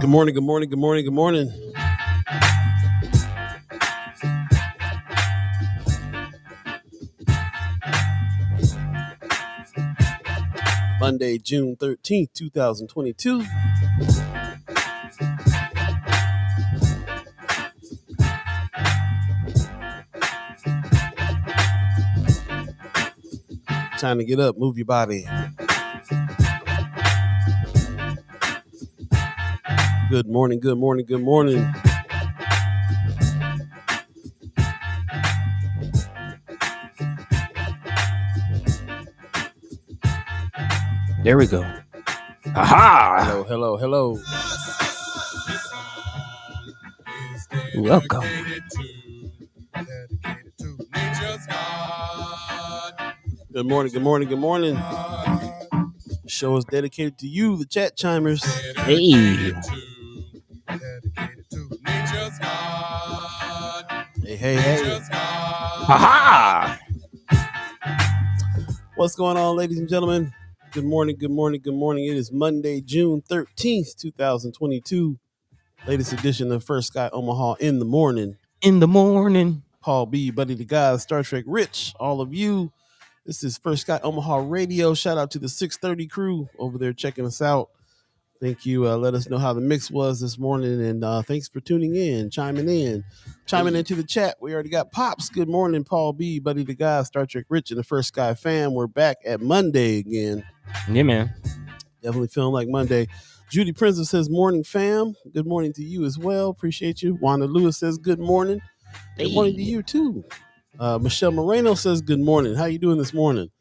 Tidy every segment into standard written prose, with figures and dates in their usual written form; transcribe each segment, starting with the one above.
Good morning, good morning, good morning, good morning. Monday, June 13th, 2022. Time to get up, move your body. Good morning, good morning, good morning. There we go. Aha! Hello, hello, hello. Welcome. Good morning, good morning, good morning. The show is dedicated to you, the chat chimers. Hey. Hey, hey, hey. Aha! What's going on, ladies and gentlemen? Good morning, good morning, good morning. It is Monday, June 13th, 2022. Latest edition of First Sky Omaha in the morning. In the morning. Paul B, Buddi3 Da Gawd, Star Trek Rich, all of you. This is First Sky Omaha Radio. Shout out to the 630 crew over there checking us out. Thank you. Let us know how the mix was this morning, and thanks for tuning in, chiming into the chat. We already got Pops. Good morning, Paul B, Buddi3 Da Gawd, Star Trek Rich, and the First Sky fam. We're back at Monday again. Yeah, man. Definitely feeling like Monday. Judy Princess says, morning, fam. Good morning to you as well. Appreciate you. Wanda Lewis says, good morning. Good morning to you, too. Michelle Moreno says, good morning. How you doing this morning?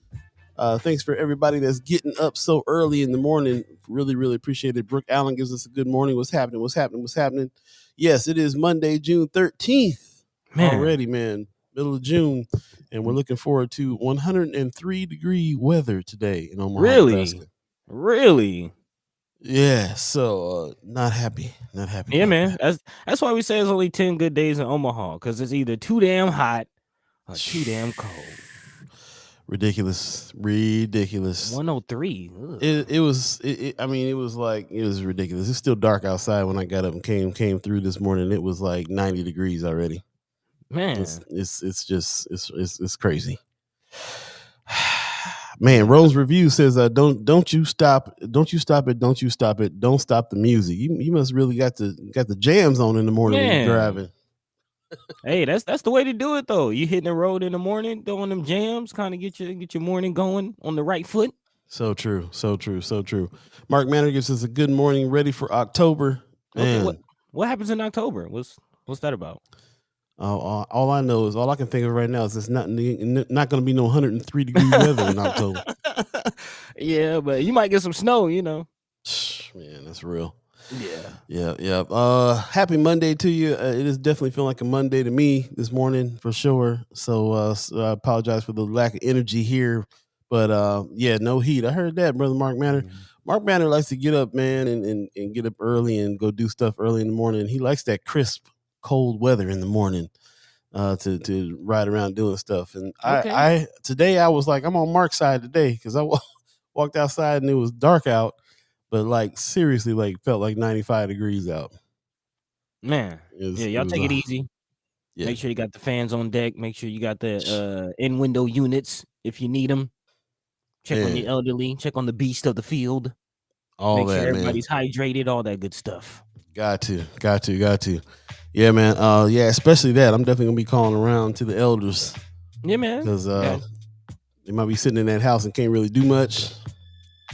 Thanks for everybody that's getting up so early in the morning. Really, really appreciate it. Brooke Allen gives us a good morning. What's happening? What's happening? What's happening? Yes, it is Monday, June 13th. Man. Already, man. Middle of June. And we're looking forward to 103-degree weather today in Omaha, Nebraska. Really? Yeah, so not happy. Not happy. Yeah, man. That's why we say it's only 10 good days in Omaha, because it's either too damn hot or too damn cold. Ridiculous. 103. It was ridiculous. It's still dark outside when I got up and came through this morning. It was like 90 degrees already. Man, it's crazy. Man, Rose Review says, don't you stop it, don't stop the music. You must really got the jams on in the morning when you're driving. Hey, that's the way to do it though. You hitting the road in the morning, doing them jams, kind of get your morning going on the right foot. So true. Mark Manor gives us a good morning, ready for October. Man. Okay, what happens in October? What's that about? All I know is all I can think of right now is it's not going to be no 103-degree weather in October. Yeah, but you might get some snow, you know. Man, that's real. Yeah. Happy Monday to you. It is definitely feeling like a Monday to me this morning for sure. So I apologize for the lack of energy here, but no heat. I heard that, brother Mark Manor. Mm-hmm. Mark Manor likes to get up, man, and get up early and go do stuff early in the morning. He likes that crisp, cold weather in the morning to ride around doing stuff. And okay. Today I was like, I'm on Mark's side today because I walked outside and it was dark out, but like seriously, like felt like 95 degrees out. Man, y'all take it easy. Yeah. Make sure you got the fans on deck. Make sure you got the in window units if you need them. Check on the elderly. Check on the beast of the field. Make sure everybody's hydrated. All that good stuff. Got to. Yeah, man. Especially that. I'm definitely gonna be calling around to the elders. Yeah, man. Because they might be sitting in that house and can't really do much.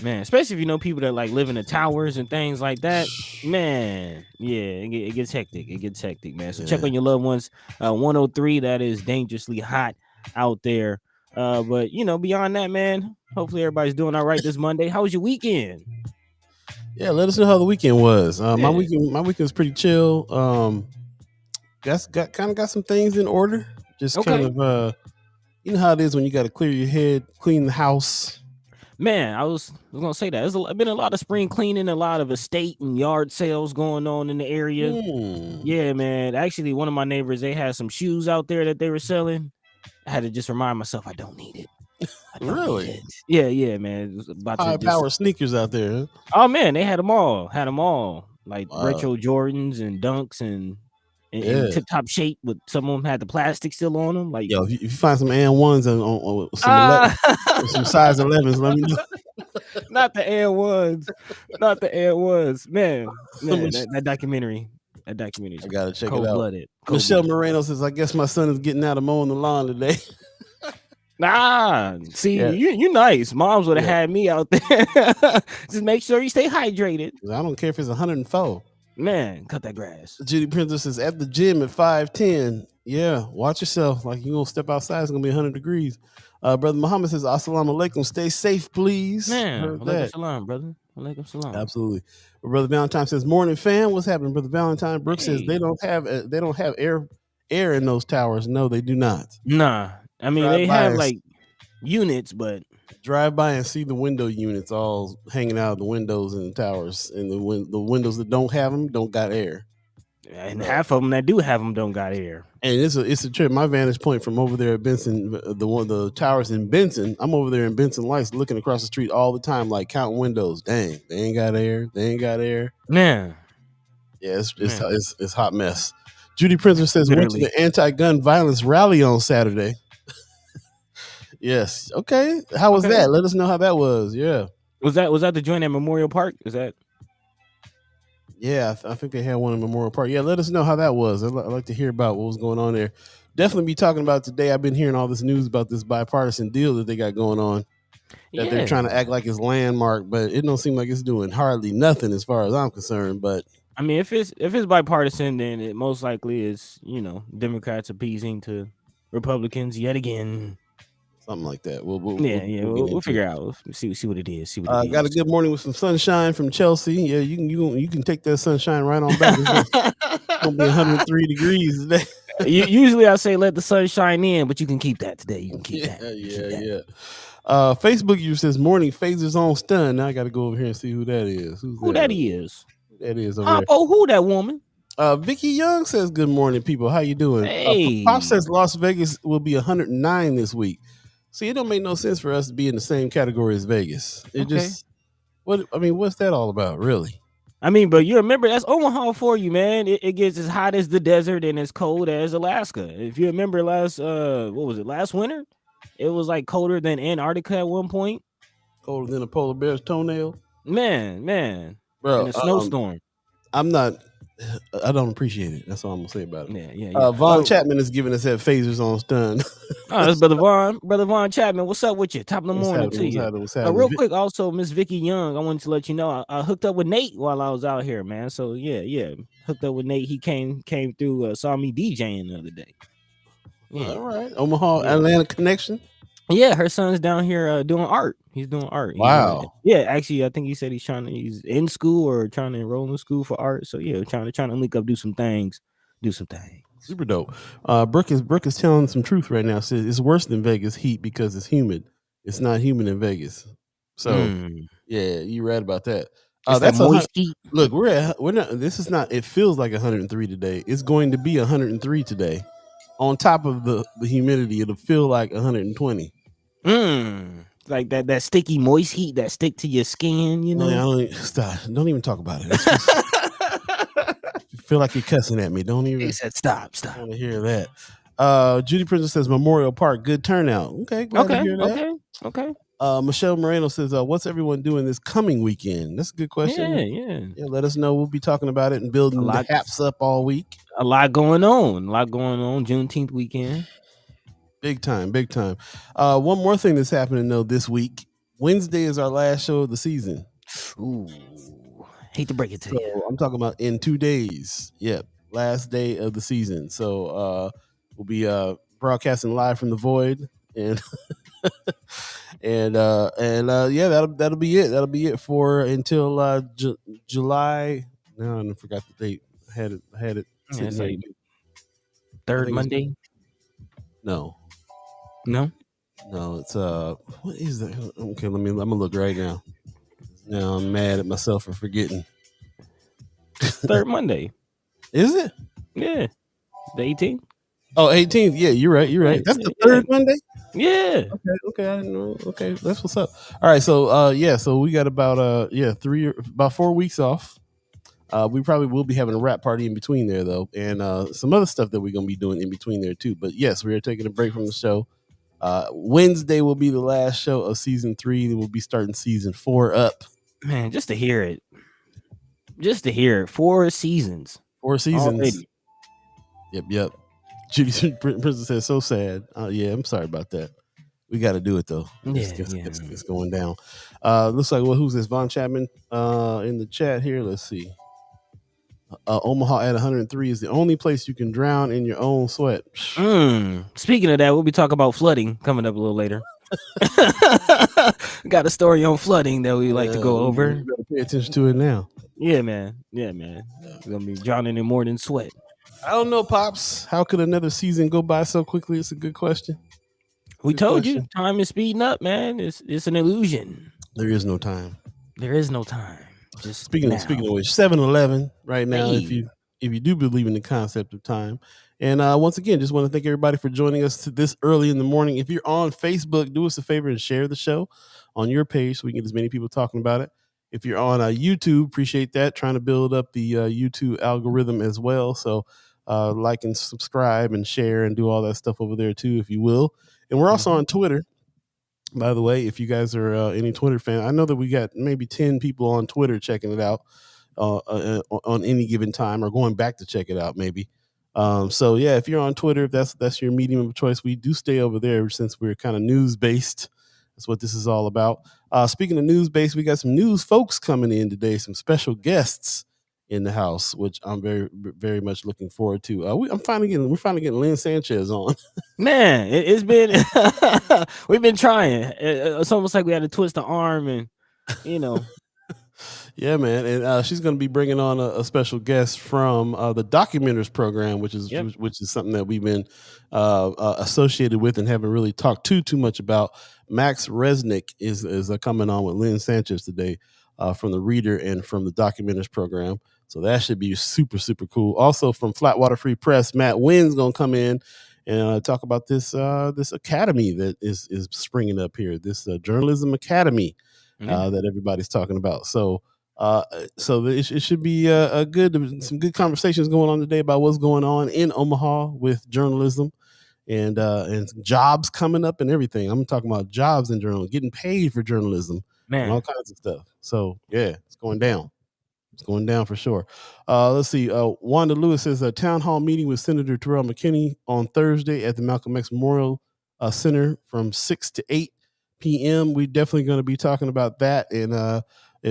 Man, especially if you know people that like live in the towers and things like that. Man, yeah, it gets hectic. It gets hectic, man. So check on your loved ones. 103, that is dangerously hot out there. But beyond that, man, hopefully everybody's doing all right this Monday. How was your weekend? Yeah, let us know how the weekend was. My weekend was pretty chill. Got some things in order. Just kind of you know how it is when you got to clear your head, clean the house. Man, I was gonna say that. There's been a lot of spring cleaning, a lot of estate and yard sales going on in the area. Yeah, man. Actually, one of my neighbors, they had some shoes out there that they were selling. I had to just remind myself I don't need it. Really? Yeah, man. It was about high power sneakers out there. Huh? Oh man, they had them all. like retro Jordans and Dunks and in tip top shape, with some of them had the plastic still on them. Like, yo, if you find some Air Ones on some size 11s, let me know. Not the Air Ones, not the Air Ones, man. That documentary. That documentary. I gotta check it out. Cold-blooded. Michelle Moreno says, "I guess my son is getting out of mowing the lawn today." Nah, see, you nice. Moms would have had me out there. Just make sure you stay hydrated. I don't care if it's 104. Man, cut that grass. Judy Princess is at the gym at 5'10". Yeah, watch yourself. Like, you're gonna step outside, it's gonna be 100 degrees. Brother Muhammad says, "Assalamu alaikum. Stay safe, please." Man, alaikum salam, brother. Alaikum salam. Absolutely. Brother Valentine says, "Morning, fam. What's happening, Brother Valentine?" Brooks says, "They don't have air in those towers." No, they do not. Nah, I mean, they have like units, but drive by and see the window units all hanging out of the windows in the towers, and the windows that don't have them don't got air, and half of them that do have them don't got air. And it's a trip. My vantage point from over there at Benson, the towers in Benson, I'm over there in Benson Lights looking across the street all the time, like counting windows. Dang, they ain't got air. Man. Yeah, it's hot mess. Judy Princess says, "Went to the anti-gun violence rally on Saturday." Yes. Okay. How was that? Let us know how that was. Yeah. Was that the joint at Memorial Park? Is that? Yeah, I think they had one in Memorial Park. Yeah, let us know how that was. I'd like to hear about what was going on there. Definitely be talking about today. I've been hearing all this news about this bipartisan deal that they got going on. That they're trying to act like it's landmark, but it don't seem like it's doing hardly nothing as far as I'm concerned. But I mean, if it's bipartisan, then it most likely is, Democrats appeasing to Republicans yet again. Something like that. We'll figure out. We'll see what it is. Got a good morning with some sunshine from Chelsea. Yeah, you can take that sunshine right on back. It's gonna be 103 degrees today. Usually I say let the sun shine in, but you can keep that today. You can keep that. Yeah. Facebook user says, "Morning phasers on stun." Now I got to go over here and see who that is. Who that is? That is over there. Who that woman? Vicky Young says, "Good morning, people. How you doing?" Hey. Pop says Las Vegas will be 109 this week. See, it don't make no sense for us to be in the same category as Vegas. What's that all about, really? I mean, but you remember, that's Omaha for you, man. It gets as hot as the desert and as cold as Alaska. If you remember last winter? It was like colder than Antarctica at one point. Colder than a polar bear's toenail? Man. Bro, in a snowstorm. I don't appreciate it. That's all I'm gonna say about it. Yeah. Vaughn Chapman is giving us that phasers on stun. That's Brother Vaughn Chapman. What's up with you? Top of the morning to you. Real quick, also, Miss Vicky Young, I wanted to let you know I hooked up with Nate while I was out here, man. So yeah, hooked up with Nate. He came through, saw me DJing the other day. Yeah. All right, Omaha, Atlanta connection. Yeah, her son's down here doing art. He's doing art. Wow. Actually, I think he said he's in school or trying to enroll in school for art. So yeah, trying to link up, do some things. Super dope. Brooke is telling some truth right now. Says it's worse than Vegas heat because it's humid. It's not humid in Vegas. So yeah, you're right about that. That's moist heat. Look, we're not. This is not. It feels like 103 today. It's going to be 103 today. On top of the humidity, it'll feel like 120. Like that sticky moist heat that stick to your skin, Stop. Don't even talk about it. You feel like you're cussing at me. Don't even. He said stop. I want to hear that. Judy Princess says Memorial Park, good turnout. Okay, glad to hear that. Okay. Michelle Moreno says, "What's everyone doing this coming weekend?" That's a good question. Yeah. Let us know. We'll be talking about it and building the haps up all week. A lot going on. Juneteenth weekend. Big time. One more thing that's happening though this week. Wednesday is our last show of the season. Ooh, hate to break it to you. I'm talking about in 2 days. Yep, last day of the season. So we'll be broadcasting live from the void, and that'll be it. That'll be it for until July. No, I forgot the date. I had it. Third Monday. No, it's what is that? Okay, I'm gonna look right now. Now I'm mad at myself for forgetting. Third Monday. Is it? Yeah. The 18th. Oh, 18th. Yeah, you're right. That's the third Monday? Yeah. Okay, I didn't know. Okay, that's what's up. All right, so so we got about 4 weeks off. We probably will be having a rap party in between there though, and some other stuff that we're gonna be doing in between there too. But yes, we are taking a break from the show. Wednesday will be the last show of season 3. Then we'll be starting season 4 up. Man, just to hear it. 4 seasons. 4 seasons. Already. Yep. Judy Princess says, so sad. Yeah, I'm sorry about that. We got to do it though. It's going down. Looks like, well, who's this? Von Chapman in the chat here. Let's see. Omaha at 103 is the only place you can drown in your own sweat. Speaking of that, we'll be talking about flooding coming up a little later. Got a story on flooding that we like to go over. You better pay attention to it now. Yeah, man. We're gonna be drowning in more than sweat. I don't know, Pops. How could another season go by so quickly? It's a good question. We told you, time is speeding up, man. It's an illusion. There is no time. There is no time. Just speaking of which, 7-Eleven right now. Hey. If you do believe in the concept of time, and once again, just want to thank everybody for joining us this early in the morning. If you're on Facebook, do us a favor and share the show on your page so we can get as many people talking about it. If you're on YouTube, appreciate that. Trying to build up the YouTube algorithm as well. So like and subscribe and share and do all that stuff over there too, if you will. And we're also on Twitter. By the way, if you guys are any Twitter fan, I know that we got maybe 10 people on Twitter checking it out on any given time, or going back to check it out maybe. So yeah, if you're on Twitter, if that's your medium of choice, we do stay over there since we're kind of news based. That's what this is all about. Speaking of news based, we got some news folks coming in today, some special guests in the house, which I'm very, very much looking forward to. We're finally getting Lynn Sanchez on. Man, it's been we've been trying. It's almost like we had to twist the arm, and Yeah, man, and she's going to be bringing on a special guest from the Documenters program, which is something that we've been associated with and haven't really talked too much about. Max Resnik is coming on with Lynn Sanchez today from the Reader and from the Documenters program. So that should be super, super cool. Also from Flatwater Free Press, Matt Wynn's going to come in and talk about this academy that is springing up here, this journalism academy that everybody's talking about. So it should be some good conversations going on today about what's going on in Omaha with journalism and jobs coming up and everything. I'm talking about jobs in journalism, getting paid for journalism, and all kinds of stuff. So yeah, it's going down. It's going down for sure. Let's see. Wanda Lewis says a town hall meeting with Senator Terrell McKinney on Thursday at the Malcolm X Memorial Center from 6 to 8 p.m. We're definitely going to be talking about that and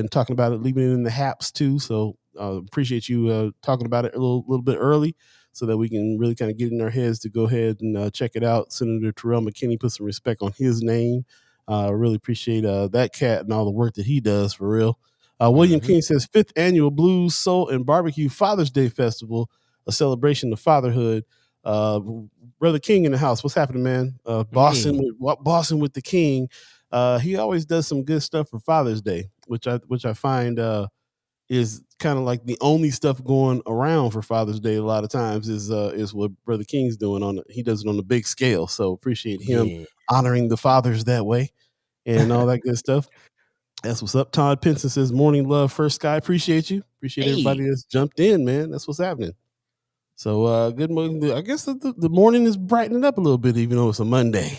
talking about it, leaving it in the HAPs too. So appreciate you talking about it a little bit early so that we can really kind of get in our heads to go ahead and check it out. Senator Terrell McKinney, put some respect on his name. I really appreciate that cat and all the work that he does for real. William King says 5th annual Blues, Soul, and Barbecue Father's Day Festival, a celebration of fatherhood. Brother King in the house. What's happening, man? Boston with the King. He always does some good stuff for Father's Day, which I find is kind of like the only stuff going around for Father's Day. A lot of times is what Brother King's doing he does it on a big scale. So appreciate him honoring the fathers that way and all that good stuff. That's what's up. Todd Pinson says morning love first, Sky. Appreciate you. Appreciate everybody that's jumped in, man. That's what's happening. So good morning. I guess the morning is brightening up a little bit, even though it's a Monday.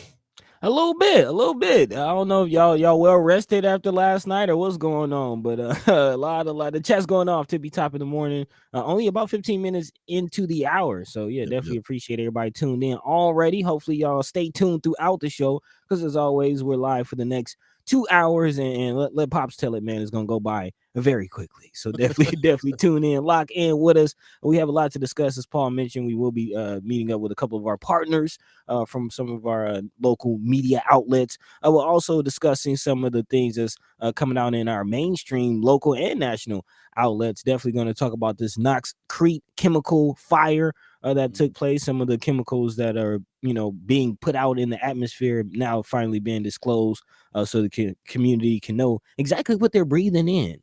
A little bit. I don't know if y'all well rested after last night or what's going on, but a lot of chat's going off to be top of the morning. Only about 15 minutes into the hour. So yeah, definitely appreciate everybody tuned in already. Hopefully y'all stay tuned throughout the show because as always, we're live for the next 2 hours and let Pops tell it, man, it's gonna go by very quickly. So definitely tune in, lock in with us. We have a lot to discuss. As Paul mentioned, we will be meeting up with a couple of our partners from some of our local media outlets. We're also discussing some of the things that's coming out in our mainstream local and national outlets. Definitely going to talk about this Nox-Crete chemical fire that took place, some of the chemicals that are being put out in the atmosphere now finally being disclosed so the community can know exactly what they're breathing in.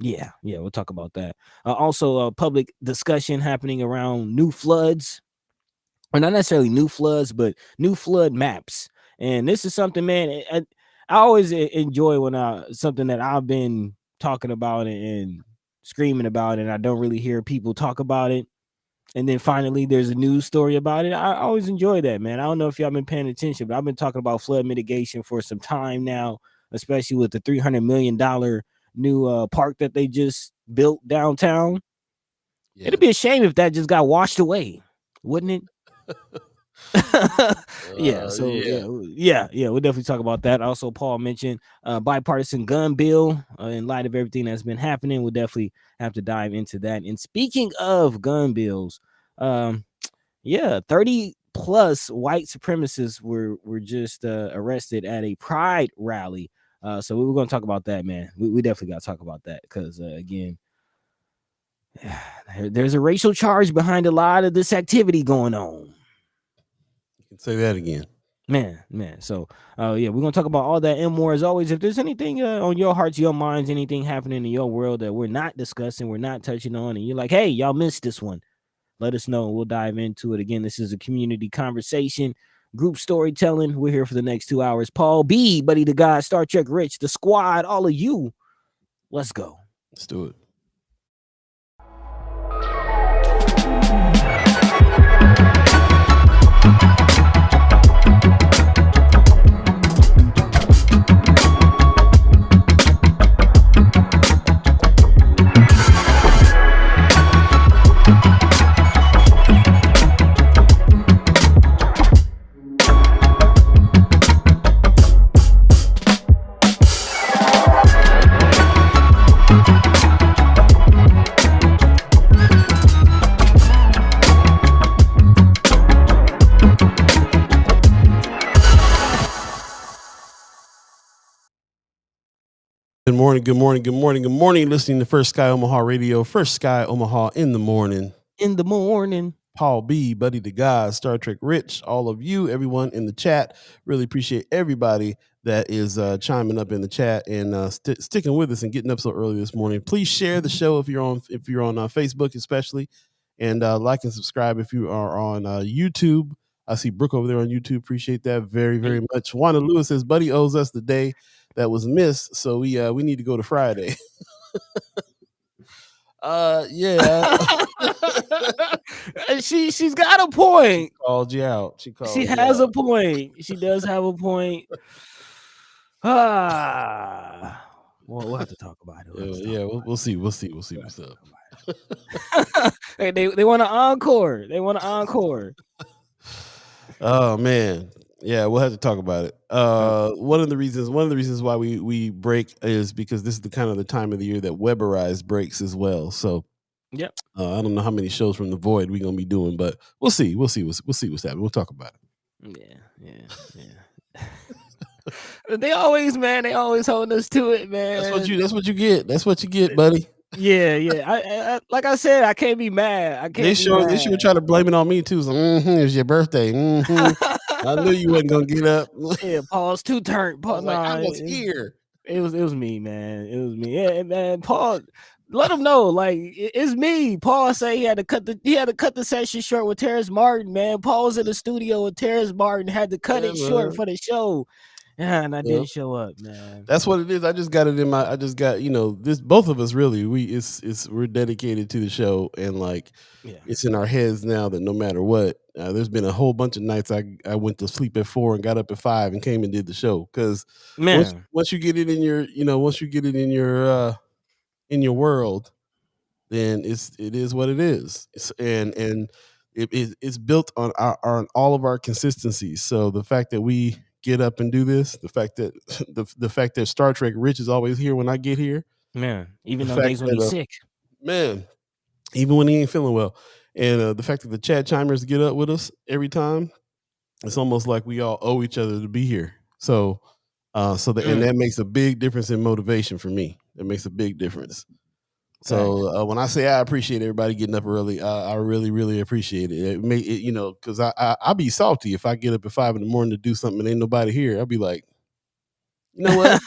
Yeah, we'll talk about that. Also, public discussion happening around new floods, or not necessarily new floods, but new flood maps. And this is something, man, I always enjoy when something that I've been talking about and screaming about it, and I don't really hear people talk about it. And then finally, there's a news story about it. I always enjoy that, man. I don't know if y'all been paying attention, but I've been talking about flood mitigation for some time now, especially with the $300 million new park that they just built downtown. Yeah. It'd be a shame if that just got washed away, wouldn't it? Yeah. We'll definitely talk about that. Also, Paul mentioned bipartisan gun bill. In light of everything that's been happening, we'll definitely have to dive into that. And speaking of gun bills, 30 plus white supremacists were just arrested at a pride rally. So we were going to talk about that, man. We definitely got to talk about that because again, there's a racial charge behind a lot of this activity going on. You can say that again. Man. So, we're going to talk about all that and more. As always, if there's anything on your hearts, your minds, anything happening in your world that we're not discussing, we're not touching on, and you're like, hey, y'all missed this one, let us know. We'll dive into it. Again, this is a community conversation, group storytelling. We're here for the next 2 hours. Paul B, Buddi3 Da Gawd, Star Trek Rich, the squad, all of you. Let's go. Let's do it. Good morning. Listening to First Sky Omaha Radio, First Sky Omaha in the morning. Paul B, Buddi3 Da Gawd, Star Trek Rich, all of you, everyone in the chat. Really appreciate everybody that is chiming up in the chat and sticking with us and getting up so early this morning. Please share the show if you're on Facebook, especially, and like and subscribe if you are on YouTube. I see Brooke over there on YouTube. Appreciate that very, very much. Wanda Lewis says Buddy owes us the day that was missed, so we need to go to Friday. She's got a point. She called you out. She has a point. She does have a point. Well, we'll have to talk about it. We'll see what's up. Hey, they want an encore. Oh man. Yeah, we'll have to talk about it. One of the reasons why we break is because this is the kind of the time of the year that Weberized breaks as well. So, yep. I don't know how many shows from the void we're gonna be doing, but we'll see what's happening. We'll talk about it. Yeah. They always holding us to it, man. That's what you get, buddy. Yeah. I like I said, I can't be mad. They sure try to blame it on me too. So, it was your birthday. I knew you wasn't gonna get up. Yeah, Paul's too turned. Paul, I was here. It was me, man. It was me. Yeah, man. Paul, let him know, like it's me. Paul say he had to cut the session short with Terrence Martin, man. Paul was in the studio with Terrence Martin, had to cut it short for the show. Yeah, and I didn't show up, man. That's what it is. I just got it in my. I just got this. Both of us really. We're dedicated to the show, and it's in our heads now that no matter what, there's been a whole bunch of nights I went to sleep at 4 and got up at 5 and came and did the show because once you get it in your in your world, then it is what it is. It's built on all of our consistencies. So the fact that we get up and do this, the fact that Star Trek Rich is always here when I get here, man, even though days when he's sick, man, even when he ain't feeling well, and the fact that the chat chimers get up with us every time, it's almost like we all owe each other to be here. So and that makes a big difference in motivation for me. It makes a big difference. So when I say I appreciate everybody getting up early, I really, really appreciate it. Because I'll be salty if I get up at 5 a.m. to do something and ain't nobody here. I'll be like, you know what?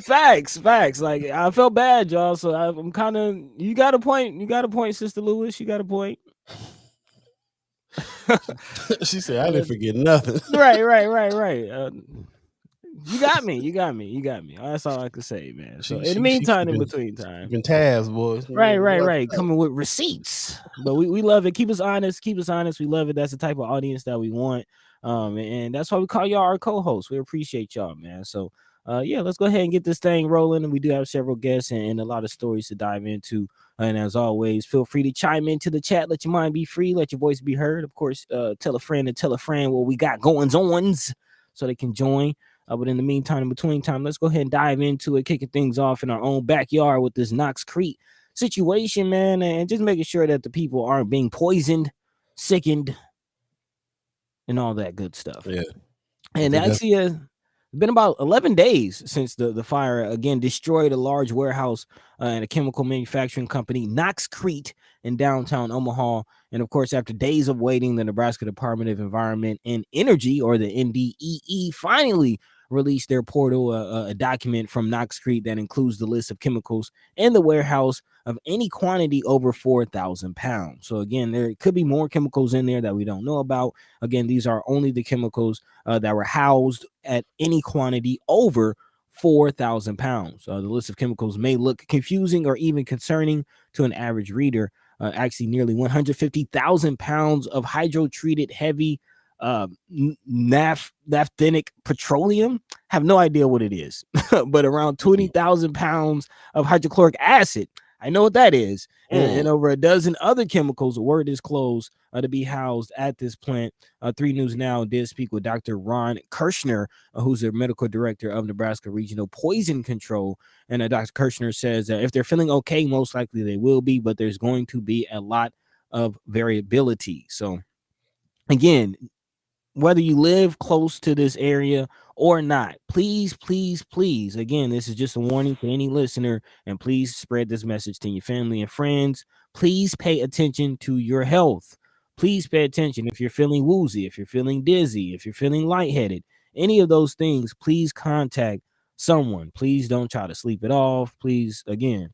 Facts. Like I felt bad, y'all. So I'm kind of. You got a point, Sister Lewis. You got a point. She said, "I didn't forget nothing." Right. You got me. You got me. You got me. That's all I can say, man. So in the She meantime, in keeping between time. keeping tabs, boys. Right. Coming with receipts. But we love it. Keep us honest. Keep us honest. We love it. That's the type of audience that we want. And that's why we call y'all our co-hosts. We appreciate y'all, man. So yeah, let's go ahead and get this thing rolling. And we do have several guests and a lot of stories to dive into. And as always, feel free to chime into the chat. Let your mind be free. Let your voice be heard. Of course, tell a friend what we got goings-ons so they can join. But in the meantime, in between time, let's go ahead and dive into it, kicking things off in our own backyard with this Nox-Crete situation, man, and just making sure that the people aren't being poisoned, sickened, and all that good stuff. Yeah. And actually, it's been about 11 days since the fire again destroyed a large warehouse and a chemical manufacturing company, Nox-Crete, in downtown Omaha. And of course, after days of waiting, the Nebraska Department of Environment and Energy, or the NDEE, finally released their portal, a document from Nox-Crete that includes the list of chemicals in the warehouse of any quantity over 4,000 pounds. So again, there could be more chemicals in there that we don't know about. Again, these are only the chemicals that were housed at any quantity over 4,000 pounds. The list of chemicals may look confusing or even concerning to an average reader. Actually, nearly 150,000 pounds of hydrotreated heavy naphthenic petroleum. Have no idea what it is, but around 20,000 pounds of hydrochloric acid. I know what that is. And over a dozen other chemicals were disclosed to be housed at this plant. 3 News Now did speak with Dr. Ron Kirshner, who's the medical director of Nebraska Regional Poison Control. And Dr. Kirshner says that if they're feeling okay, most likely they will be, but there's going to be a lot of variability. So again, whether you live close to this area or not, please, again, this is just a warning to any listener, and please spread this message to your family and friends. Please pay attention to your health. Please pay attention if you're feeling woozy, if you're feeling dizzy, if you're feeling lightheaded, any of those things, please contact someone. Please don't try to sleep it off. Please, again,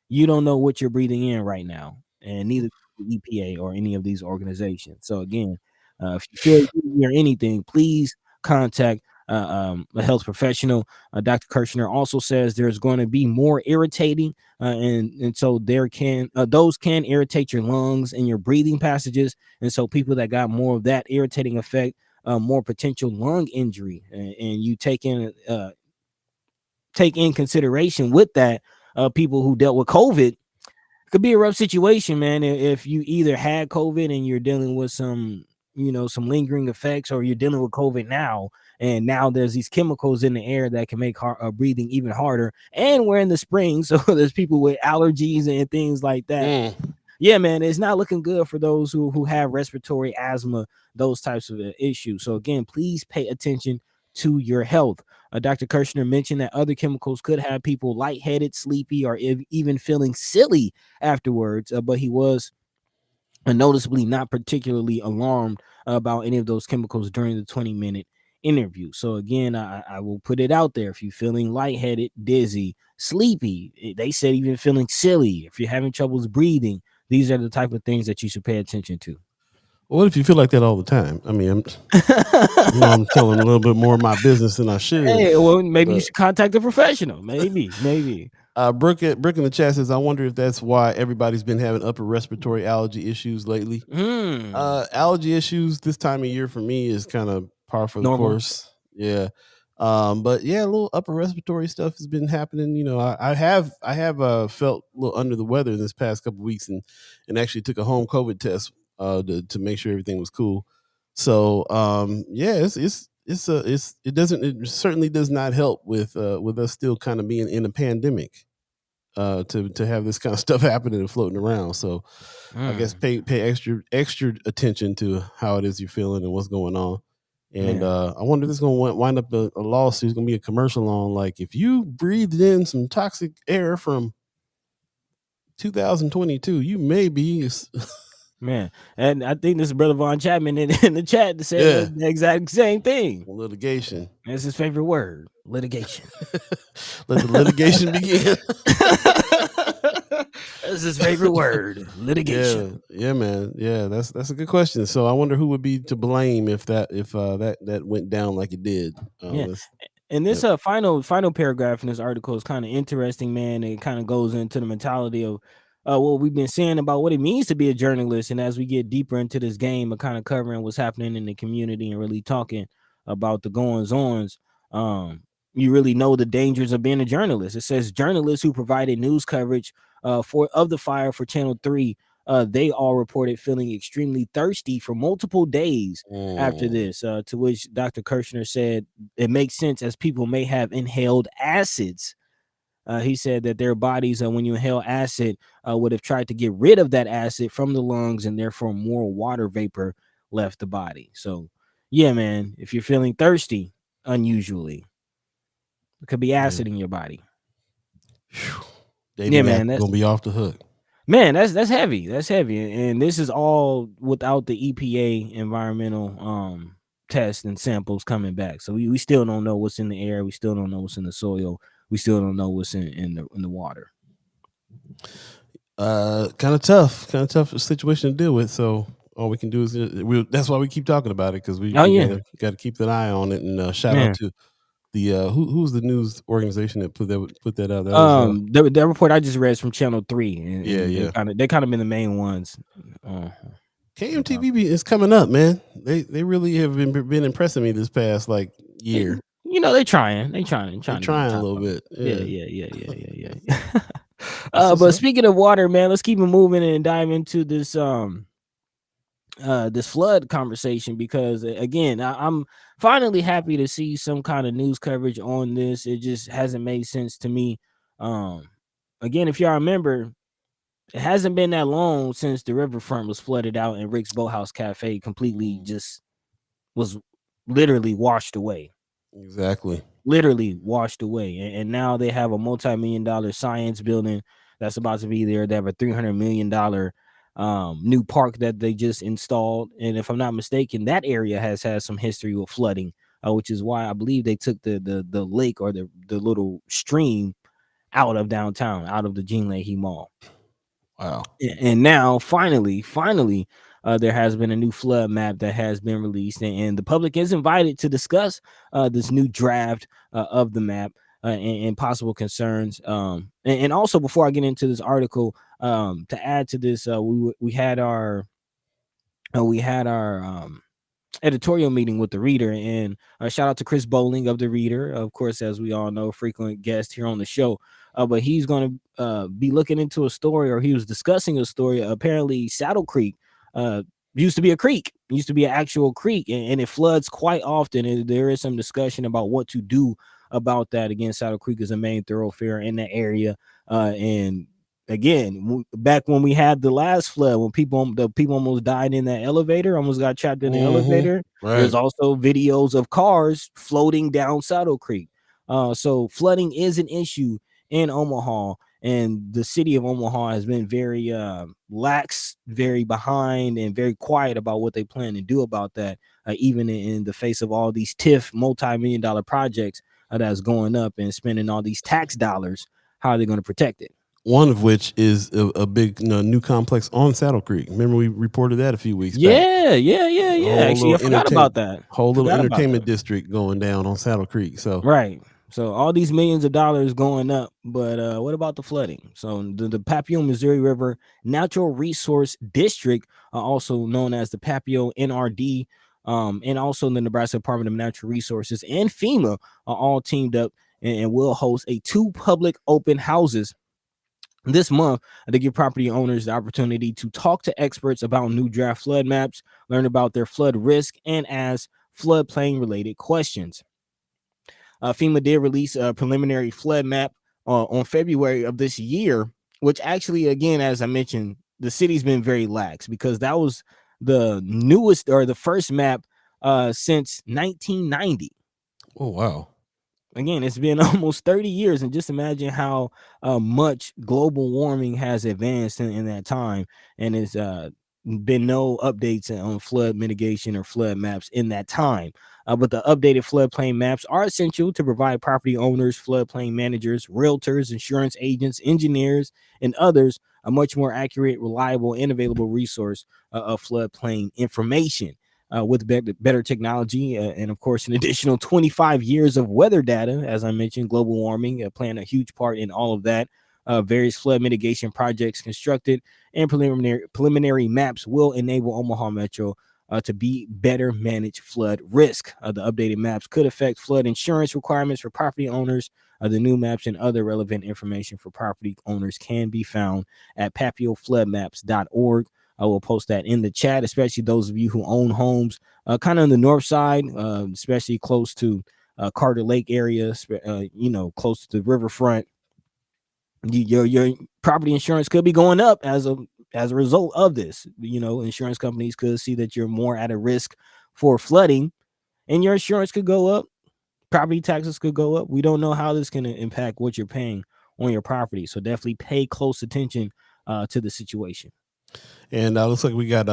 you don't know what you're breathing in right now, and neither the EPA or any of these organizations. So again, if you feel or anything, please contact a health professional. Dr. Kirshner also says there's going to be more irritating, and so those can irritate your lungs and your breathing passages, and so people that got more of that irritating effect, more potential lung injury, and you take in consideration with that, people who dealt with COVID. Could be a rough situation, man. If you either had COVID and you're dealing with some lingering effects, or you're dealing with COVID now, and now there's these chemicals in the air that can make breathing even harder. And we're in the spring, so there's people with allergies and things like that. Yeah, man, it's not looking good for those who have respiratory asthma, those types of issues. So again, please pay attention to your health. Dr. Kirshner mentioned that other chemicals could have people lightheaded, sleepy, or even feeling silly afterwards, but he was noticeably not particularly alarmed about any of those chemicals during the 20-minute interview. So again, I will put it out there. If you're feeling lightheaded, dizzy, sleepy, they said even feeling silly, if you're having troubles breathing, these are the type of things that you should pay attention to. What if you feel like that all the time? I mean, I'm telling a little bit more of my business than I should. Hey, well, maybe you should contact a professional. Maybe. Brooke in the chat says, I wonder if that's why everybody's been having upper respiratory allergy issues lately. Allergy issues this time of year for me is kind of par for the course. Yeah. But yeah, a little upper respiratory stuff has been happening. I have felt a little under the weather in this past couple of weeks, and actually took a home COVID test to make sure everything was cool. So yeah, it certainly does not help with us still kind of being in a pandemic to have this kind of stuff happening and floating around. So I guess pay extra attention to how it is you're feeling and what's going on. And I wonder if this is going to wind up a lawsuit. It's going to be a commercial on, like, if you breathed in some toxic air from 2022, you may be man. And I think this is Brother Von Chapman in the chat to say the exact same thing. Litigation. That's his favorite word, litigation. Let the litigation begin. That's his favorite word, litigation. Yeah, man. Yeah, that's a good question. So I wonder who would be to blame if that went down like it did. And this final paragraph in this article is kind of interesting, man. It kind of goes into the mentality of what we've been saying about what it means to be a journalist. And as we get deeper into this game of kind of covering what's happening in the community and really talking about the goings-ons, you really know the dangers of being a journalist. It says journalists who provided news coverage of the fire for Channel 3, they all reported feeling extremely thirsty for multiple days after this, to which Dr. Kirshner said it makes sense as people may have inhaled acids. He said that their bodies, when you inhale acid, would have tried to get rid of that acid from the lungs, and therefore more water vapor left the body. So, yeah, man, if you're feeling thirsty unusually, it could be acid in your body. Yeah, man, that's gonna be off the hook. Man, that's heavy. That's heavy. And this is all without the EPA environmental tests and samples coming back. So we still don't know what's in the air. We still don't know what's in the soil. We still don't know what's in the water. Kind of tough situation to deal with. So all we can do is that's why we keep talking about it, because we got to keep an eye on it. And shout out to the who's the news organization that put that out. The report I just read is from Channel 3. And they kind of been the main ones. KMTV is coming up, man. They really have been impressing me this past year. You know, they're trying a little bit. Yeah. But speaking of water, man, let's keep it moving and dive into this this flood conversation, because again, I'm finally happy to see some kind of news coverage on this. It just hasn't made sense to me. Again, if y'all remember, it hasn't been that long since the riverfront was flooded out and Rick's Boathouse Cafe completely just was literally washed away. Exactly. Literally washed away. And now they have a multi-million-dollar science building that's about to be there. They have a $300 million new park that they just installed. And if I'm not mistaken, that area has had some history with flooding, which is why I believe they took the lake or the little stream out of downtown, out of the Jean Leahy Mall. Wow. And now finally there has been a new flood map that has been released, and the public is invited to discuss this new draft of the map and possible concerns. And also, before I get into this article, to add to this, we had our editorial meeting with the Reader, and shout out to Chris Bowling of the Reader, of course, as we all know, frequent guest here on the show. But he's going to be looking into a story, or he was discussing a story. Apparently, Saddle Creek used to be a creek, used to be an actual creek, and it floods quite often. And there is some discussion about what to do about that. Again, Saddle Creek is a main thoroughfare in that area. And again, back when we had the last flood, when the people almost died in that elevator, almost got trapped in the elevator. Right. There's also videos of cars floating down Saddle Creek. So flooding is an issue in Omaha, and the city of Omaha has been very lax, very behind, and very quiet about what they plan to do about that, even in the face of all these TIF multi-million-dollar projects that's going up and spending all these tax dollars. How are they going to protect it? One of which is a big new complex on Saddle Creek. Remember, we reported that a few weeks back. Yeah. Actually, I forgot about that. Whole little entertainment district going down on Saddle Creek. So right. So all these millions of dollars going up, but what about the flooding? So the Papio Missouri River Natural Resource District, also known as the Papio NRD, and also the Nebraska Department of Natural Resources and FEMA are all teamed up and will host 2 public open houses this month to give property owners the opportunity to talk to experts about new draft flood maps, learn about their flood risk, and ask floodplain related questions. FEMA did release a preliminary flood map on February of this year, which actually, again, as I mentioned, the city's been very lax because that was the newest or the first map since 1990. Oh, wow. Again, it's been almost 30 years, and just imagine how much global warming has advanced in that time, and it's been no updates on flood mitigation or flood maps in that time. But the updated floodplain maps are essential to provide property owners, floodplain managers, realtors, insurance agents, engineers, and others a much more accurate, reliable, and available resource of floodplain information. with better technology, and of course, an additional 25 years of weather data. As I mentioned, global warming playing a huge part in all of that. Various flood mitigation projects constructed and preliminary maps will enable Omaha Metro to be better manage flood risk. The updated maps could affect flood insurance requirements for property owners. The new maps and other relevant information for property owners can be found at papiofloodmaps.org. I will post that in the chat, especially those of you who own homes kind of on the north side, especially close to Carter Lake area, close to the riverfront. Your property insurance could be going up as a result of this. Insurance companies could see that you're more at a risk for flooding, and your insurance could go up. Property taxes could go up. We don't know how this can impact what you're paying on your property, so definitely pay close attention to the situation. And looks like we got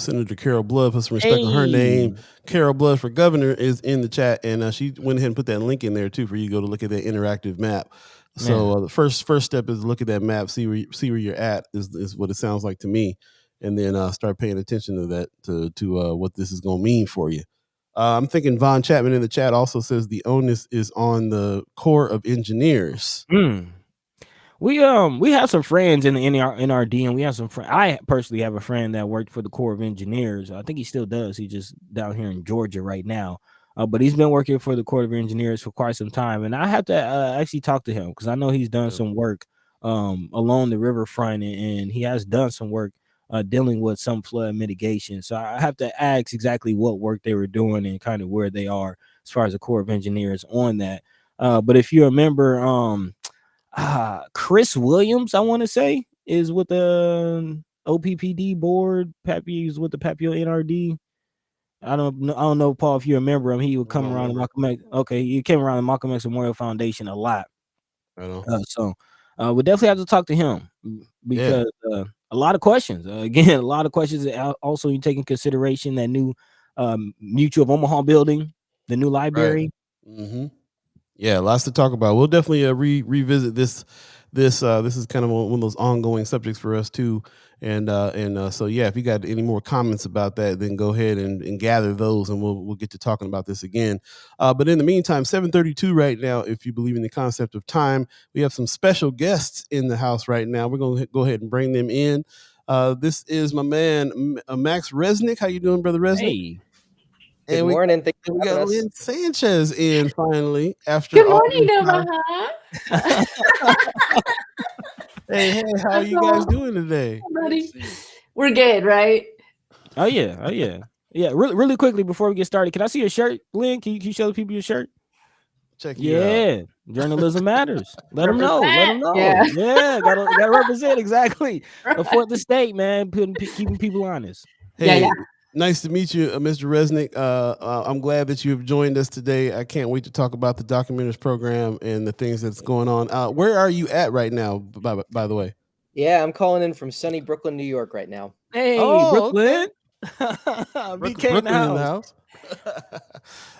Senator Carol Blood, put some respect on her name. Carol Blood for governor is in the chat, and she went ahead and put that link in there too for you to go to look at that interactive map. So the first step is look at that map, see where you're at is what it sounds like to me, and then start paying attention to that to what this is going to mean for you. I'm thinking Von Chapman in the chat also says the onus is on the Corps of Engineers. We have some friends in the NRD, and we have some friends. I personally have a friend that worked for the Corps of Engineers. I think he still does. He's just down here in Georgia right now. But he's been working for the Corps of Engineers for quite some time, and I have to actually talk to him because I know he's done some work along the riverfront, and he has done some work dealing with some flood mitigation. So I have to ask exactly what work they were doing and kind of where they are as far as the Corps of Engineers on that. But if you remember, Chris Williams, I want to say, is with the OPPD board. Pappy is with the Papio NRD. I don't know, Paul, if you remember him. He would come around the Malcolm X. Okay, he came around the Malcolm X Memorial Foundation a lot. I know. So we definitely have to talk to him because a lot of questions. Again, a lot of questions. Also, you take in consideration that new Mutual of Omaha building, the new library. Right. Mm-hmm. Yeah, lots to talk about. We'll definitely revisit this. This is kind of one of those ongoing subjects for us too. And so yeah, if you got any more comments about that, then go ahead and gather those, and we'll get to talking about this again. But in the meantime, 7:32 right now. If you believe in the concept of time, we have some special guests in the house right now. We're going to go ahead and bring them in. This is my man Max Resnik. How you doing, brother Resnik? Hey. Good morning. We got Lynn Sanchez in finally after. Good morning, Omaha. Hey, how are you guys doing today? We're good, right? Oh yeah. Really quickly before we get started, can I see your shirt, Lynn? Can you show the people your shirt? Check you out. Journalism matters. Let them know. Yeah, gotta represent exactly. Afford the state, man. Keeping people honest. Hey, nice to meet you, Mr. Resnik. I'm glad that you have joined us today. I can't wait to talk about the Documenters program and the things that's going on. Where are you at right now, by the way? Yeah, I'm calling in from sunny Brooklyn, New York right now. Hey, Brooklyn. Okay. Brooklyn in the house.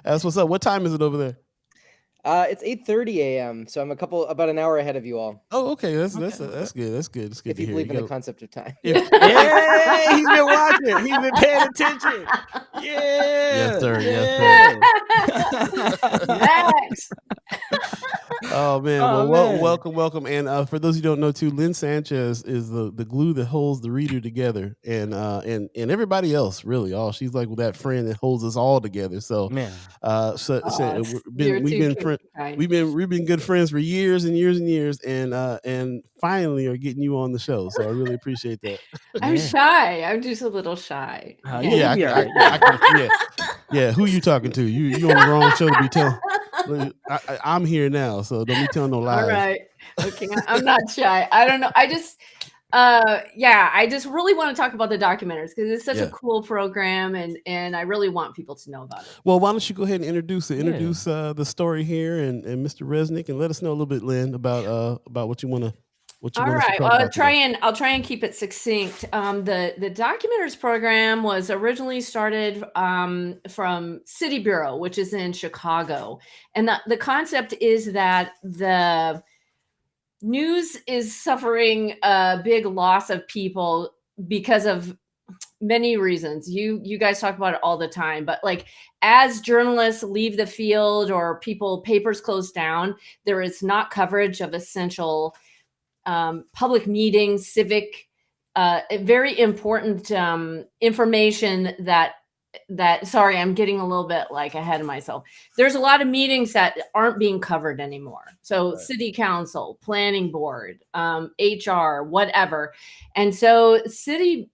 That's what's up. What time is it over there? It's 8:30 a.m. So I'm about an hour ahead of you all. Oh, okay. That's good. That's good. It's good if you believe in the concept of time. Yeah, he's been watching. He's been paying attention. Yeah. Yes, sir. Max. Oh man. Welcome. And for those who don't know too, Lynn Sanchez is the glue that holds the reader together, and everybody else really. She's like that friend that holds us all together. So man. We've been good friends for years and years and years, and finally are getting you on the show. So I really appreciate that. I'm shy. I'm just a little shy. Yeah. Who you talking to? You on the wrong show to be telling. I'm here now, so don't be telling no lies. All right. Okay. I'm not shy. I don't know. I just really want to talk about the Documenters because it's such a cool program, and I really want people to know about it. Well, why don't you go ahead and introduce the story here and Mr. Resnik, and let us know a little bit, Lynn, about what you want to. All right. Well, I'll try and keep it succinct. The Documenters program was originally started from City Bureau, which is in Chicago, and the concept is that the news is suffering a big loss of people because of many reasons. You guys talk about it all the time, but like as journalists leave the field or papers close down, there is not coverage of essential public meetings, civic, very important information that sorry, I'm getting a little bit like ahead of myself. There's a lot of meetings that aren't being covered anymore. So city council, planning board, HR, whatever. And so the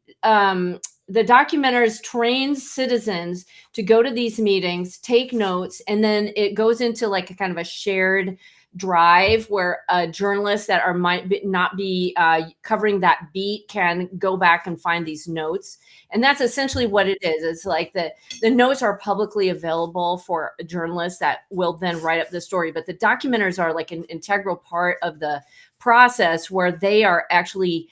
documenters trains citizens to go to these meetings, take notes, and then it goes into like a kind of a shared drive where journalists that might not be covering that beat can go back and find these notes. And that's essentially what it is. It's like the notes are publicly available for journalists that will then write up the story. But the documenters are like an integral part of the process where they are actually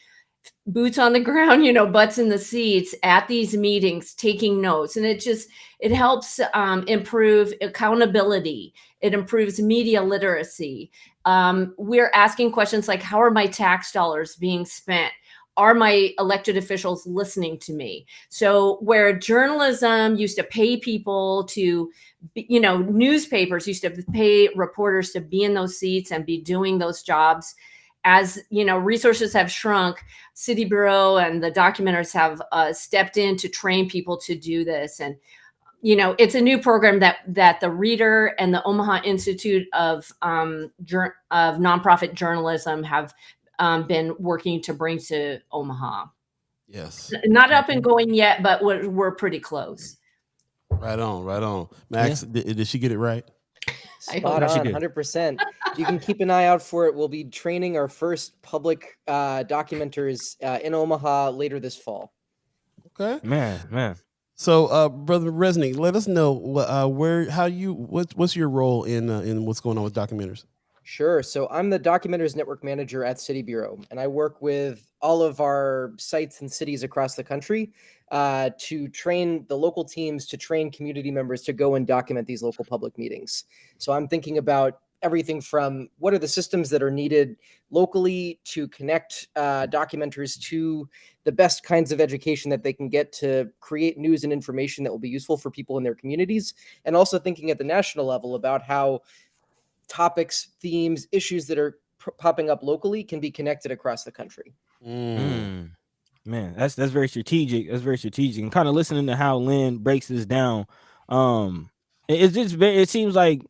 boots on the ground, butts in the seats at these meetings, taking notes. And it helps improve accountability. It improves media literacy. We're asking questions like, how are my tax dollars being spent? Are my elected officials listening to me? So where journalism used to pay people to, newspapers used to pay reporters to be in those seats and be doing those jobs. As resources have shrunk, City Bureau and the documenters have stepped in to train people to do this. And it's a new program that the Reader and the Omaha Institute of Nonprofit Journalism have been working to bring to Omaha. Yes. Not up and going yet, but we're pretty close. Right on. Max, did she get it right? Spot on, 100%. You can keep an eye out for it. We'll be training our first public documenters in Omaha later this fall. Okay. Man. So, Brother Resnik, let us know what's your role in what's going on with documenters? Sure. So I'm the Documenters Network Manager at City Bureau, and I work with all of our sites and cities across the country to train the local teams, to train community members to go and document these local public meetings. So I'm thinking about everything from what are the systems that are needed locally to connect documenters to the best kinds of education that they can get to create news and information that will be useful for people in their communities, and also thinking at the national level about how topics, themes, issues that are popping up locally can be connected across the country. Man, that's very strategic. That's very strategic. And kind of listening to how Lynn breaks this down, it seems like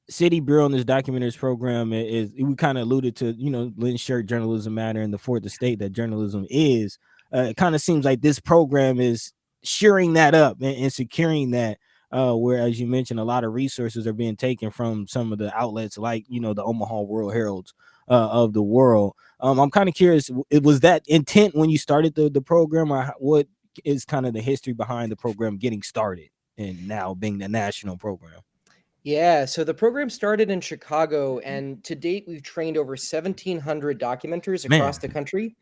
City Bureau in this documentaries program we kind of alluded to, Lynn's shirt, Journalism Matter, and the fourth estate that journalism is. It kind of seems like this program is shoring that up and securing that. Where, as you mentioned, a lot of resources are being taken from some of the outlets like, the Omaha World Heralds of the world. I'm kind of curious, was that intent when you started the program, or what is kind of the history behind the program getting started and now being the national program? Yeah, so the program started in Chicago, and to date, we've trained over 1,700 documenters across the country.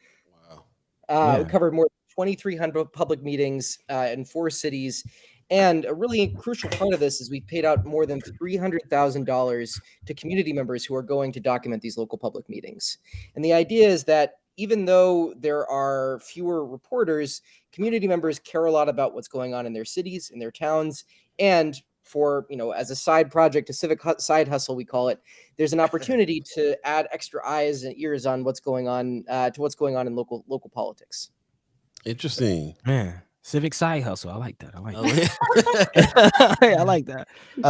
Wow. We covered more than 2,300 public meetings in 4 cities. And a really crucial part of this is we've paid out more than $300,000 to community members who are going to document these local public meetings. And the idea is that even though there are fewer reporters, community members care a lot about what's going on in their cities, in their towns, and for, as a side project, a civic side hustle, we call it, there's an opportunity to add extra eyes and ears on what's going on in local politics. Interesting. Man. Civic side hustle. I like that. I like that.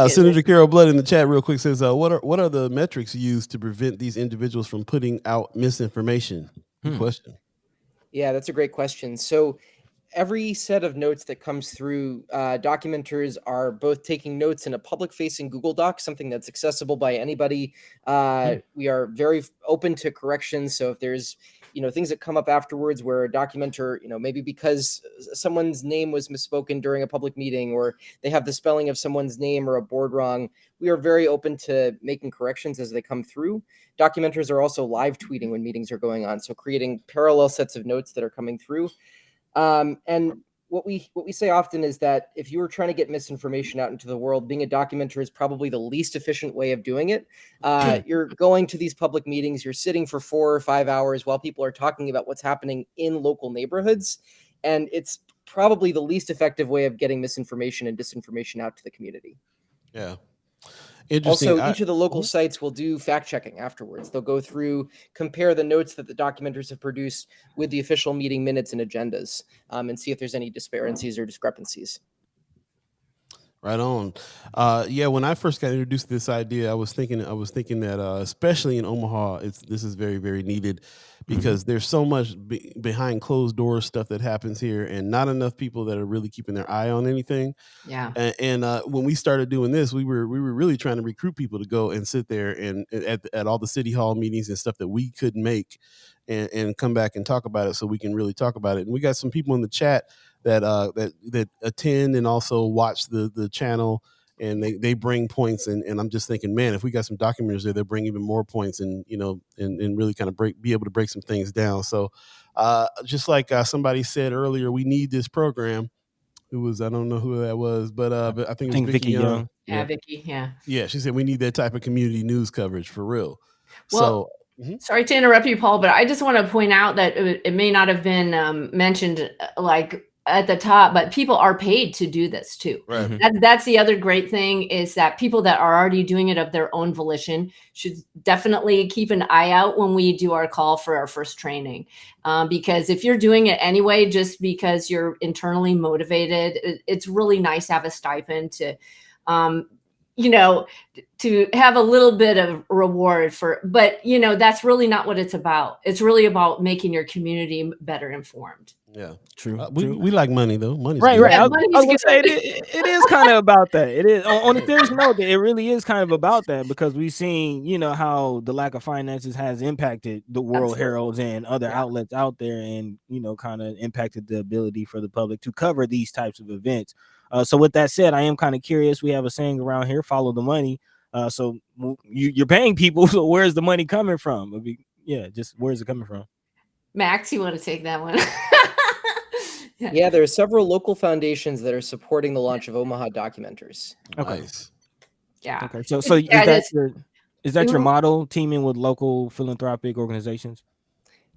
Senator Carol Blood in the chat real quick says, what are the metrics used to prevent these individuals from putting out misinformation? Good question. Yeah, that's a great question. So every set of notes that comes through, documenters are both taking notes in a public-facing Google Doc, something that's accessible by anybody. We are very open to corrections. So if there's things that come up afterwards where a documenter, maybe because someone's name was misspoken during a public meeting, or they have the spelling of someone's name or a board wrong, we are very open to making corrections as they come through. Documenters are also live tweeting when meetings are going on, so creating parallel sets of notes that are coming through. And what we say often is that if you were trying to get misinformation out into the world, being a documenter is probably the least efficient way of doing it. You're going to these public meetings, you're sitting for 4 or 5 hours while people are talking about what's happening in local neighborhoods. And it's probably the least effective way of getting misinformation and disinformation out to the community. Yeah. Interesting. Also, each of the local sites will do fact checking afterwards. They'll go through, compare the notes that the documenters have produced with the official meeting minutes and agendas, and see if there's any disparities or discrepancies. Right on. Yeah, when I first got introduced to this idea, I was thinking that especially in Omaha, this is very, very needed, because there's so much behind closed doors stuff that happens here, and not enough people that are really keeping their eye on anything. Yeah. And when we started doing this, we were really trying to recruit people to go and sit there and at all the city hall meetings and stuff that we couldn't make, and come back and talk about it, so we can really talk about it. And we got some people in the chat that attend and also watch the channel, and they bring points, and I'm just thinking, man, if we got some documenters there, they'll bring even more points, and and really kind of be able to break some things down. So just like somebody said earlier, we need this program. I don't know who that was, but I think it was Vicky Young. Yeah, Vicky. Yeah, she said we need that type of community news coverage for real. Well, sorry to interrupt you, Paul, but I just want to point out that it may not have been mentioned like at the top, but people are paid to do this too. Right. That's the other great thing, is that people that are already doing it of their own volition should definitely keep an eye out when we do our call for our first training. Because if you're doing it anyway, just because you're internally motivated, it's really nice to have a stipend to, to have a little bit of reward for, but that's really not what it's about. It's really about making your community better informed. Yeah, true. We like money though. Money's right. good. I was gonna say it is kind of about that. It is on a serious note. It really is kind of about that, because we've seen, how the lack of finances has impacted the World Heralds and other outlets out there, and kind of impacted the ability for the public to cover these types of events. So with that said, I am kind of curious. We have a saying around here: follow the money. So you're paying people. So where's the money coming from? Just where's it coming from? Max, you want to take that one? Yeah, there are several local foundations that are supporting the launch of Omaha Documenters. Okay. Nice. Yeah. Okay. So is that your model, teaming with local philanthropic organizations?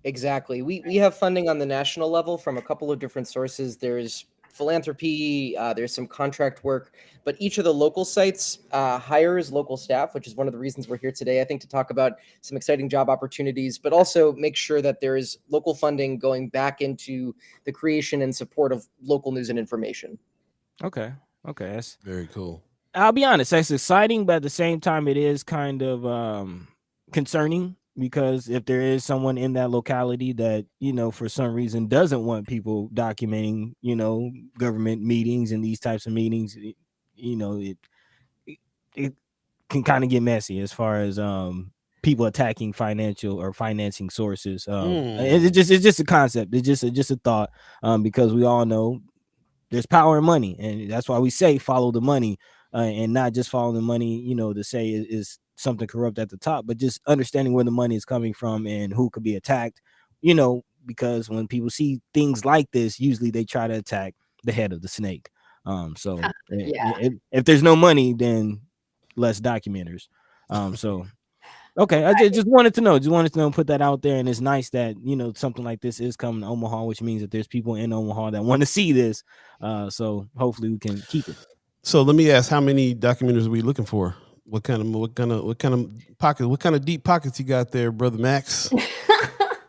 Exactly. We have funding on the national level from a couple of different sources. There's philanthropy, there's some contract work, but each of the local sites hires local staff, which is one of the reasons we're here today, I think, to talk about some exciting job opportunities, but also make sure that there is local funding going back into the creation and support of local news and information. Okay. That's very cool. I'll be honest, that's exciting, but at the same time, it is kind of concerning, because if there is someone in that locality that, for some reason doesn't want people documenting, government meetings and these types of meetings, it can kind of get messy as far as people attacking financial or financing sources. It's just a concept. It's just a thought, because we all know there's power in money, and that's why we say follow the money, and not just follow the money, to say is something corrupt at the top, but just understanding where the money is coming from and who could be attacked, because when people see things like this, usually they try to attack the head of the snake. If there's no money, then less documenters. Okay, I just wanted to know, put that out there. And it's nice that, something like this is coming to Omaha, which means that there's people in Omaha that want to see this. So hopefully we can keep it. So let me ask, how many documenters are we looking for? What kind of deep pockets you got there, brother Max?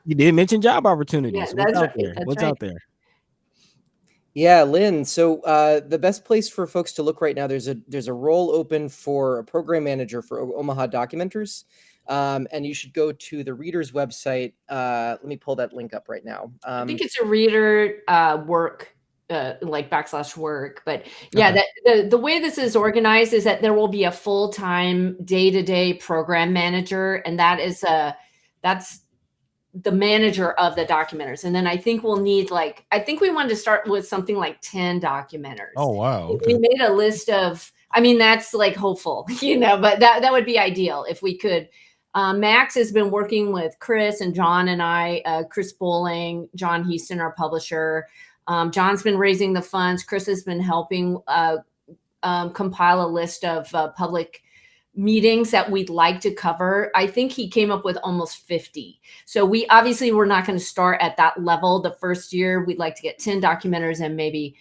You did mention job opportunities. Yeah, What's out there? Yeah, Lynn. So the best place for folks to look right now, there's a role open for a program manager for Omaha Documenters. And you should go to the Reader's website. Let me pull that link up right now. I think it's a Reader work, like /work. But yeah, the way this is organized is that there will be a full-time day-to-day program manager, and that's the manager of the documenters. And then I think we'll need I think we wanted to start with something like 10 documenters. Oh, wow. Okay. We made a list of, that's hopeful, but that would be ideal if we could. Max has been working with Chris and John and I, Chris Bowling, John Heaston, our publisher. John's been raising the funds. Chris has been helping compile a list of public meetings that we'd like to cover. I think he came up with almost 50. So we're not going to start at that level. The first year, we'd like to get 10 documenters and maybe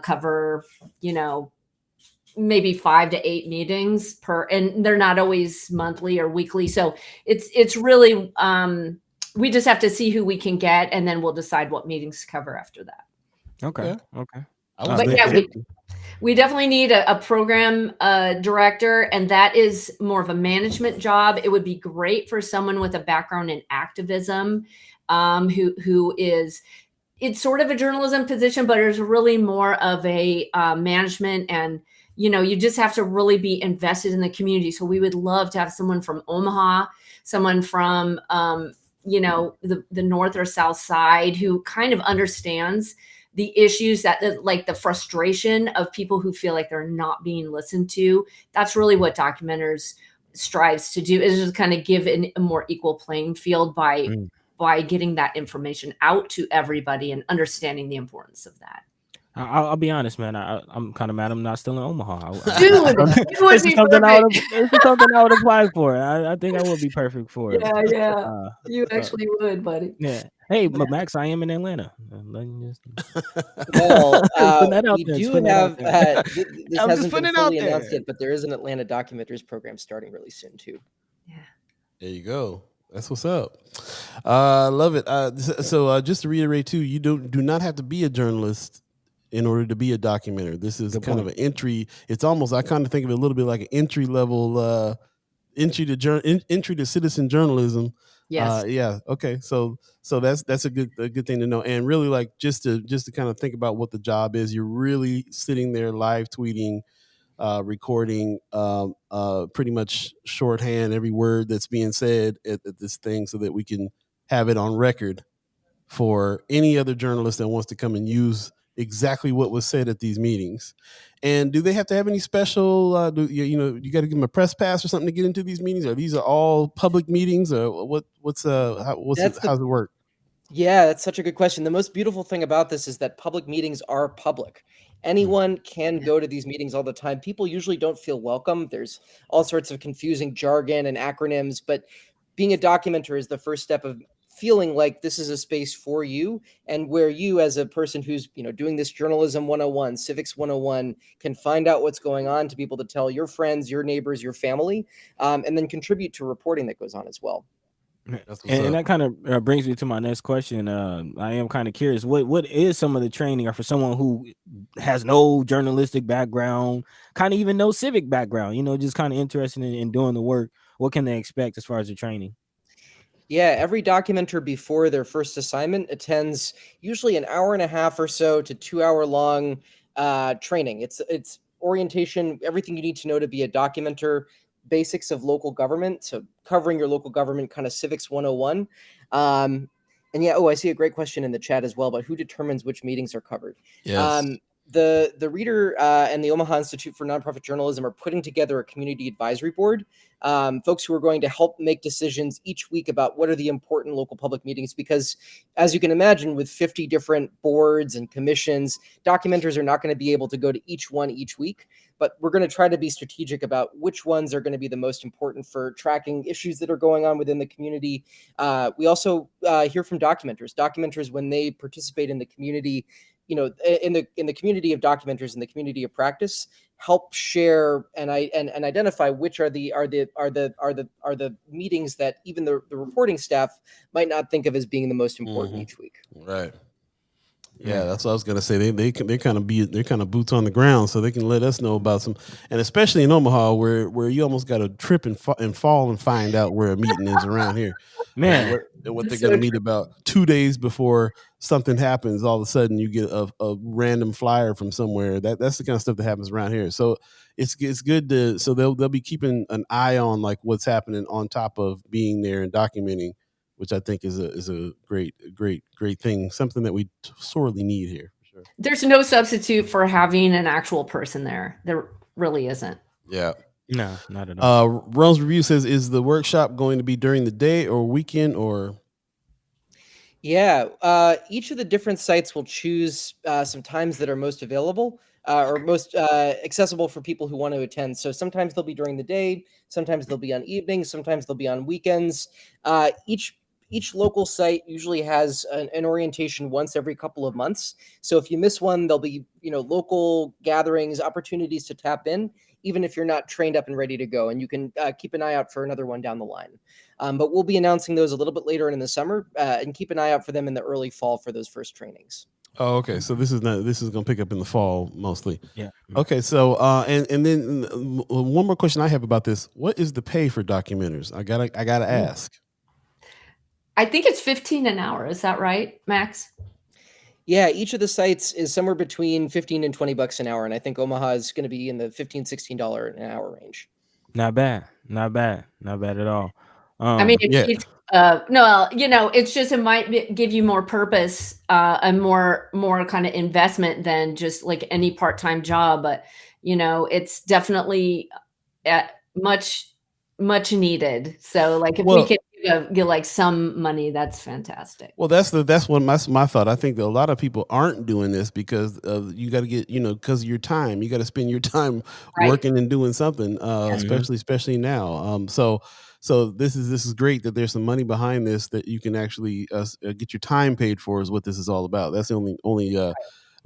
cover, maybe 5 to 8 meetings per, and they're not always monthly or weekly. So it's really, we just have to see who we can get, and then we'll decide what meetings to cover after that. Okay. But yeah, we definitely need a program director, and that is more of a management job. It would be great for someone with a background in activism, who is, it's sort of a journalism position, but it's really more of a management, and you just have to really be invested in the community. So we would love to have someone from Omaha, someone from the north or south side, who kind of understands the issues like the frustration of people who feel like they're not being listened to. That's really what Documenters strives to do, is just kind of give a more equal playing field by getting that information out to everybody and understanding the importance of that. I'll be honest, man. I'm kind of mad I'm not still in Omaha. Dude, this is something I would apply for. I think I would be perfect for it. Yeah. You actually would, buddy. Yeah. Hey, but Max, I am in Atlanta. Well, we do have, this hasn't been fully announced yet, but there is an Atlanta Documenters program starting really soon too. Yeah. There you go. That's what's up. Love it. So just to reiterate too, you do not have to be a journalist in order to be a documenter. This is kind of an entry. It's almost, I kind of think of it a little bit like an entry level, entry to citizen journalism. Yes. Yeah. Okay. So that's a good thing to know. And really, like, just to kind of think about what the job is, you're really sitting there live tweeting, recording, pretty much shorthand every word that's being said at this thing, so that we can have it on record for any other journalist that wants to come and use exactly what was said at these meetings. And do they have to have any special, you got to give them a press pass or something to get into these meetings? Or these are all public meetings, or how's it work? Yeah, that's such a good question. The most beautiful thing about this is that public meetings are public. Anyone can go to these meetings all the time. People usually don't feel welcome. There's all sorts of confusing jargon and acronyms, but being a documenter is the first step of feeling like this is a space for you, and where you, as a person who's doing this journalism 101, civics 101, can find out what's going on, to be able to tell your friends, your neighbors, your family, and then contribute to reporting that goes on as well. And that kind of brings me to my next question. I am kind of curious, what is some of the training, or for someone who has no journalistic background, kind of even no civic background, just kind of interested in doing the work, what can they expect as far as the training? Yeah, every documenter before their first assignment attends usually an hour and a half or so to 2 hour long training. It's orientation, everything you need to know to be a documenter, basics of local government, so covering your local government, kind of civics 101. And yeah, I see a great question in the chat as well about who determines which meetings are covered. Yes. The Reader and the Omaha Institute for Nonprofit Journalism are putting together a community advisory board, folks who are going to help make decisions each week about what are the important local public meetings, because as you can imagine, with 50 different boards and commissions, documenters are not going to be able to go to each one each week, but we're going to try to be strategic about which ones are going to be the most important for tracking issues that are going on within the community. We also hear from documenters when they participate in the community, in the community of documenters, in the community of practice, help share and identify which are the meetings that even the reporting staff might not think of as being the most important each week. Right. Yeah, that's what I was gonna say. They're kind of boots on the ground, so they can let us know about some, and especially in Omaha, where you almost got to trip and fall and find out where a meeting is around here. Man, what they're gonna meet about 2 days before something happens. All of a sudden, you get a random flyer from somewhere. That's the kind of stuff that happens around here. So it's good to, so they'll be keeping an eye on like what's happening on top of being there and documenting, which I think is a great thing, something that we sorely need here. For sure. There's no substitute for having an actual person there. There really isn't. Yeah. No, not at all. Realms Review says, is the workshop going to be during the day or weekend or? Yeah, each of the different sites will choose some times that are most available. or most accessible for people who want to attend. So sometimes they'll be during the day, sometimes they'll be on evenings, sometimes they'll be on weekends. Each local site usually has an orientation once every couple of months. So if you miss one, there'll be local gatherings, opportunities to tap in, even if you're not trained up and ready to go. And you can keep an eye out for another one down the line. But we'll be announcing those a little bit later in the summer, and keep an eye out for them in the early fall for those first trainings. Oh, okay. So this is going to pick up in the fall mostly. Yeah. Okay. So and then one more question I have about this: what is the pay for documenters? I gotta ask. I think it's $15 an hour. Is that right, Max? Yeah, each of the sites is somewhere between $15 and $20 an hour, and I think Omaha is going to be in the $15-16 an hour range. Not bad at all. I mean, it's no, it's just it might give you more purpose and more kind of investment than just like any part-time job, but it's definitely much needed. So like if we can get like some money, that's fantastic. Well, that's what my thought. I think that a lot of people aren't doing this because you got to get because of your time. You got to spend your time working and doing something, especially now. So this is great that there's some money behind this that you can actually get your time paid for is what this is all about. That's the only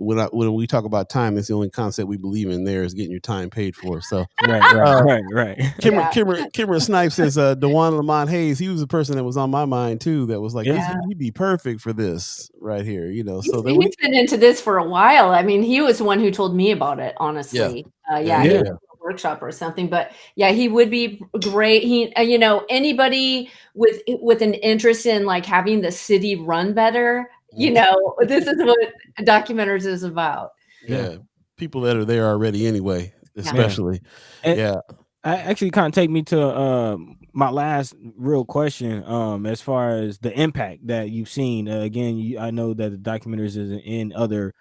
when we talk about time, that's the only concept we believe in there is getting your time paid for. So right. Kimber Snipes says DeJuan Lamont Hayes, he was a person that was on my mind too, that was like, he'd be perfect for this right here, So he's been into this for a while. I mean, he was the one who told me about it, honestly. He was a workshop or something, but he would be great. He anybody with an interest in like having the city run better, this is what Documenters is about. Yeah. People that are there already anyway, especially. I actually kind of take me to my last real question as far as the impact that you've seen. Again, I know that the Documenters is in other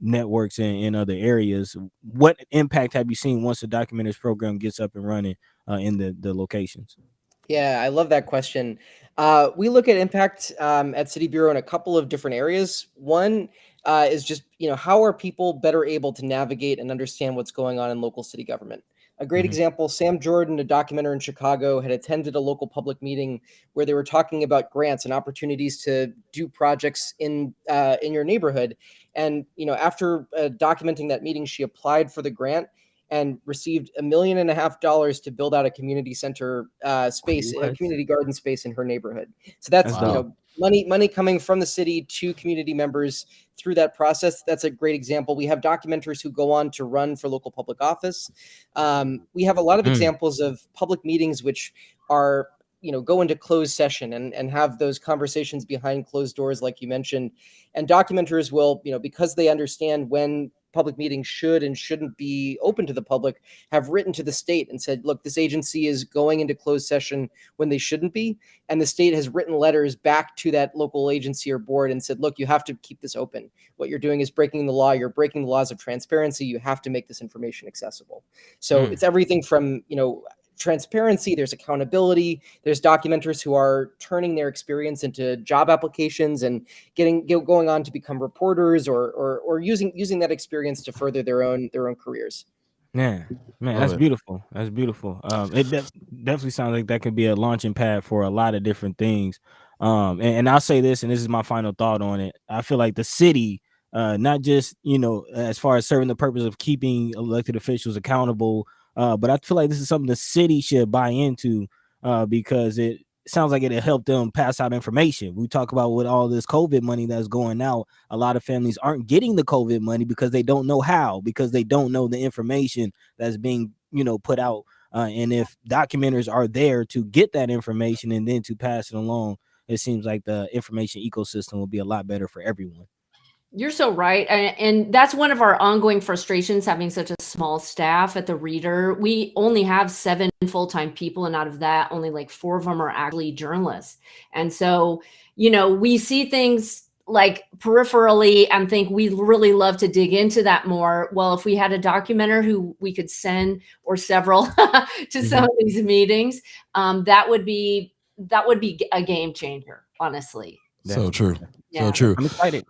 networks and in other areas. What impact have you seen once the Documenters program gets up and running in the locations? Yeah, I love that question. We look at impact at City Bureau in a couple of different areas. One is just, how are people better able to navigate and understand what's going on in local city government? A great example, Sam Jordan, a documenter in Chicago, had attended a local public meeting where they were talking about grants and opportunities to do projects in your neighborhood. And, after documenting that meeting, she applied for the grant and received $1.5 million to build out a community center space, a community garden space in her neighborhood. So that's money coming from the city to community members through that process. That's a great example. We have documenters who go on to run for local public office. We have a lot of examples of public meetings which are go into closed session and have those conversations behind closed doors, like you mentioned. And documenters will, because they understand when public meetings should and shouldn't be open to the public, have written to the state and said, look, this agency is going into closed session when they shouldn't be. And the state has written letters back to that local agency or board and said, look, you have to keep this open. What you're doing is breaking the law. You're breaking the laws of transparency. You have to make this information accessible. So it's everything from, transparency, there's accountability, there's documenters who are turning their experience into job applications and going on to become reporters or using that experience to further their own careers. Yeah, man, that's beautiful. That's beautiful. It definitely sounds like that could be a launching pad for a lot of different things. And I'll say this, and this is my final thought on it. I feel like the city, not just as far as serving the purpose of keeping elected officials accountable, but I feel like this is something the city should buy into because it sounds like it'll help them pass out information. We talk about with all this COVID money that's going out, a lot of families aren't getting the COVID money because they don't know how, because they don't know the information that's being, put out. And if documenters are there to get that information and then to pass it along, it seems like the information ecosystem will be a lot better for everyone. You're so right. And that's one of our ongoing frustrations, having such a small staff at the Reader. We only have 7 full-time people, and out of that, only like 4 of them are actually journalists. And so, we see things like peripherally and think we'd really love to dig into that more. Well, if we had a documenter who we could send, or several, to some of these meetings, that would be a game changer, honestly. So true. Yeah. So true. I'm excited.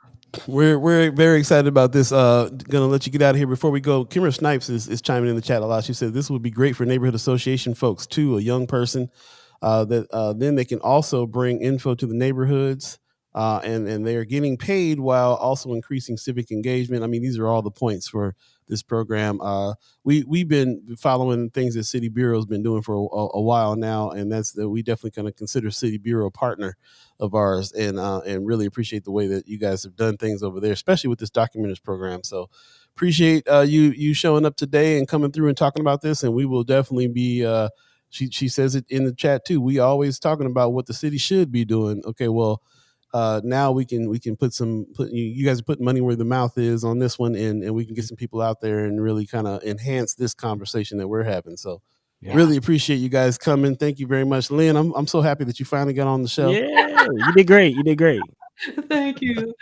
We're very excited about this. Gonna let you get out of here before we go. Kimmer Snipes is chiming in the chat a lot. She said this would be great for neighborhood association folks too. A young person then they can also bring info to the neighborhoods, and they are getting paid while also increasing civic engagement. I mean, these are all the points for this program. We've been following things that City Bureau has been doing for a while now, and that's that we definitely going to consider City Bureau a partner of ours, and really appreciate the way that you guys have done things over there, especially with this documenters program. So appreciate you showing up today and coming through and talking about this, and we will definitely be she says it in the chat too. We always talking about what the city should be doing. Okay, well, now we can put you guys are putting money where the mouth is on this one, and we can get some people out there and really kind of enhance this conversation that we're having. So really appreciate you guys coming. Thank you very much, Lynn. I'm so happy that you finally got on the show. Yeah, you did great. You did great. Thank you.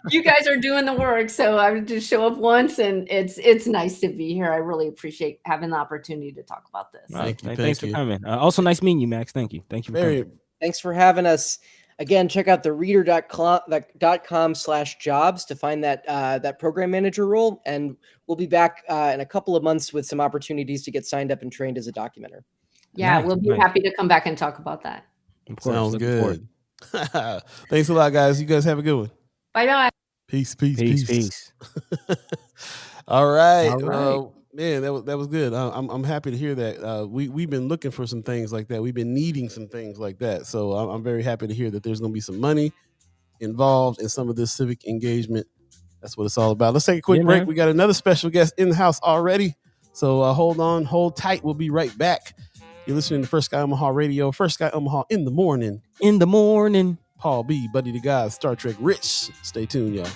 You guys are doing the work, so I would just show up once, and it's nice to be here. I really appreciate having the opportunity to talk about this. Thanks for coming. Also, nice meeting you, Max. Thank you. Thank you for coming. Thanks for having us. Again, check out thereader.com/jobs to find that program manager role, and we'll be back in a couple of months with some opportunities to get signed up and trained as a documenter. Yeah, we'll be happy to come back and talk about that. Of course. Sounds good. Thanks a lot, guys. You guys have a good one. Bye. Peace. All right. Man, that was good. I'm happy to hear that. We've been looking for some things like that. We've been needing some things like that. So I'm very happy to hear that there's going to be some money involved in some of this civic engagement. That's what it's all about. Let's take a quick break. Man. We got another special guest in the house already. So hold tight. We'll be right back. You're listening to First Sky Omaha Radio. First Sky Omaha in the morning. Paul B, Buddi3 Da Gawd, Star Trek Rich. Stay tuned, y'all.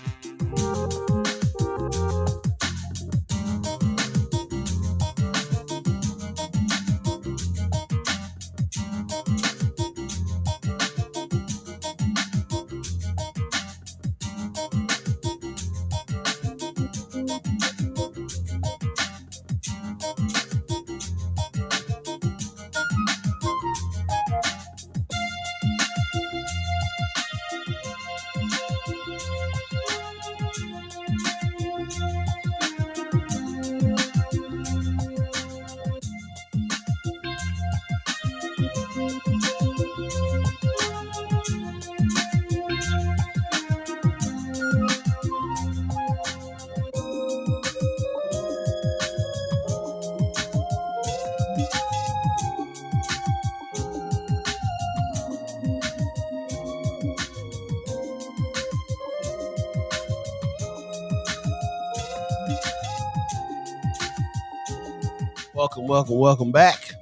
Welcome back.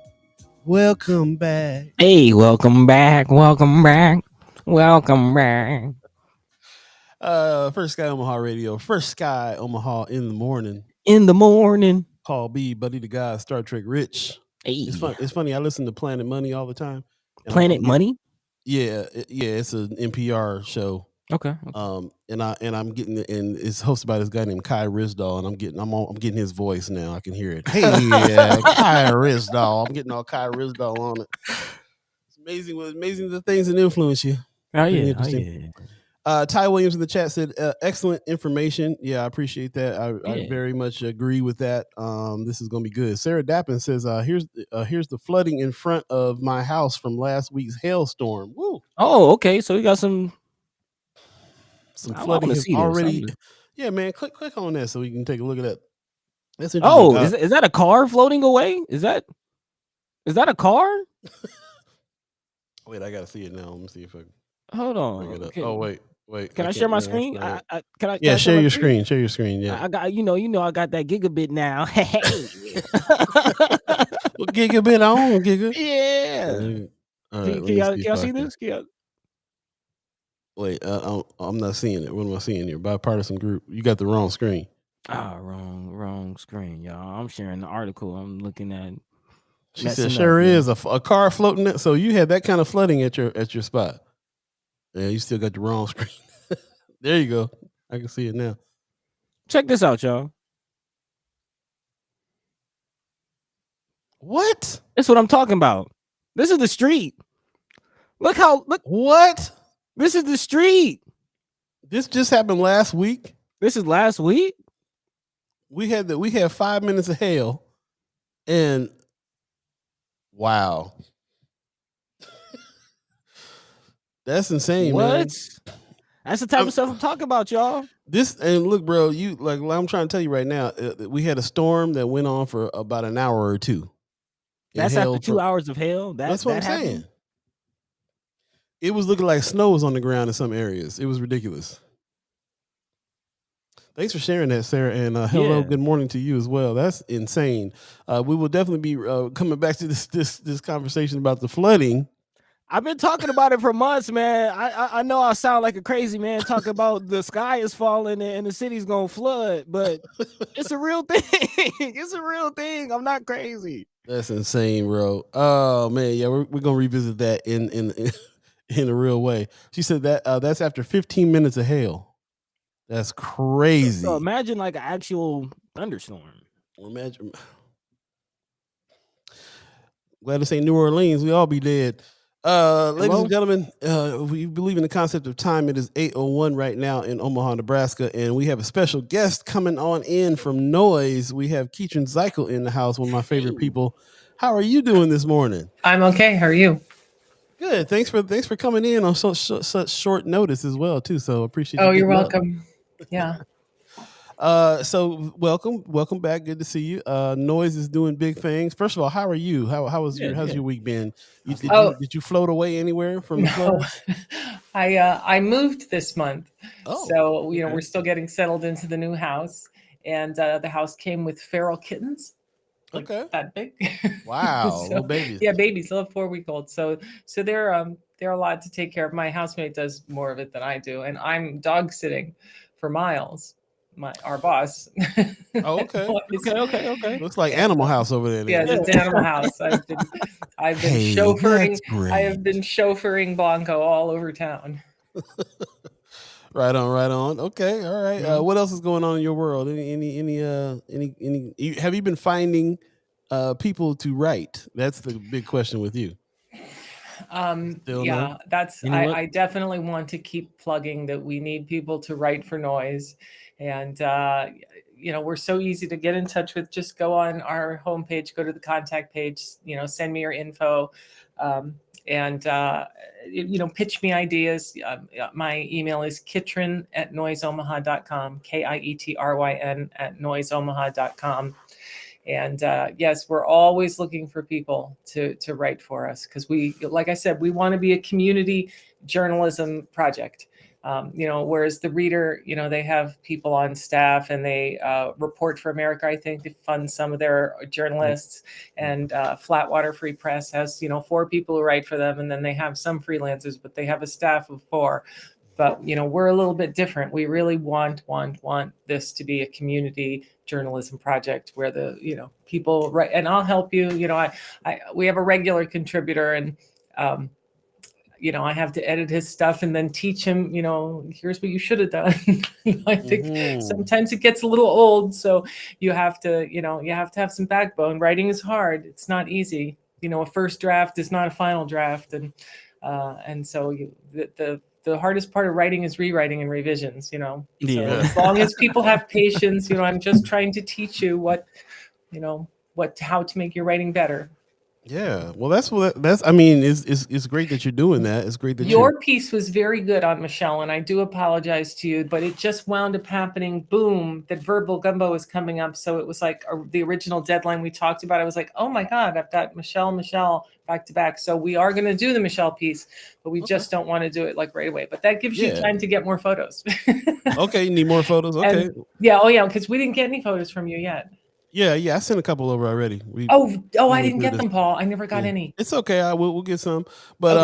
Hey, welcome back. First Sky Omaha Radio. First Sky Omaha in the morning. Paul B, Buddi3 Da Gawd, Star Trek Rich. Hey. It's funny. I listen to Planet Money all the time. Planet Money? Yeah. It's an NPR show. Okay. And I'm getting it, and it's hosted by this guy named Kai Rizdal, and I'm getting his voice now. I can hear it. Hey, Kai Rizdal. I'm getting all Kai Rizdal on it. It's amazing the things that influence you. Yeah. Ty Williams in the chat said, excellent information. Yeah, I appreciate that. I very much agree with that. This is going to be good. Sarah Dappin says, here's the flooding in front of my house from last week's hailstorm. Woo. Oh, okay. So we got some flooding has already. Yeah, man. Click on that so we can take a look at that. That's interesting. Oh, is that a car floating away? Is that a car? Wait, I gotta see it now. Let me see if I. Hold on. Okay. Oh wait. Can I share my screen? Can I? Yeah, share your screen. Share your screen. Yeah. I got I got that gigabit now. Well, gigabit on giga. Yeah. All right, can y'all see this? Wait, I'm not seeing it. What am I seeing here? Bipartisan group. You got the wrong screen. Wrong screen, y'all. I'm sharing the article. I'm looking at. She said, "Sure is a car floating." So you had that kind of flooding at your spot. Yeah, you still got the wrong screen. There you go. I can see it now. Check this out, y'all. What? That's what I'm talking about. This is the street. Look. What? This is the street. This just happened last week. This is last week. We had 5 minutes of hail, and wow, that's insane, man. That's the type of stuff I'm talking about, y'all. This, and look, bro, you like I'm trying to tell you right now. We had a storm that went on for about an hour or two. That's after 2 hours of hail. That's what I'm happened? saying. It was looking like snow was on the ground in some areas. It was ridiculous. Thanks for sharing that, Sarah, and hello, good morning to you as well. That's insane. We will definitely be coming back to this conversation about the flooding. I've been talking about it for months, man. I know I sound like a crazy man talking about the sky is falling and the city's gonna flood, but it's a real thing. It's a real thing. I'm not crazy. That's insane, bro. Oh man, yeah, we're gonna revisit that in a real way. She said that that's after 15 minutes of hail. That's crazy. So imagine like an actual thunderstorm. Imagine. Glad to say New Orleans, we all be dead. Ladies and gentlemen, we believe in the concept of time. It is 8:01 right now in Omaha, Nebraska, and we have a special guest coming on in from Noise. We have Keitron Zykel in the house, one of my favorite people. How are you doing this morning? I'm okay. How are you? Good. Thanks for coming in on such short notice as well, too. So appreciate. Oh, you're welcome. Yeah. So welcome back. Good to see you. Noise is doing big things. First of all, how are you? How's your week been? Did you float away anywhere from the flood? I moved this month, so okay. we're still getting settled into the new house, and the house came with feral kittens. Like that big. Wow. So, little babies. Yeah, babies. Still 4-week-old. So they're a lot to take care of. My housemate does more of it than I do, and I'm dog sitting for Miles, our boss. Oh, okay. Okay. Looks like Animal House over there. Yeah, it's Animal House. I've been chauffeuring. I have been chauffeuring Blanco all over town. Right on. Okay, all right. Mm-hmm. What else is going on in your world? Any? Have you been finding people to write? That's the big question with you. Yeah, that's. I definitely want to keep plugging that we need people to write for Noise, and we're so easy to get in touch with. Just go on our homepage, go to the contact page, send me your info, and pitch me ideas. My email is kitron@noiseomaha.com, KIETRYN@noiseomaha.com. And yes, we're always looking for people to write for us because like I said, we want to be a community journalism project. Whereas the Reader, they have people on staff and they report for America, I think, to fund some of their journalists. And Flatwater Free Press has, 4 people who write for them. And then they have some freelancers, but they have a staff of 4. But, we're a little bit different. We really want this to be a community journalism project where the, people write, and I'll help you. We have a regular contributor and, I have to edit his stuff and then teach him, here's what you should have done. I think sometimes it gets a little old. So you have to have some backbone. Writing is hard. It's not easy. A first draft is not a final draft. And so the hardest part of writing is rewriting and revisions, Yeah. So as long as people have patience, I'm just trying to teach you how to make your writing better. Yeah, well, that's it's great that you're doing that. It's great that your piece was very good on Michelle, and I do apologize to you, but it just wound up happening. Boom, that Verbal Gumbo was coming up, so it was like the original deadline we talked about. I was like, oh my God, I've got Michelle back to back. So we are going to do the Michelle piece, but we just don't want to do it like right away. But that gives you time to get more photos. Okay, you need more photos. Okay. Because we didn't get any photos from you yet. Yeah, I sent a couple over already. I didn't get them, Paul. I never got any. It's okay. We'll get some. But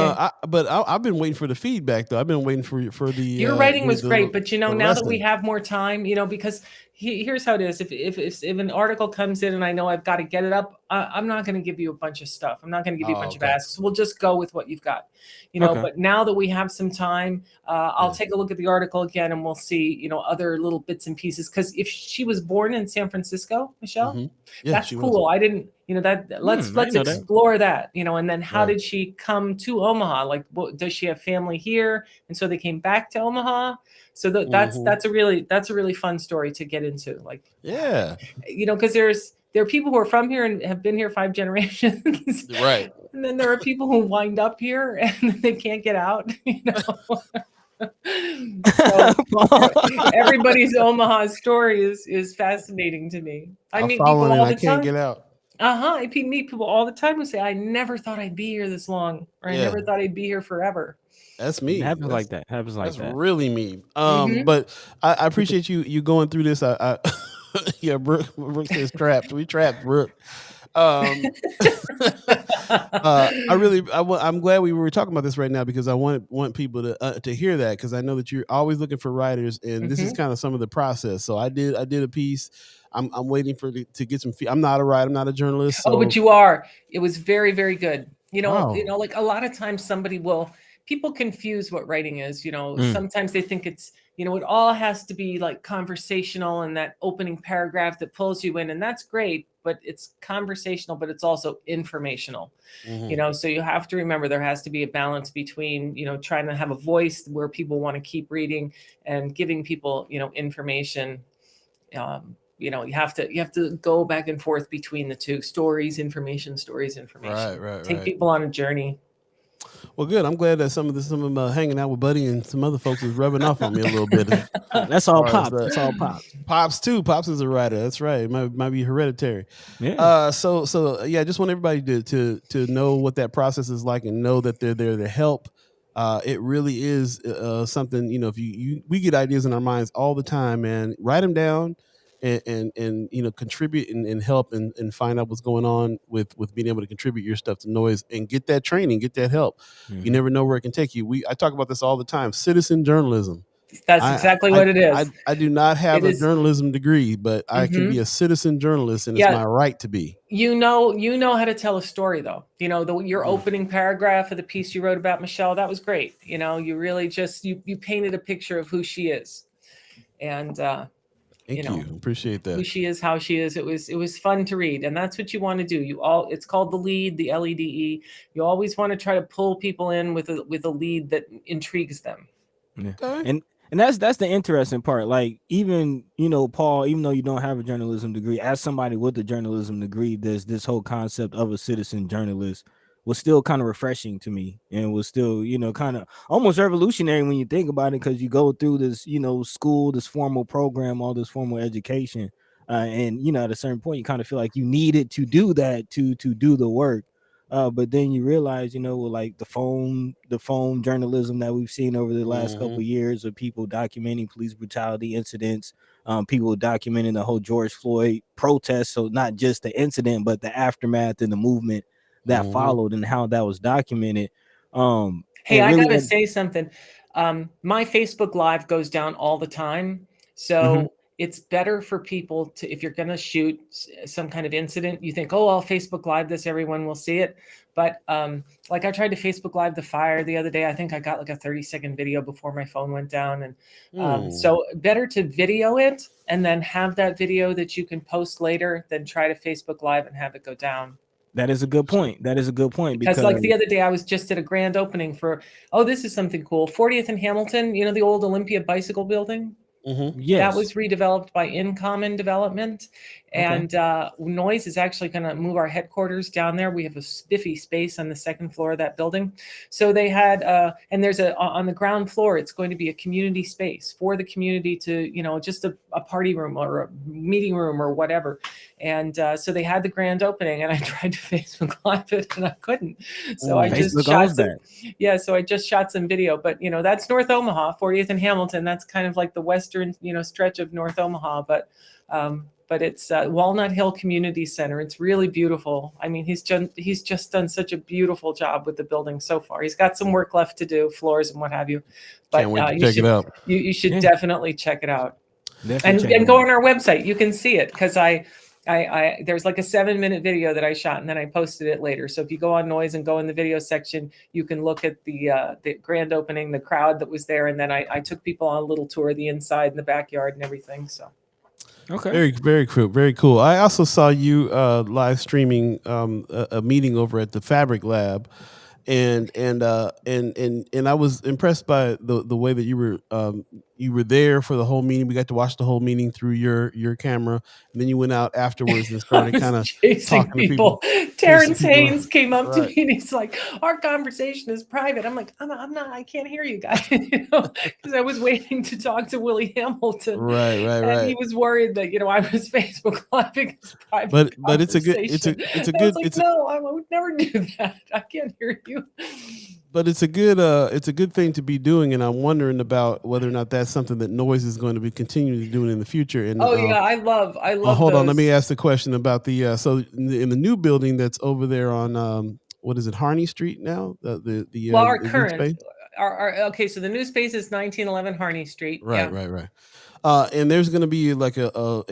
I've been waiting for the feedback though. I've been waiting for the. Your writing was great, but now that we have more time, because here's how it is. If an article comes in and I know I've got to get it up, I'm not going to give you a bunch of stuff. I'm not going to give you a bunch of asks. We'll just go with what you've got. But now that we have some time, I'll take a look at the article again and we'll see, other little bits and pieces. Because if she was born in San Francisco, Michelle, that's cool. I didn't, let's explore that, and then how did she come to Omaha? Like, does she have family here? And so they came back to Omaha. So that's a really fun story to get into. Like, because there are people who are from here and have been here 5 generations. Right. And then there are people who wind up here and they can't get out, So everybody's Omaha story is fascinating to me. I meet people all the time. Can't get out. I meet people all the time who say, I never thought I'd be here this long, or I never thought I'd be here forever. That's me. It happens like that. That's really me. But I appreciate you going through this. Brooke says trapped. We trapped Brooke. I'm glad we were talking about this right now, because I want people to hear that, because I know that you're always looking for writers, and this is kind of some of the process. So I did a piece. I'm waiting to get some. I'm not a writer. I'm not a journalist. So. Oh, but you are. It was very, very good. Like a lot of times people confuse what writing is. Sometimes they think it's, it all has to be like conversational and that opening paragraph that pulls you in, and that's great, but it's conversational, but it's also informational. So you have to remember there has to be a balance between, trying to have a voice where people want to keep reading and giving people, information. You have to go back and forth between the two: stories, information. Right. Take people on a journey. Well, good. I'm glad that some of hanging out with Buddy and some other folks is rubbing off on me a little bit. That's all Pops. That's all Pops. Pops too. Pops is a writer. That's right. It might be hereditary. Yeah. So I just want everybody to know what that process is like, and know that they're there to help. It really is something. If we get ideas in our minds all the time, man, write them down. And contribute and help and find out what's going on with being able to contribute your stuff to Noise, and get that training, get that help. You never know where it can take you. I talk about this all the time. Citizen journalism. That's exactly what it is. I do not have a journalism degree, but I can be a citizen journalist, and it's my right to be. You know how to tell a story, though. Your opening paragraph of the piece you wrote about Michelle, that was great. You really just you painted a picture of who she is, and. Thank you. Appreciate that. Who she is, how she is. It was fun to read, and that's what you want to do. It's called the lead, the LEDE. You always want to try to pull people in with a lead that intrigues them. Yeah. Okay. And that's the interesting part. Like, even Paul, even though you don't have a journalism degree, as somebody with a journalism degree, there's this whole concept of a citizen journalist was still kind of refreshing to me, and was still, kind of almost revolutionary when you think about it, because you go through this, school, this formal program, all this formal education, and at a certain point you kind of feel like you needed to do that to do the work, but then you realize, like the phone journalism that we've seen over the last couple of years, of people documenting police brutality incidents, people documenting the whole George Floyd protest, so not just the incident but the aftermath and the movement that followed, and how that was documented. Hey, I gotta say something. My Facebook Live goes down all the time, so it's better for people to, if you're gonna shoot some kind of incident, you think, oh, I'll Facebook Live this, everyone will see it. But like I tried to Facebook Live the fire the other day. I think I got like a 30-second video before my phone went down, and so better to video it and then have that video that you can post later than try to Facebook Live and have it go down. That is a good point. Because like the other day, I was just at a grand opening for, this is something cool. 40th and Hamilton, the old Olympia bicycle building. Yes. That was redeveloped by In Common Development. And Noise is actually going to move our headquarters down there. We have a spiffy space on the second floor of that building. So they had, and there's on the ground floor, it's going to be a community space for the community to, just a party room or a meeting room or whatever. And so they had the grand opening, and I tried to Facebook Live it and I couldn't. So I just shot some video. But, that's North Omaha, 40th and Hamilton. That's kind of like the western, stretch of North Omaha. But it's Walnut Hill Community Center. It's really beautiful. I mean, he's just done such a beautiful job with the building so far. He's got some work left to do, floors and what have you. But can't wait to check it out. You should definitely check it out. And go on our website. You can see it, because I there's like a 7-minute video that I shot, and then I posted it later. So if you go on Noise and go in the video section, you can look at the grand opening, the crowd that was there, and then I took people on a little tour of the inside and the backyard and everything. So. Okay. Very cool. Very cool. I also saw you live streaming a meeting over at the Fabric Lab, and I was impressed by the way that you were there for the whole meeting. We got to watch the whole meeting through your camera, and then you went out afterwards and started kind of chasing talking to people. Terrence Chasing people. Haynes came up to Right. me and he's like, "Our conversation is private." I'm like, I'm not. I can't hear you guys, because I was waiting to talk to Willie Hamilton. Right. And he was worried that I was Facebook Living his private But it's a good no, I would never do that. I can't hear you. But it's a good thing to be doing, and I'm wondering about whether or not that's something that Noise is going to be continuing to do in the future. And I love. Hold on, let those. me ask the question about the so in the new building that's over there on what is it, Harney Street now? Our the new current space? okay, so the new space is 1911 Harney Street. Right. And there's going to be like a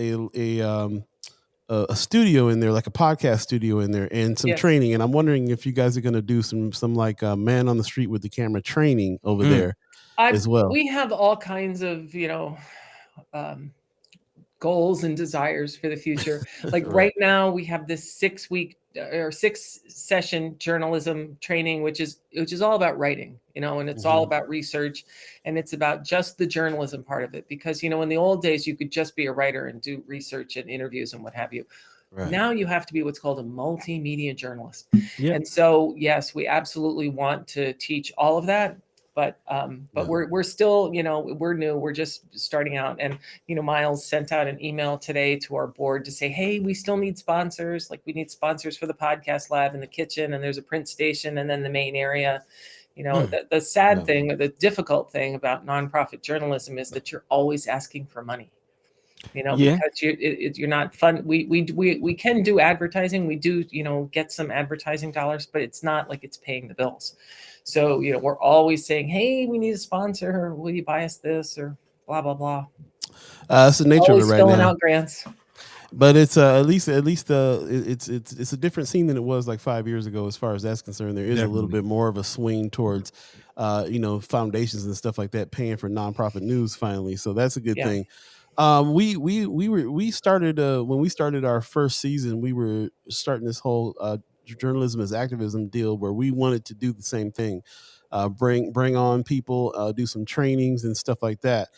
studio in there, like a podcast studio in there, and some training. And I'm wondering if you guys are going to do some like man on the street with the camera training over there as well. We have all kinds of goals and desires for the future. Like right now, we have this 6-session journalism training, which is all about writing, and it's all about research, and it's about just the journalism part of it. Because in the old days, you could just be a writer and do research and interviews and what have you. Right. Now you have to be what's called a multimedia journalist. Yep. And so, yes, we absolutely want to teach all of that. But we're still, we're new. We're just starting out. And, Miles sent out an email today to our board to say, hey, we still need sponsors. Like, we need sponsors for the podcast lab in the kitchen. And there's a print station and then the main area. The sad thing, or the difficult thing about nonprofit journalism is that you're always asking for money. Because you're not fun. We can do advertising. We do, get some advertising dollars, but it's not like it's paying the bills. So, we're always saying, hey, we need a sponsor. Or will you buy us this, or blah, blah, blah. That's the nature always of it right filling now. out grants. But it's at least it's a different scene than it was like 5 years ago. As far as that's concerned, there is a little bit more of a swing towards, foundations and stuff like that paying for nonprofit news finally. So that's a good thing. We started when we started our first season, we were starting this whole journalism as activism deal where we wanted to do the same thing, bring on people, do some trainings and stuff like that.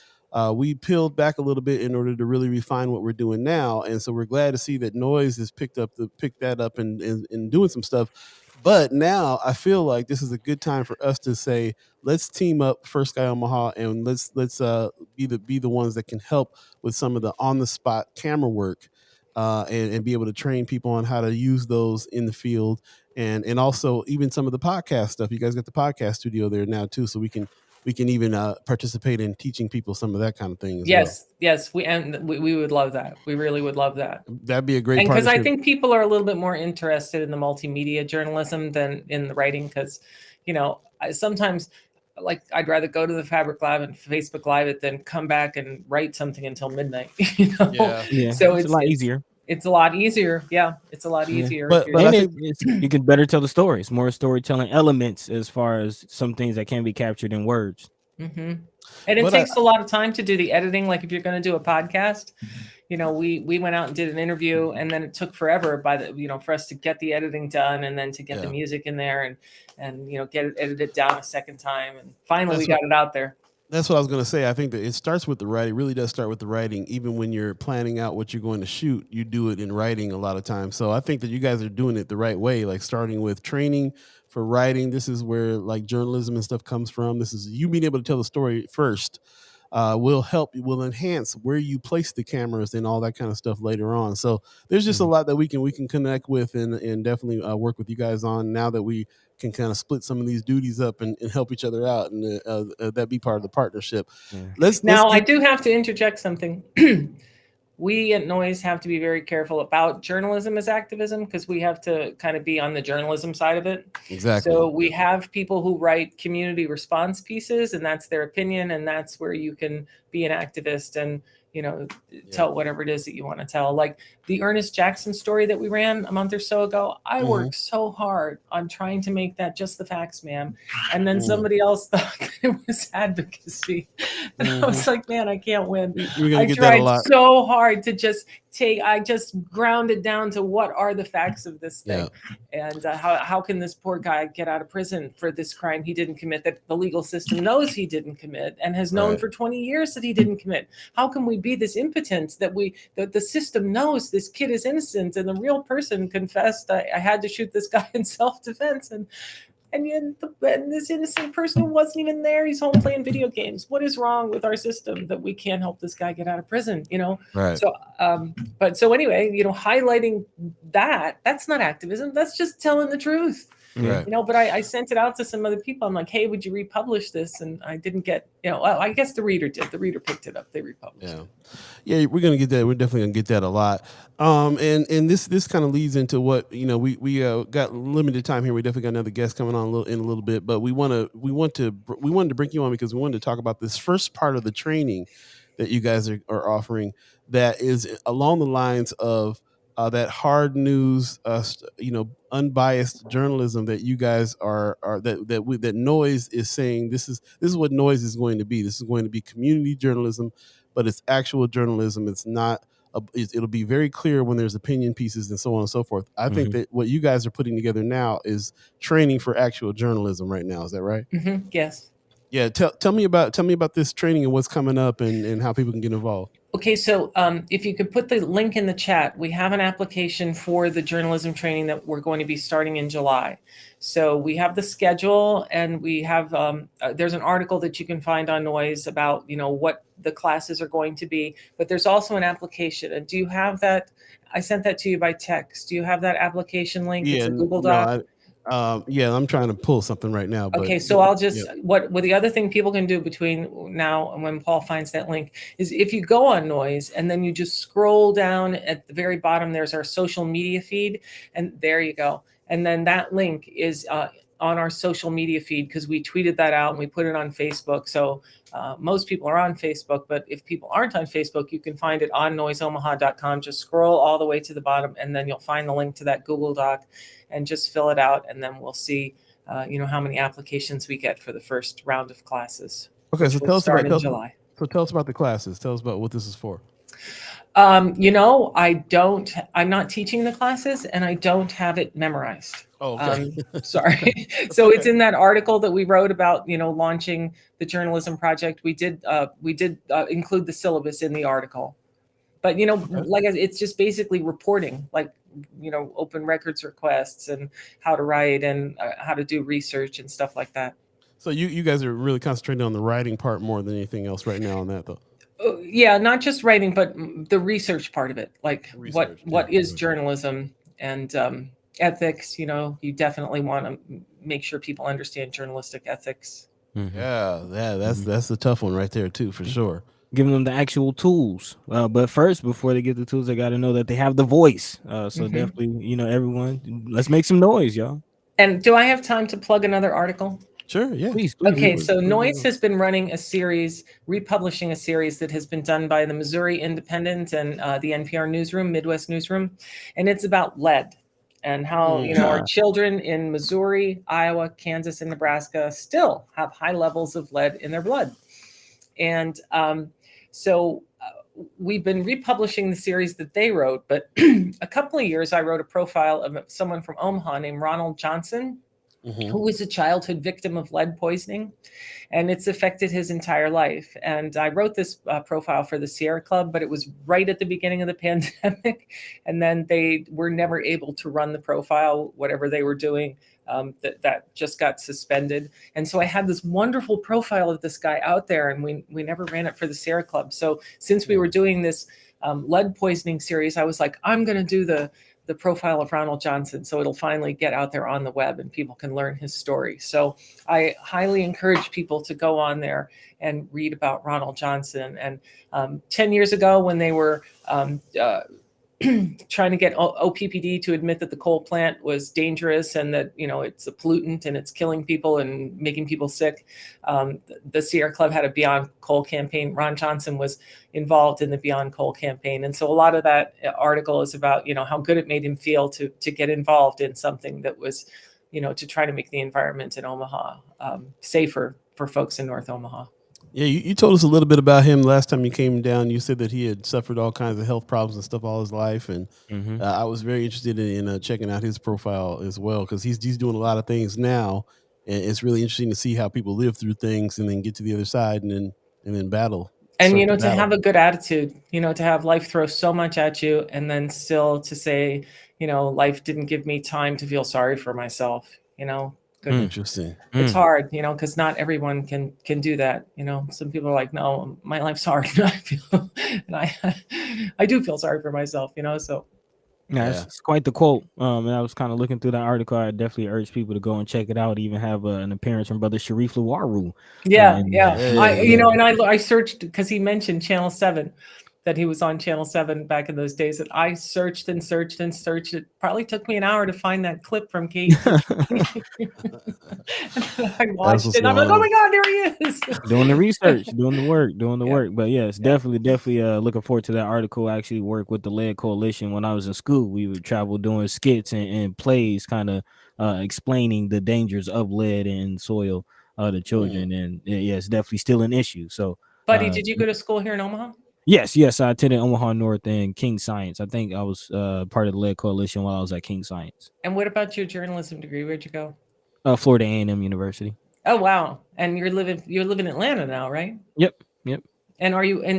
We peeled back a little bit in order to really refine what we're doing now, and so we're glad to see that Noise has picked that up and doing some stuff. But now I feel like this is a good time for us to say, let's team up for Sky Omaha, and let's be the ones that can help with some of the on the spot camera work, and be able to train people on how to use those in the field, and also even some of the podcast stuff. You guys got the podcast studio there now too, so we can even participate in teaching people some of that kind of thing as well. Yes, we would love that. We really would love that. That'd be a great partnership. Because I think people are a little bit more interested in the multimedia journalism than in the writing. Because, sometimes, like, I'd rather go to the Fabric Lab and Facebook Live it than come back and write something until midnight. Yeah. So it's a lot easier. It's a lot easier. Yeah, it's a lot easier. But you can better tell the stories, more storytelling elements as far as some things that can be captured in words. Mm-hmm. And it takes a lot of time to do the editing. Like if you're going to do a podcast, we went out and did an interview, and then it took forever for us to get the editing done, and then to get the music in there and get it edited down a second time. And finally we got it out there. That's what I was going to say. I think that it starts with the writing. It really does start with the writing. Even when you're planning out what you're going to shoot, you do it in writing a lot of times. So I think that you guys are doing it the right way, like starting with training for writing. This is where like journalism and stuff comes from. This is you being able to tell the story first. Will enhance where you place the cameras and all that kind of stuff later on. So there's just a lot that we can connect with and definitely work with you guys on now that we can kind of split some of these duties up and help each other out, and that be part of the partnership. I do have to interject something. We at Noise have to be very careful about journalism as activism, because we have to kind of be on the journalism side of it. Exactly. So we have people who write community response pieces, and that's their opinion, and that's where you can be an activist and tell whatever it is that you want to tell. Like the Ernest Jackson story that we ran a month or so ago, I worked so hard on trying to make that just the facts, ma'am. And then somebody else thought that it was advocacy. And I was like, man, I can't win. I tried so hard. hard to just I just grounded down to what are the facts of this thing. And how can this poor guy get out of prison for this crime he didn't commit, that the legal system knows he didn't commit and has known for 20 years that he didn't commit? How can we be this impotent that the system knows this kid is innocent and the real person confessed, I had to shoot this guy in self-defense, and this innocent person wasn't even there. He's home playing video games. What is wrong with our system that we can't help this guy get out of prison? Right. So, so anyway, highlighting that's not activism. That's just telling the truth. Right. But I sent it out to some other people. I'm like, hey, would you republish this? And I didn't get, well, I guess the reader did. The reader picked it up. They republished it. Yeah, we're gonna get that. We're definitely gonna get that a lot. And this kind of leads into what we got limited time here. We definitely got another guest coming on in a little bit, but we wanted to bring you on because we wanted to talk about this first part of the training that you guys are offering that is along the lines of that hard news, unbiased journalism that you guys that Noise is saying this is what Noise is going to be. This is going to be community journalism, but it's actual journalism. It's not. It'll be very clear when there's opinion pieces and so on and so forth. I think that what you guys are putting together now is training for actual journalism right now. Is that right? Mm-hmm. Yes. Yeah. Tell me about this training and what's coming up and how people can get involved. Okay, so if you could put the link in the chat, we have an application for the journalism training that we're going to be starting in July. So we have the schedule, and we have there's an article that you can find on Noise about what the classes are going to be. But there's also an application. And do you have that? I sent that to you by text. Do you have that application link? Yeah, it's a Google Doc. I'm trying to pull something right now. But, okay, so I'll just what the other thing people can do between now and when Paul finds that link is if you go on Noise and then you just scroll down at the very bottom, there's our social media feed, and there you go. And then that link is on our social media feed because we tweeted that out and we put it on Facebook. So most people are on Facebook, but if people aren't on Facebook, you can find it on noiseomaha.com. Just scroll all the way to the bottom, and then you'll find the link to that Google Doc. And just fill it out, and then we'll see, how many applications we get for the first round of classes. Okay, so tell us about July. So tell us about the classes. Tell us about what this is for. I'm not teaching the classes, and I don't have it memorized. Oh, okay. Sorry. So it's in that article that we wrote about, launching the journalism project. We did include the syllabus in the article, but it's just basically reporting, open records requests and how to write and how to do research and stuff like that. So you guys are really concentrating on the writing part more than anything else right now on that, though. Yeah, not just writing, but the research part of it, what is journalism and ethics. You definitely want to make sure people understand journalistic ethics. Mm-hmm. Yeah, that's the tough one right there too, for sure. Giving them the actual tools. But first, before they get the tools, they got to know that they have the voice. So definitely, everyone, let's make some noise, y'all. And do I have time to plug another article? Sure, yeah. Please. Okay, so Noise has been running a series, republishing a series that has been done by the Missouri Independent and the NPR newsroom, Midwest newsroom, and it's about lead and how our children in Missouri, Iowa, Kansas, and Nebraska still have high levels of lead in their blood. And so we've been republishing the series that they wrote, but a couple of years I wrote a profile of someone from Omaha named Ronald Johnson, who was a childhood victim of lead poisoning, and it's affected his entire life. And I wrote this profile for the Sierra Club, but it was right at the beginning of the pandemic, and then they were never able to run the profile, whatever they were doing. That just got suspended. And so I had this wonderful profile of this guy out there, and we never ran it for the Sierra Club. So since we were doing this lead poisoning series, I was like, I'm going to do the profile of Ronald Johnson, so it'll finally get out there on the web and people can learn his story. So I highly encourage people to go on there and read about Ronald Johnson. And 10 years ago, when they were trying to get OPPD to admit that the coal plant was dangerous and that, it's a pollutant and it's killing people and making people sick. The Sierra Club had a Beyond Coal campaign. Ron Johnson was involved in the Beyond Coal campaign. And so a lot of that article is about, how good it made him feel to get involved in something that was, to try to make the environment in Omaha safer for folks in North Omaha. Yeah, you told us a little bit about him last time you came down. You said that he had suffered all kinds of health problems and stuff all his life, and I was very interested in checking out his profile as well, because he's doing a lot of things now, and it's really interesting to see how people live through things and then get to the other side and then battle. And to have a good attitude, to have life throw so much at you, and then still to say, life didn't give me time to feel sorry for myself. Interesting. It's hard, because not everyone can do that. Some people are like, no, my life's hard. And I do feel sorry for myself, so. Yeah, it's quite the quote. And I was kind of looking through that article. I definitely urge people to go and check it out. Even have an appearance from Brother Sharif Lawaru. I searched because he mentioned Channel 7, that he was on Channel 7 back in those days. And I searched and searched and searched. It probably took me an hour to find that clip from Kate. I watched it. I'm like, oh my God, there he is. Doing the research, doing the work. But yes, definitely looking forward to that article. I actually worked with the Lead Coalition when I was in school. We would travel doing skits and plays, kind of explaining the dangers of lead in soil to children. And yeah, it's definitely still an issue. So, Buddy, did you go to school here in Omaha? Yes, I attended Omaha North and King Science. I think I was part of the Lead Coalition while I was at King Science. And what about your journalism degree? Where'd you go? Florida A&M University. Oh wow! And you live in Atlanta now, right? Yep. And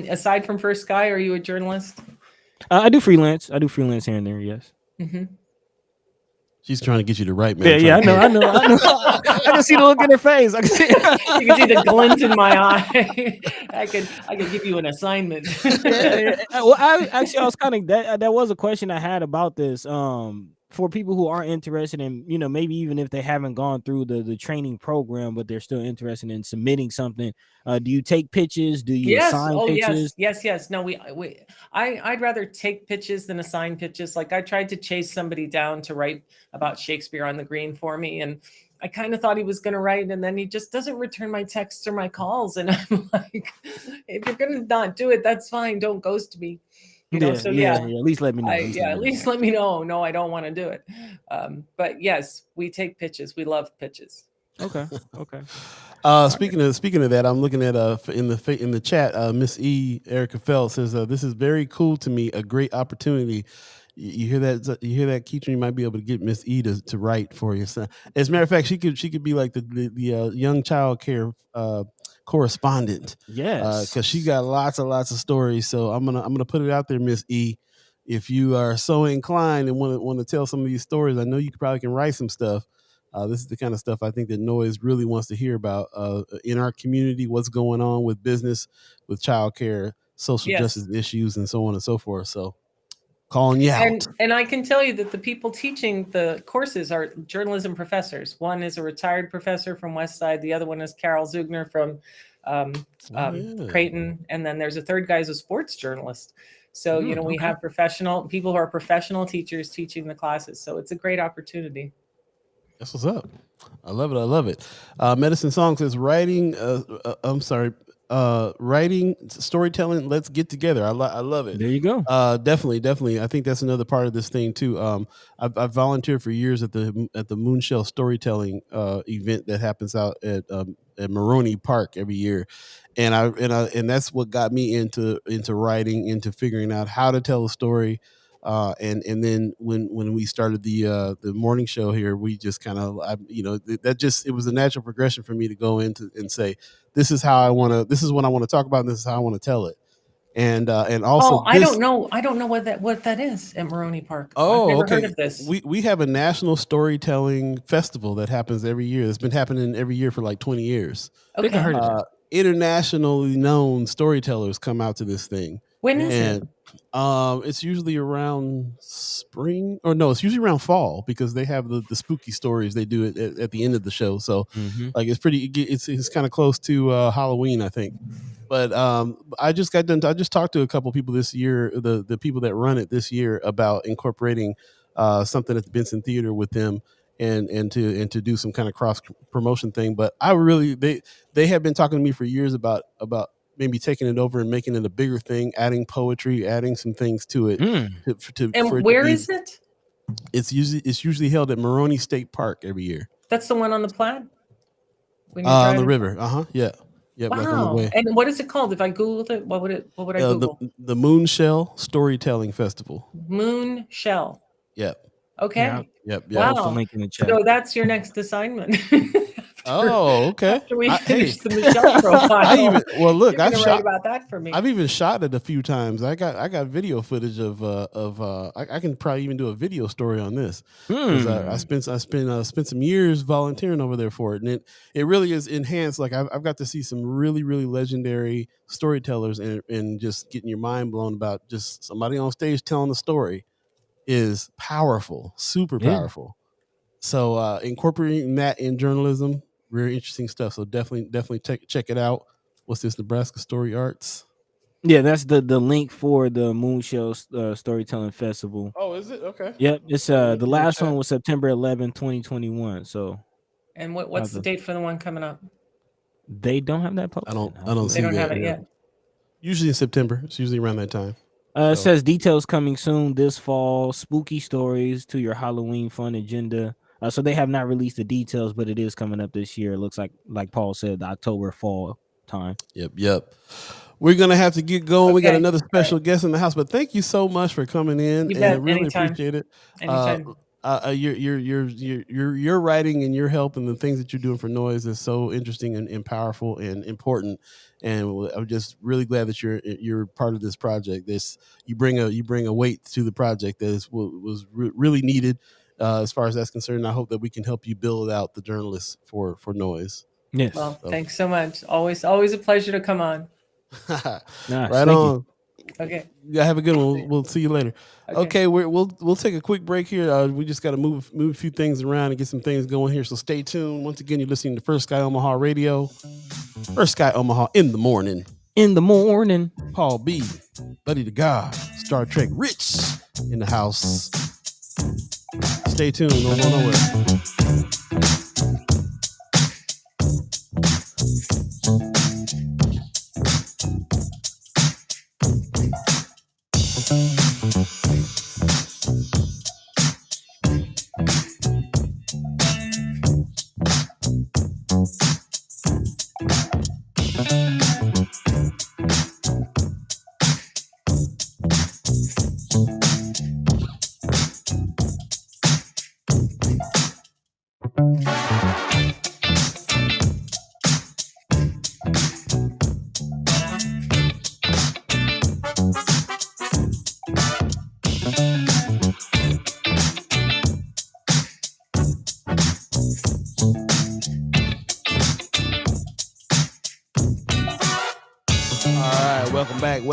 aside from First Sky, are you a journalist? I do freelance. here and there. Yes. Mm-hmm. She's trying to get you to write, man. Yeah, I know. I can see the look in her face. I can see. You can see the glint in my eye. I could give you an assignment. Well, I was kind of that was a question I had about this. For people who are interested in, maybe even if they haven't gone through the training program, but they're still interested in submitting something. Do you take pitches? Do you assign pitches? Yes. No, I'd rather take pitches than assign pitches. Like I tried to chase somebody down to write about Shakespeare on the Green for me, and I kind of thought he was going to write, and then he just doesn't return my texts or my calls, and I'm like, if you're going to not do it, that's fine. Don't ghost me. At least let me know. At least let me know. No, I don't want to do it. But yes, we take pitches. We love pitches. Okay. Speaking of that, I'm looking at in the chat. Miss E. Erica Feld says this is very cool to me. A great opportunity. You hear that? You hear that, Keaton? You might be able to get Miss E to write for you. So, as a matter of fact, she could be like the young child care correspondent. Yes, because she got lots of stories. So I'm gonna put it out there, Miss E. If you are so inclined and want to tell some of these stories, I know you probably can write some stuff. This is the kind of stuff I think that Noise really wants to hear about in our community. What's going on with business, with child care, social justice issues, and so on and so forth. So. Calling you out. And I can tell you that the people teaching the courses are journalism professors. One is a retired professor from Westside. The other one is Carol Zugner from Creighton. And then there's a third guy who's a sports journalist. So, we have professional people who are professional teachers teaching the classes. So it's a great opportunity. That's what's up. I love it. Medicine Song says writing storytelling, let's get together. I love it. There you go. Definitely. I think that's another part of this thing too. I've volunteered for years at the Moonshell storytelling event that happens out at Maroney Park every year, and that's what got me into writing, into figuring out how to tell a story. And then when we started the morning show here, we just kind of, it was a natural progression for me to go into and say, this is what I want to talk about, and this is how I want to tell it. And also, I don't know what that is at Maroney Park. Oh, I've never okay. heard of this. We have a national storytelling festival that happens every year. It's been happening every year for like 20 years. Okay. I think I heard of that. Internationally known storytellers come out to this thing. When is it? It's usually around spring, or no, it's usually around fall, because they have the spooky stories they do it at the end of the show. So like it's kind of close to Halloween, I think. But I just talked to a couple people this year, the people that run it this year, about incorporating something at the Benson Theater with them and to do some kind of cross promotion thing. But they have been talking to me for years about maybe taking it over and making it a bigger thing, adding poetry, adding some things to it. Where is it? It's usually held at Maroney State Park every year. That's the one on the Platte? On the river. Yeah. Yep, back on the Wow. way. And what is it called? If I Googled it, what would I Google? The Moonshell Storytelling Festival. Moon Shell. Yep. Okay. Yep. Post the Wow. link in the chat. So that's your next assignment. Okay. After we finish the Michelle profile. Look, I've shot about that for me. I've even shot it a few times. I got video footage of I can probably even do a video story on this. I spent some years volunteering over there for it, and it really is enhanced. Like I've got to see some really, really legendary storytellers, and just getting your mind blown about just somebody on stage telling the story is powerful, super powerful. So incorporating that in journalism, very interesting stuff. So definitely check it out. What's this? Nebraska Story Arts. Yeah, that's the link for the Moonshell Storytelling Festival. Oh, is it? Okay. Yep, it's the last one was September 11, 2021. So, and what's the date for the one coming up? They don't have that posted. I don't see. They don't have it yet. Usually in September. It's usually around that time. It says details coming soon this fall. Spooky stories to your Halloween fun agenda. So they have not released the details, but it is coming up this year. It looks like Paul said, the October fall time. Yep. We're gonna have to get going. Okay. We got another special guest in the house, but thank you so much for coming in. You bet. I really Anytime. appreciate it. Anytime. Your writing and your help and the things that you're doing for Noise is so interesting and powerful and important. And I'm just really glad that you're part of this project. You bring a weight to the project that was really needed as far as that's concerned. I hope that we can help you build out the journalists for Noise. Yes. Well, thanks so much. Always a pleasure to come on. Nice. Right on. You. Okay. Yeah, have a good one. We'll see you later. Okay, we'll take a quick break here. We just got to move a few things around and get some things going here. So stay tuned. Once again, you're listening to First Sky Omaha Radio. First Sky Omaha in the morning. Paul B, Buddi3 Da Gawd, Star Trek Rich in the house. Stay tuned. Don't go nowhere.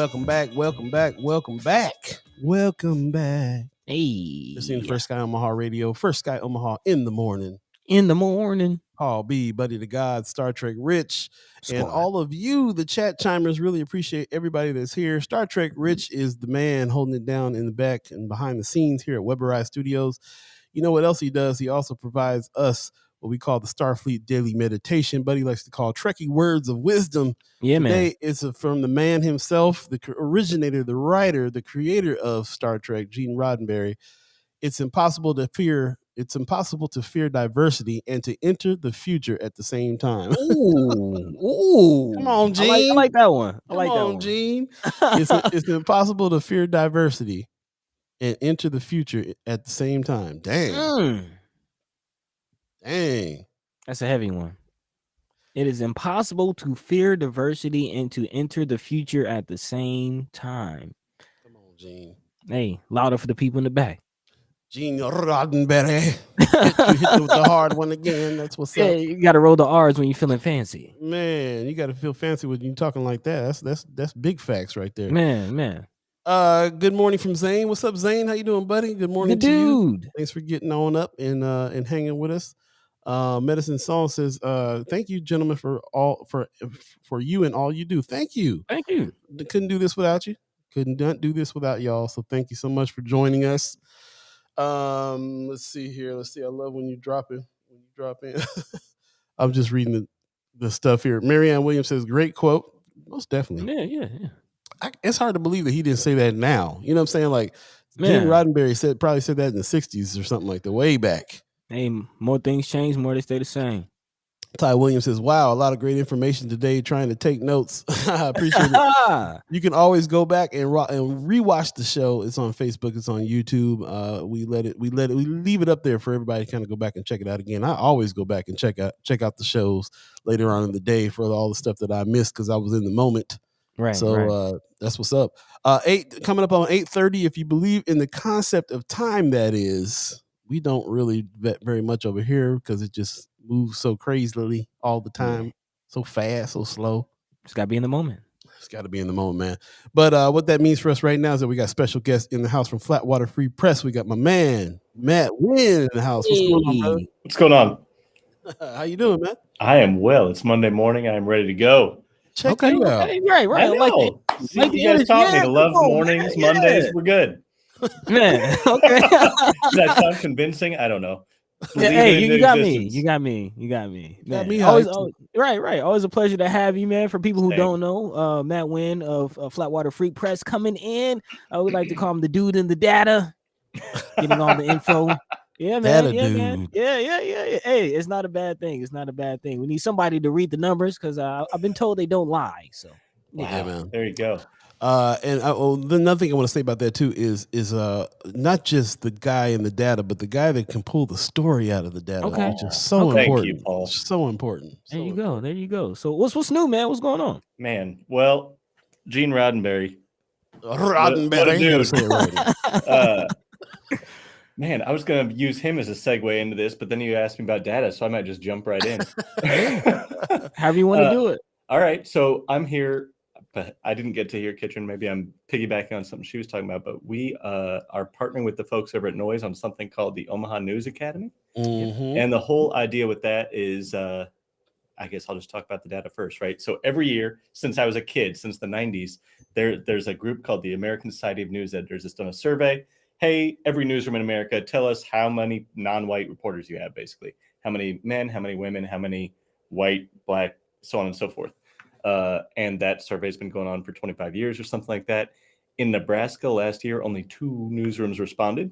Welcome back. Hey. Listening to First Sky Omaha Radio. First Sky Omaha in the morning. Paul B, Buddi3 Da Gawd, Star Trek Rich, and all of you, the chat chimers, really appreciate everybody that's here. Star Trek Rich is the man holding it down in the back and behind the scenes here at Weberized Studios. You know what else he does? He also provides us what we call the Starfleet Daily Meditation. Buddy likes to call Trekkie Words of Wisdom. Yeah, Today, man. it's from the man himself, the originator, the writer, the creator of Star Trek, Gene Roddenberry. It's impossible to fear diversity and to enter the future at the same time. Ooh. Come on, Gene. I like that one. Come on, Gene. It's impossible to fear diversity and enter the future at the same time. Dang. That's a heavy one. It is impossible to fear diversity and to enter the future at the same time. Come on, Gene. Hey, louder for the people in the back. Gene Roddenberry. hit the hard one again. That's what's up. You got to roll the R's when you're feeling fancy. Man, you got to feel fancy when you're talking like that. That's big facts right there. Man. Good morning from Zane. What's up, Zane? How you doing, buddy? Good morning, dude. You. Thanks for getting on up and hanging with us. Medicine Song says, "Thank you, gentlemen, for you and all you do. Thank you. Couldn't do this without you. Could not do this without y'all. So thank you so much for joining us. Let's see here. I love when you drop in. I'm just reading the stuff here. Marianne Williams says, great quote. Most definitely. Yeah. It's hard to believe that he didn't say that now. You know what I'm saying? Like, Gene Roddenberry probably said that in the 60s or something like that, way back. Hey, more things change, more they stay the same. Ty Williams says, wow, a lot of great information today. Trying to take notes. I appreciate it. You can always go back and rewatch the show. It's on Facebook. It's on YouTube. We leave it up there for everybody to kind of go back and check it out again. I always go back and check out the shows later on in the day for all the stuff that I missed because I was in the moment. Right. So that's what's up. Coming up on 8:30. If you believe in the concept of time, that is, we don't really vet very much over here because it just moves so crazily all the time, so fast, so slow. Just gotta be in the moment. It's got to be in the moment, man. But what that means for us right now is that we got special guests in the house from Flatwater Free Press. We got my man Matt Wynn in the house. What's going on, brother? What's going on? How you doing, man? I am well. It's Monday morning. I am ready to go. Check you out. Okay, right. I know. See, you guys taught me to love mornings, Mondays. We're good. Man, okay. Does that sound convincing? I don't know. Hey, you got me. You got me. Got me always, right. Always a pleasure to have you, man. For people who don't know, Matt Wynn of Flatwater Free Press coming in. We like to call him the dude in the data, getting all the info. Yeah, man. Man. Yeah. Hey, it's not a bad thing. We need somebody to read the numbers because I've been told they don't lie. So yeah, man. There you go. And another thing I want to say about that too is not just the guy in the data, but the guy that can pull the story out of the data, which is so important. Thank you, Paul. So important. There you go. So what's new, man? What's going on? Man, well, Gene Roddenberry. Man, I was going to use him as a segue into this, but then you asked me about data, so I might just jump right in. However you want to do it. All right, so I'm here. But I didn't get to hear Kitchen. Maybe I'm piggybacking on something she was talking about. But we are partnering with the folks over at Noise on something called the Omaha News Academy. Mm-hmm. And the whole idea with that is, I guess I'll just talk about the data first, right? So every year since I was a kid, since the 90s, there's a group called the American Society of News Editors that's done a survey. Hey, every newsroom in America, tell us how many non-white reporters you have, basically. How many men, how many women, how many white, black, so on and so forth. And that survey's been going on for 25 years or something like that. In Nebraska last year, only 2 newsrooms responded.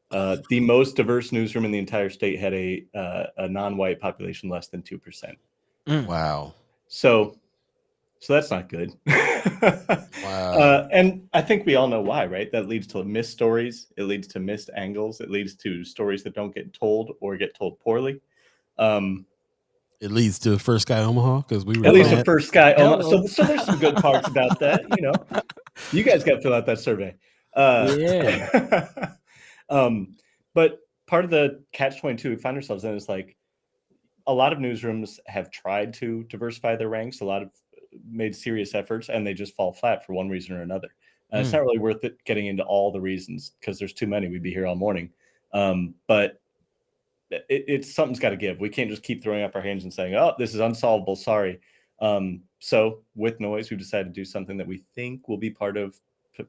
The most diverse newsroom in the entire state had a non-white population less than 2%. Wow. So that's not good. Wow. And I think we all know why, right? That leads to missed stories. It leads to missed angles. It leads to stories that don't get told or get told poorly. It leads to First Sky Omaha because we were at least the First Sky Omaha. So there's some good parts about that. You know, you guys got to fill out that survey. But part of the catch-22 we find ourselves in is like a lot of newsrooms have tried to diversify their ranks. A lot of made serious efforts, and they just fall flat for one reason or another. It's not really worth it getting into all the reasons because there's too many. We'd be here all morning. But it's something's got to give. We can't just keep throwing up our hands and saying, oh, this is unsolvable. Sorry. So with Noise, we've decided to do something that we think will be part of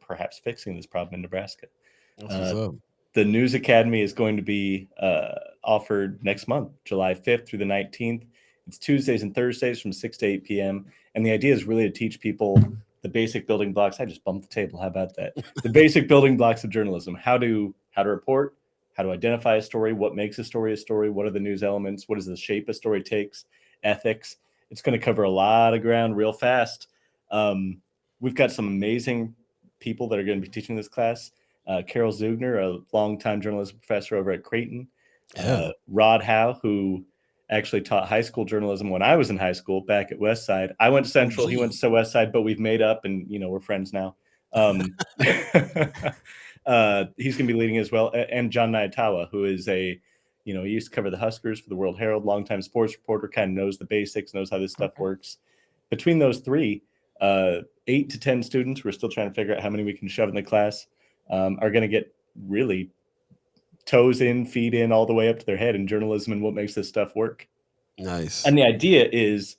perhaps fixing this problem in Nebraska. The News Academy is going to be offered next month, July 5th through the 19th. It's Tuesdays and Thursdays from 6 to 8 p.m. And the idea is really to teach people the basic building blocks. I just bumped the table. How about that? The basic building blocks of journalism, how to report, how to identify a story, what makes a story, what are the news elements, what is the shape a story takes, ethics. It's going to cover a lot of ground real fast. We've got some amazing people that are going to be teaching this class. Carol Zugner, a longtime journalism professor over at Creighton. Rod Howe, who actually taught high school journalism when I was in high school back at Westside. I went to Central, he went to Westside, but we've made up and, we're friends now. He's going to be leading as well. And John Nyatawa, who is he used to cover the Huskers for the World Herald, longtime sports reporter, kind of knows the basics, knows how this stuff works. Between those three, 8 to 10 students, we're still trying to figure out how many we can shove in the class, are going to get really toes in, feet in, all the way up to their head in journalism and what makes this stuff work. Nice. And the idea is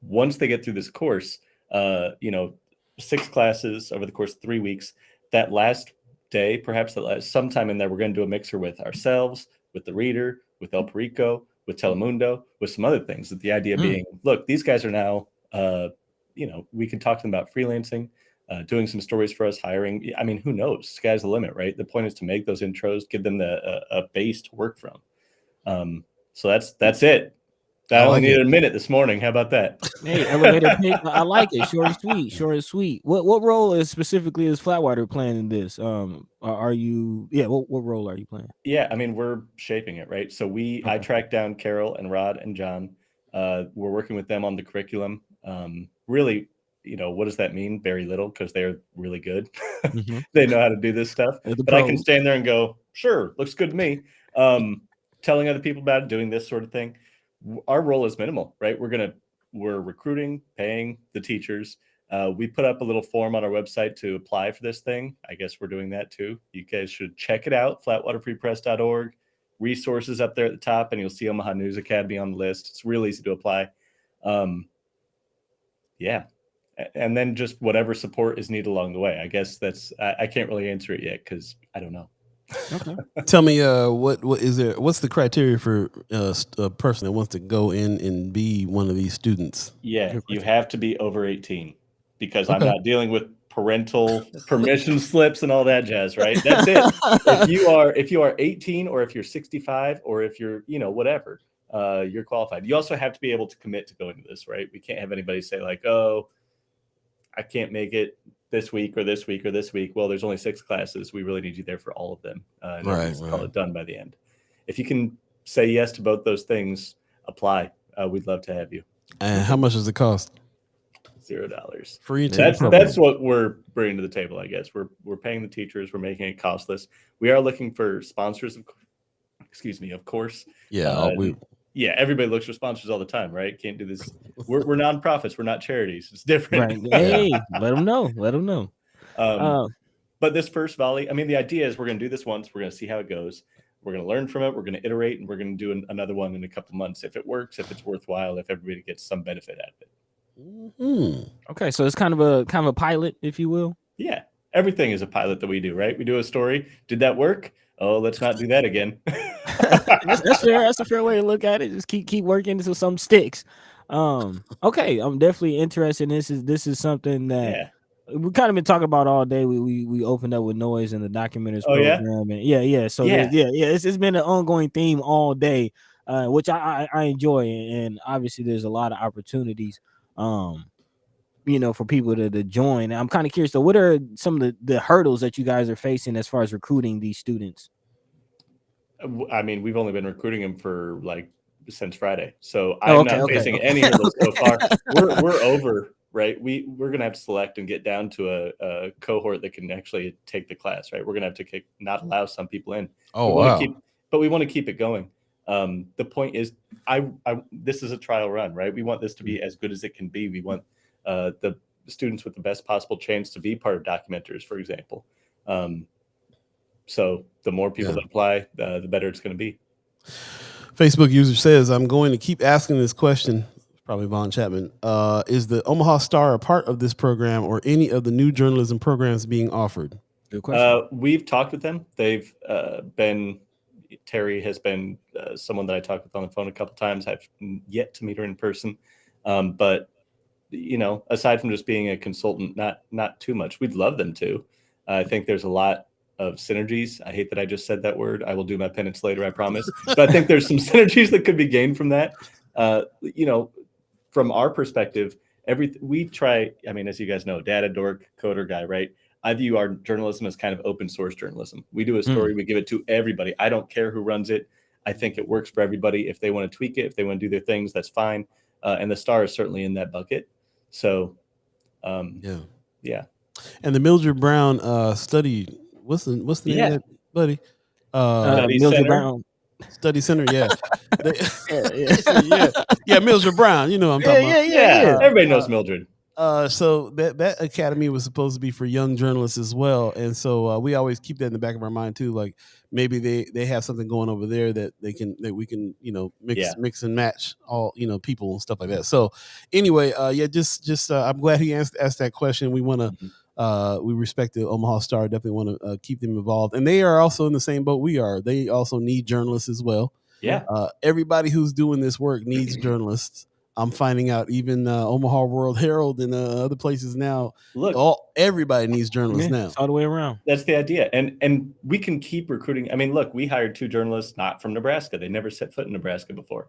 once they get through this course, 6 classes over the course of 3 weeks, that last day, perhaps sometime in there, we're going to do a mixer with ourselves, with the Reader, with El Perico, with Telemundo, with some other things. The idea being, look, these guys are now, we can talk to them about freelancing, doing some stories for us, hiring. I mean, who knows? Sky's the limit, right? The point is to make those intros, give them a base to work from. So that's it. I only needed a minute this morning. How about that? Hey, elevator pitch. I like it. Short and sweet. Short and sweet. What role is specifically is Flatwater playing in this? Are you? Yeah. What role are you playing? Yeah, I mean, we're shaping it, right? So I tracked down Carol and Rod and John. We're working with them on the curriculum. Really, what does that mean? Very little, because they're really good. Mm-hmm. They know how to do this stuff. But I can stand there and go, sure, looks good to me. Telling other people about it, doing this sort of thing. Our role is minimal, right? We're recruiting, paying the teachers. We put up a little form on our website to apply for this thing. I guess we're doing that too. You guys should check it out, flatwaterfreepress.org. Resources up there at the top, and you'll see Omaha News Academy on the list. It's real easy to apply. Yeah. And then just whatever support is needed along the way. I guess I can't really answer it yet because I don't know. Okay. Tell me, what is there? What's the criteria for a person that wants to go in and be one of these students? Yeah, you have to be over 18 because I'm not dealing with parental permission slips and all that jazz, right? That's it. If you are 18 or if you're 65 or if you're, whatever, you're qualified. You also have to be able to commit to going to this, right? We can't have anybody say like, oh, I can't make it this week or this week or this week. Well, there's only 6 classes. We really need you there for all of them. Right. Call it done by the end. If you can say yes to both those things, apply. We'd love to have you. And how much does it cost? $0. Free. That's what we're bringing to the table. I guess we're paying the teachers. We're making it costless. We are looking for sponsors. Of course. Yeah. Yeah, everybody looks for sponsors all the time, right? Can't do this. We're nonprofits. We're not charities. It's different. Right. Hey, let them know. But this first volley, I mean, the idea is we're going to do this once. We're going to see how it goes. We're going to learn from it. We're going to iterate, and we're going to do another one in a couple months. If it works, if it's worthwhile, if everybody gets some benefit out of it. Mm-hmm. Okay, so it's kind of a pilot, if you will. Yeah, everything is a pilot that we do, right? We do a story. Did that work? Oh, let's not do that again. That's fair. That's a fair way to look at it. Just keep working until something sticks. Okay, I'm definitely interested. This is something that we kind of been talking about all day. We opened up with noise in the documentaries program. And yeah. So it's been an ongoing theme all day, which I enjoy, and obviously there's a lot of opportunities. For people to join. I'm kind of curious. So, what are some of the hurdles that you guys are facing as far as recruiting these students? I mean, we've only been recruiting them for since Friday, so I'm not facing any hurdles so far. We're over, right? We're gonna have to select and get down to a cohort that can actually take the class, right? We're gonna have to not allow some people in. Oh, wow. But we want to keep it going. The point is, this is a trial run, right? We want this to be as good as it can be. We want the students with the best possible chance to be part of documenters, for example. So the more people that apply, the better it's going to be. Facebook user says, I'm going to keep asking this question. Probably Vaughn Chapman. Is the Omaha Star a part of this program or any of the new journalism programs being offered? Good question. We've talked with them. They've Terry has been someone that I talked with on the phone a couple times. I've yet to meet her in person. But aside from just being a consultant, not too much. We'd love them to. I think there's a lot of synergies. I hate that I just said that word. I will do my penance later, I promise. But I think there's some synergies that could be gained from that. From our perspective, we try. I mean, as you guys know, data dork, coder guy, right? I view our journalism as kind of open source journalism. We do a story, we give it to everybody. I don't care who runs it. I think it works for everybody. If they want to tweak it, if they want to do their things, that's fine. And the Star is certainly in that bucket. So, yeah. And the Mildred Brown study. What's the name of that, buddy? Mildred Brown Study Center. Yeah. Yeah. Mildred Brown. You know what I'm talking about. Yeah. Everybody knows Mildred. So that academy was supposed to be for young journalists as well, and so we always keep that in the back of our mind too. Like maybe they have something going over there that we can mix and match all people and stuff like that. So anyway, just I'm glad he asked that question. We want to we respect the Omaha Star. Definitely want to keep them involved, and they are also in the same boat we are. They also need journalists as well. Yeah, everybody who's doing this work needs journalists. I'm finding out even Omaha World Herald and other places now. Look, everybody needs journalists now. It's all the way around. That's the idea. And we can keep recruiting. I mean, look, we hired 2 journalists not from Nebraska. They never set foot in Nebraska before.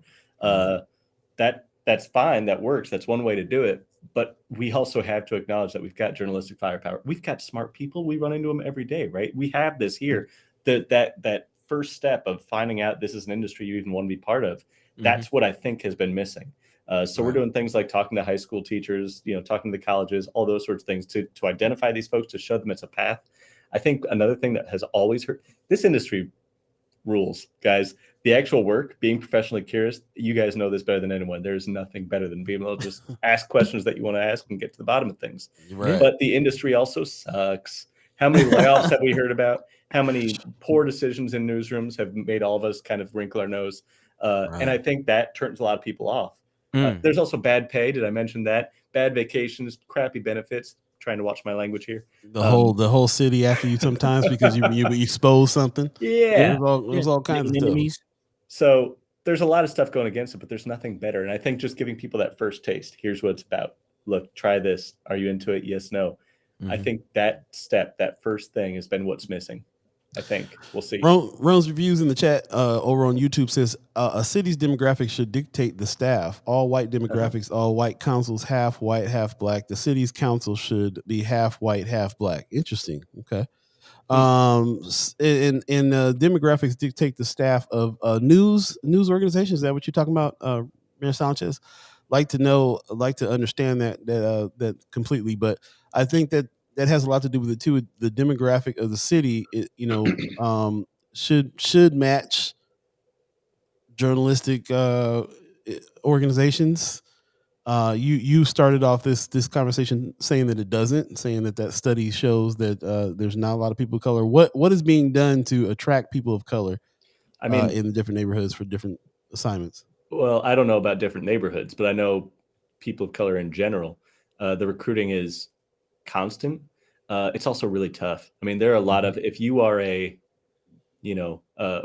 that's fine. That works. That's one way to do it. But we also have to acknowledge that we've got journalistic firepower. We've got smart people. We run into them every day, right? We have this here. That first step of finding out this is an industry you even want to be part of. That's what I think has been missing. So we're doing things like talking to high school teachers, talking to the colleges, all those sorts of things to identify these folks, to show them it's a path. I think another thing that has always hurt this industry rules, guys. The actual work, being professionally curious, you guys know this better than anyone. There's nothing better than being able to just ask questions that you want to ask and get to the bottom of things. Right. But the industry also sucks. How many layoffs have we heard about? How many poor decisions in newsrooms have made all of us kind of wrinkle our nose? And I think that turns a lot of people off. There's also bad pay. Did I mention that? Bad vacations, crappy benefits. Trying to watch my language here. The whole city after you sometimes because you expose something. Yeah. There's all kinds of stuff. So there's a lot of stuff going against it, but there's nothing better. And I think just giving people that first taste, here's what it's about. Look, try this. Are you into it? Yes, no. I think that step, that first thing has been what's missing. I think we'll see. Ron's reviews in the chat over on YouTube says a city's demographics should dictate the staff. All white demographics, all white councils, half white, half black. The city's council should be half white, half black. Interesting. Okay. And demographics dictate the staff of news organizations. Is that what you're talking about, Mayor Sanchez? Like to understand that completely, but I think that has a lot to do with it too. The demographic of the city, should match journalistic organizations. You started off this conversation saying that it doesn't, saying that study shows that there's not a lot of people of color. What is being done to attract people of color? I mean, in the different neighborhoods for different assignments. Well, I don't know about different neighborhoods, but I know people of color in general. The recruiting is constant. It's also really tough. I mean, there are a lot of, if you are a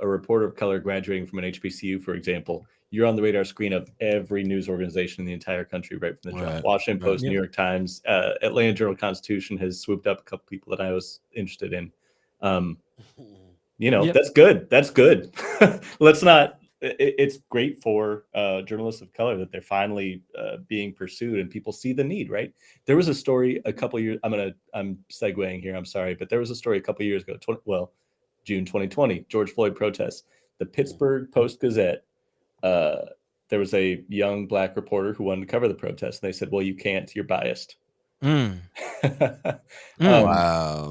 reporter of color graduating from an HBCU, for example, you're on the radar screen of every news organization in the entire country, right from the jump. Washington Post, New York Times, Atlanta Journal-Constitution has swooped up a couple people that I was interested in. That's good. That's good. Let's not. It's great for journalists of color that they're finally being pursued and people see the need, right? There was a story a couple years, I'm segueing here, I'm sorry, but there was a story a couple years ago, June 2020, George Floyd protests. The Pittsburgh Post-Gazette, there was a young black reporter who wanted to cover the protest, and they said, well, you can't, you're biased. Wow.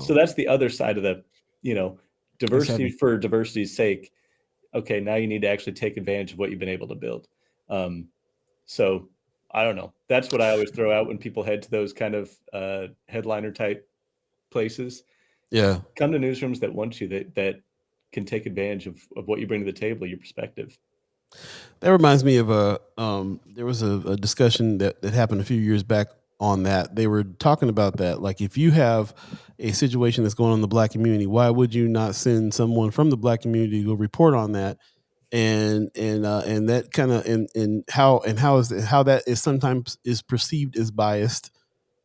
So that's the other side of the, diversity for diversity's sake. Okay, now you need to actually take advantage of what you've been able to build. So I don't know. That's what I always throw out when people head to those kind of headliner type places. Yeah. Come to newsrooms that want you, that can take advantage of what you bring to the table, your perspective. That reminds me of there was a discussion that happened a few years back on that. They were talking about that. Like, if you have a situation that's going on in the black community, why would you not send someone from the black community to go report on that? And that kind of and how that is sometimes is perceived as biased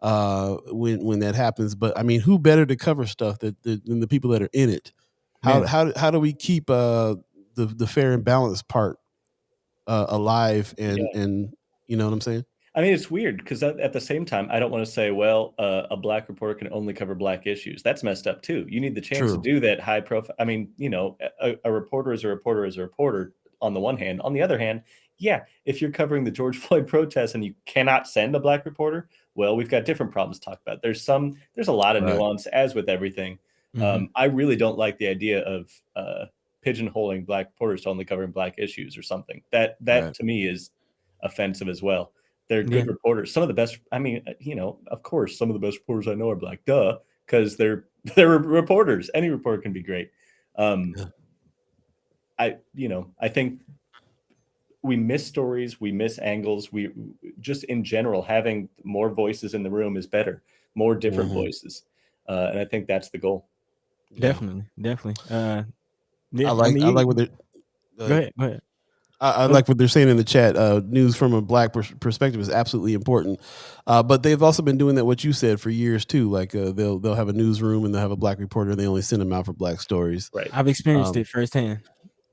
when that happens. But I mean, who better to cover stuff than the people that are in it? How do we keep the fair and balanced part alive and you know what I'm saying? I mean, it's weird because at the same time, I don't want to say, well, a black reporter can only cover black issues. That's messed up too. You need the chance to do that high profile. I mean, a reporter is a reporter is a reporter on the one hand. On the other hand, if you're covering the George Floyd protests and you cannot send a black reporter, well, we've got different problems to talk about. There's a lot of nuance, as with everything. I really don't like the idea of pigeonholing black reporters to only covering black issues or something. That to me is offensive as well. They're good reporters. Some of the best, of course, some of the best reporters I know are black, because they're reporters. Any reporter can be great. I think we miss stories, we miss angles. We just in general, having more voices in the room is better, more different voices. And I think that's the goal. Definitely. I like what they're go ahead. I like what they're saying in the chat. News from a black perspective is absolutely important, but they've also been doing that, what you said, for years too. Like they'll have a newsroom and they'll have a black reporter and they only send them out for black stories. Right. I've experienced it firsthand.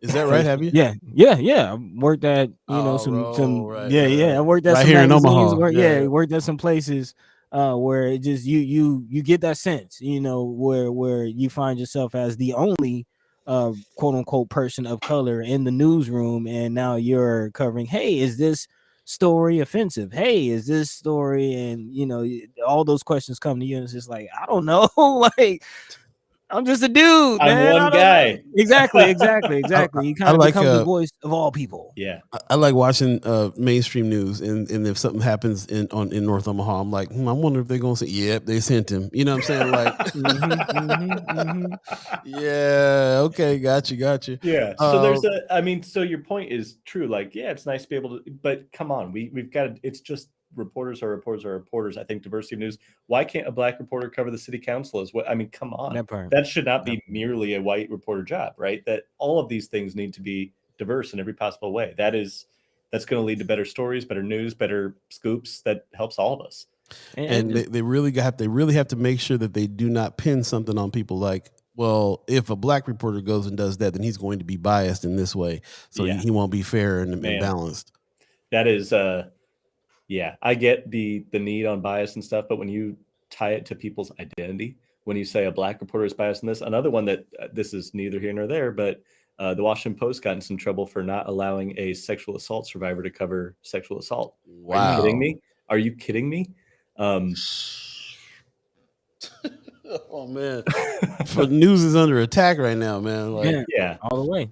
Is that right? Have you? Yeah. I worked at some right, I worked at right some here in magazines. Omaha. Worked at some places where it just you get that sense, where you find yourself as the only quote unquote person of color in the newsroom, and now you're covering, hey, is this story offensive? Hey, is this story? And all those questions come to you, and it's just like, I don't know. Like, I'm just a dude, I'm man. one I don't guy. know. Exactly. You kind of like, become the voice of all people. Yeah. I like watching mainstream news, and if something happens in North Omaha, I'm like, I wonder if they're gonna say, yep, they sent him. You know what I'm saying? Like, yeah, okay, got you. Yeah. So there's so your point is true. Like, yeah, it's nice to be able to, but come on, we've got to, it's just reporters are reporters. I think diversity of news. Why can't a black reporter cover the city council as well? I mean, come on. That should not be merely a white reporter job, right? That all of these things need to be diverse in every possible way. That's going to lead to better stories, better news, better scoops. That helps all of us. And they really have to make sure that they do not pin something on people like, well, if a black reporter goes and does that, then he's going to be biased in this way. So he won't be fair and balanced. That is yeah, I get the need on bias and stuff, but when you tie it to people's identity, when you say a black reporter is biased in this, another one that this is neither here nor there, but the Washington Post got in some trouble for not allowing a sexual assault survivor to cover sexual assault. Wow. Are you kidding me? Oh man, for news is under attack right now, man. Like, yeah, all the way.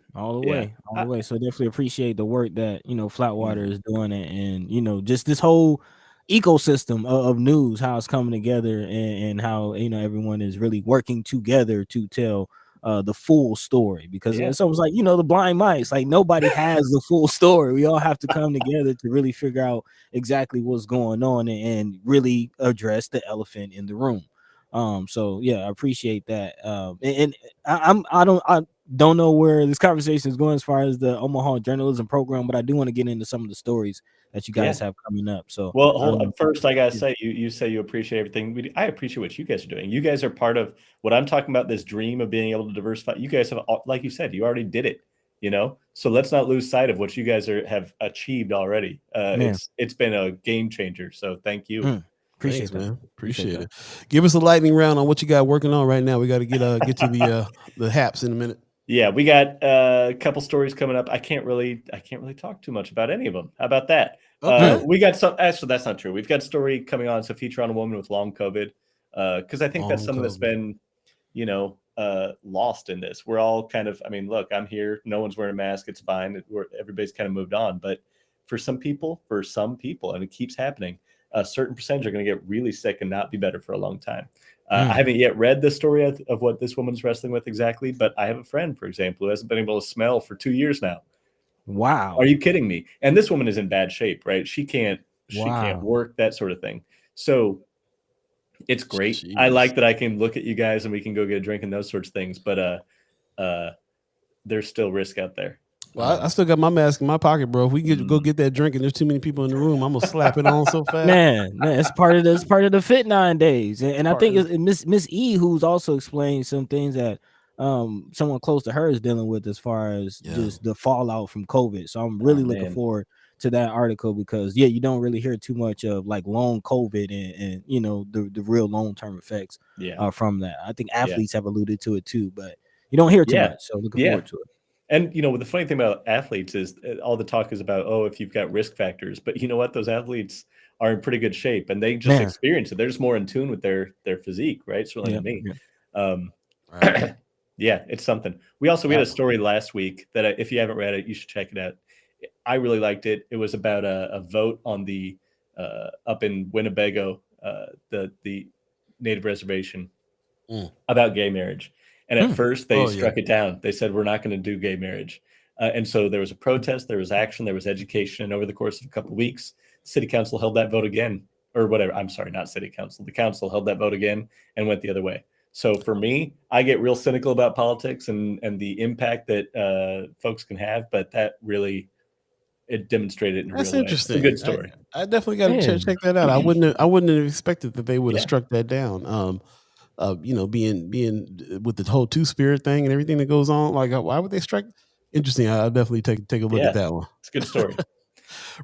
So definitely appreciate the work that Flatwater is doing, and just this whole ecosystem of news, how it's coming together, and how everyone is really working together to tell the full story, because it's almost like the blind mice. Like, nobody has the full story. We all have to come together to really figure out exactly what's going on and really address the elephant in the room. So yeah, I appreciate that. And I don't know where this conversation is going as far as the Omaha journalism program, but I do want to get into some of the stories that you guys have coming up. So, well, hold on. First, I gotta say, you say you appreciate everything. I appreciate what you guys are doing. You guys are part of what I'm talking about. This dream of being able to diversify. You guys have, like you said, you already did it. So let's not lose sight of what you guys have achieved already. It's been a game changer. So thank you. Appreciate that, man. Appreciate it. Give us a lightning round on what you got working on right now. We got to get to the haps in a minute. Yeah, we got a couple stories coming up. I can't really talk too much about any of them. How about that? Okay. We got some. Actually, that's not true. We've got a story coming on. It's a feature on a woman with long COVID, because I think that's something that's been, lost in this. We're all kind of. I mean, look, I'm here. No one's wearing a mask. It's fine. Everybody's kind of moved on. But for some people, and it keeps happening, a certain percentage are going to get really sick and not be better for a long time. I haven't yet read the story of what this woman's wrestling with exactly, but I have a friend, for example, who hasn't been able to smell for 2 years now. Wow. Are you kidding me? And this woman is in bad shape, right? She can't work, that sort of thing. So it's great. Jeez. I like that I can look at you guys and we can go get a drink and those sorts of things, but there's still risk out there. Well, I still got my mask in my pocket, bro. If we go get that drink and there's too many people in the room, I'm gonna slap it on so fast. Man, it's part of the fit 9 days, and I think it's Miss E who's also explained some things that someone close to her is dealing with as far as just the fallout from COVID. So I'm really looking forward to that article, because you don't really hear too much of like long COVID and the real long-term effects from that. I think athletes have alluded to it too, but you don't hear too much. So looking forward to it. And the funny thing about athletes is all the talk is about, if you've got risk factors, but you know what? Those athletes are in pretty good shape and they just experience it. They're just more in tune with their physique, right? Certainly than me. Right. Yeah, it's something. We had a story last week that if you haven't read it, you should check it out. I really liked it. It was about a vote on the up in Winnebago, the Native reservation, about gay marriage. And at first they struck it down. They said, we're not going to do gay marriage. And so there was a protest, there was action, there was education. And over the course of a couple of weeks, city council held that vote again, or whatever. I'm sorry, not city council. The council held that vote again and went the other way. So for me, I get real cynical about politics and the impact that folks can have. But that really, it demonstrated in a real way. It's a good story. I definitely got to check that out. I wouldn't have expected that they would have struck that down. Being with the whole two-spirit thing and everything that goes on, like, why would they strike? Interesting. I'll definitely take a look at that one. It's a good story.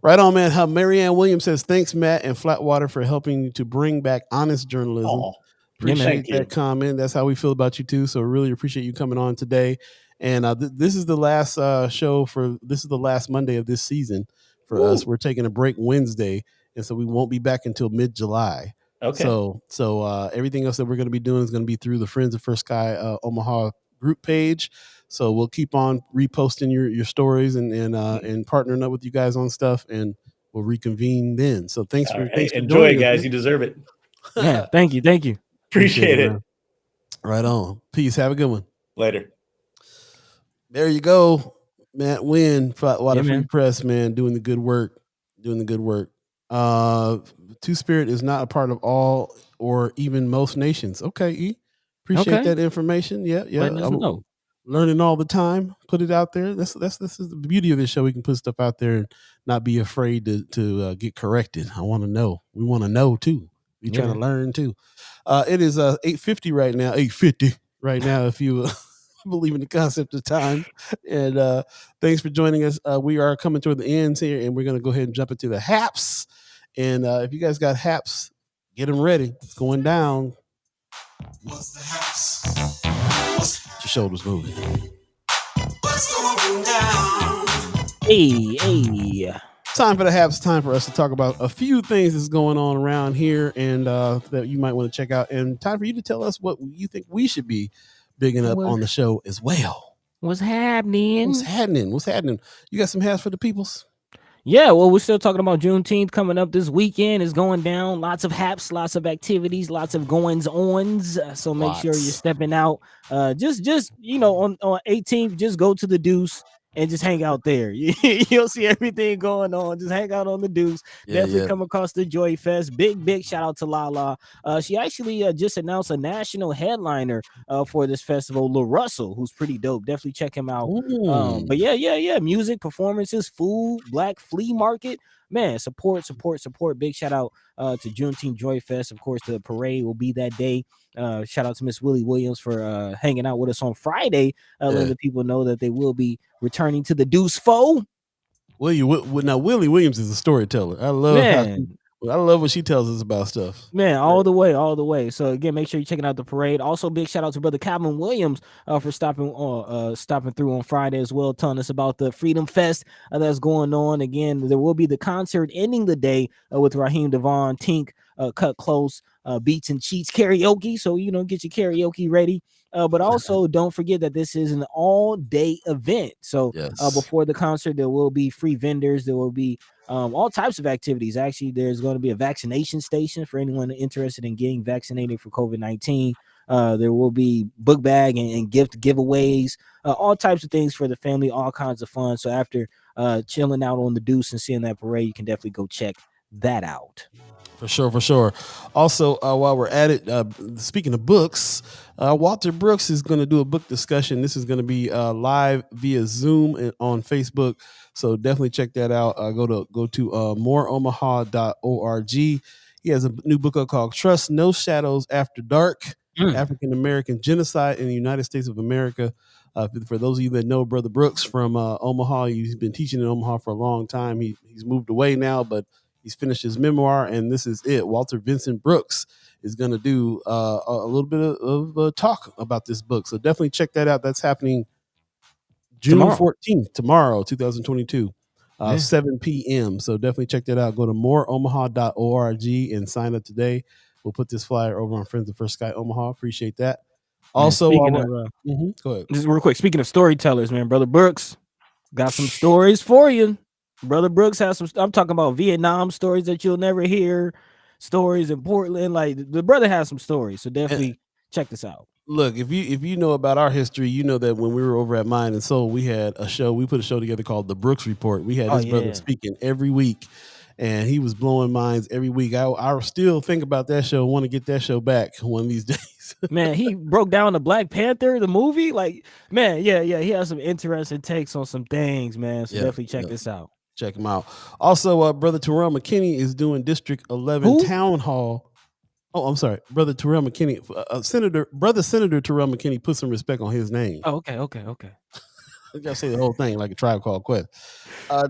Right on, man. How Marianne Williams says, thanks, Matt and Flatwater, for helping to bring back honest journalism. Appreciate that comment. That's how we feel about you too. So really appreciate you coming on today. And this is the last show this is the last Monday of this season for us. We're taking a break Wednesday, and so we won't be back until mid-July. Okay. So everything else that we're going to be doing is going to be through the Friends of First Sky Omaha group page. So we'll keep on reposting your stories and partnering up with you guys on stuff, and we'll reconvene then. So thanks for enjoy it, guys. You deserve it. Yeah, thank you. Appreciate it. Right on. Peace. Have a good one. Later. There you go, Matt Wynn, Flatwater Free Press, man, doing the good work. Two-Spirit is not a part of all or even most nations. Okay, E. Appreciate that information. Yeah. I'm learning all the time. Put it out there. This is the beauty of this show. We can put stuff out there and not be afraid to get corrected. I want to know. We want to know too. We trying to learn too. It is 8:50 right now. 8:50 right now. If you believe in the concept of time. And thanks for joining us. We are coming toward the ends here, and we're going to go ahead and jump into the haps. And if you guys got haps, get them ready. It's going down. What's the haps? Get your shoulders moving. What's going down? Hey. Time for the haps. Time for us to talk about a few things that's going on around here, and that you might want to check out. And time for you to tell us what you think we should be bigging up on the show as well. What's happening? You got some haps for the peoples? Yeah, well, we're still talking about Juneteenth coming up this weekend. It's going down. Lots of haps, lots of activities, lots of goings-ons. So make sure you're stepping out. Just on 18th, just go to the Deuce and just hang out there. You'll see everything going on. Just hang out on the Deuce. Definitely come across the Joy Fest. Big shout out to Lala. She actually just announced a national headliner for this festival, La Russell, who's pretty dope. Definitely check him out. But yeah. Music, performances, food, Black Flea Market. Man, support. Big shout out to Juneteenth Joy Fest. Of course, the parade will be that day. Shout out to Miss Willie Williams for hanging out with us on Friday, letting the people know that they will be returning to the Deuce Foe. Willie Williams is a storyteller. I love what she tells us about stuff. Man, all the way. So again, make sure you're checking out the parade. Also, big shout out to Brother Calvin Williams for stopping through on Friday as well, telling us about the Freedom Fest that's going on. Again, there will be the concert ending the day with Raheem Devon, Tink, Cut Close, Beats and Cheats karaoke. So get your karaoke ready. But also don't forget that this is an all-day event. So before the concert, there will be free vendors. There will be all types of activities. Actually, there's going to be a vaccination station for anyone interested in getting vaccinated for COVID-19. There will be book bag and gift giveaways, all types of things for the family, all kinds of fun. So after chilling out on the Deuce and seeing that parade, you can definitely go check that out. For sure. Also, while we're at it, speaking of books, Walter Brooks is going to do a book discussion. This is going to be live via Zoom and on Facebook. So definitely check that out. Go to moreomaha.org. He has a new book called Trust No Shadows After Dark, African American Genocide in the United States of America. For those of you that know Brother Brooks from Omaha, he's been teaching in Omaha for a long time. He's moved away now, but he's finished his memoir, and this is it. Walter Vincent Brooks is going to do a little bit of talk about this book. So definitely check that out. That's happening June 14th, tomorrow, 2022, 7 p.m. So definitely check that out. Go to moreomaha.org and sign up today. We'll put this flyer over on Friends of First Sky Omaha. Appreciate that. Also, go ahead. Just real quick, speaking of storytellers, man, Brother Brooks got some stories for you. Brother Brooks has some. I'm talking about Vietnam stories that you'll never hear. Stories in Portland, like the brother has some stories. So definitely check this out. Look, if you know about our history, you know that when we were over at Mind and Soul, we had a show. We put a show together called The Brooks Report. We had this brother speaking every week, and he was blowing minds every week. I still think about that show. Want to get that show back one of these days. Man, he broke down the Black Panther, the movie. Like, man, yeah. He has some interesting takes on some things, man. So definitely check this out. Check him out. Also, Brother Terrell McKinney is doing District 11 Town Hall. Oh, I'm sorry. Brother Terrell McKinney, Senator Terrell McKinney, put some respect on his name. Oh, okay. You gotta say the whole thing like a Tribe Called Quest.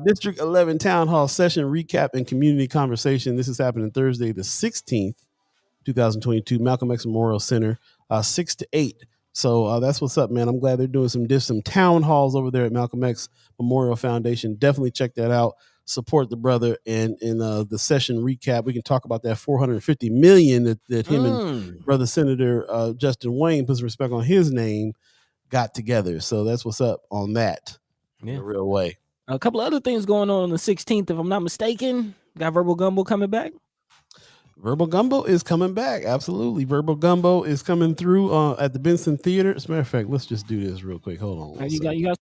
District 11 Town Hall Session Recap and Community Conversation. This is happening Thursday, the 16th, 2022, Malcolm X Memorial Center, 6 to 8. So that's what's up, man. I'm glad they're doing some town halls over there at Malcolm X Memorial Foundation. Definitely check that out. Support the brother, and in the session recap, we can talk about that $450 million that him and brother Senator Justin Wayne, puts respect on his name, got together. So that's what's up on that. In a real way. A couple of other things going on the 16th, if I'm not mistaken. Got Verbal Gumbo coming back. Verbal Gumbo is coming back. Absolutely. Verbal Gumbo is coming through at the Benson Theater. As a matter of fact, let's just do this real quick. Hold on. You got.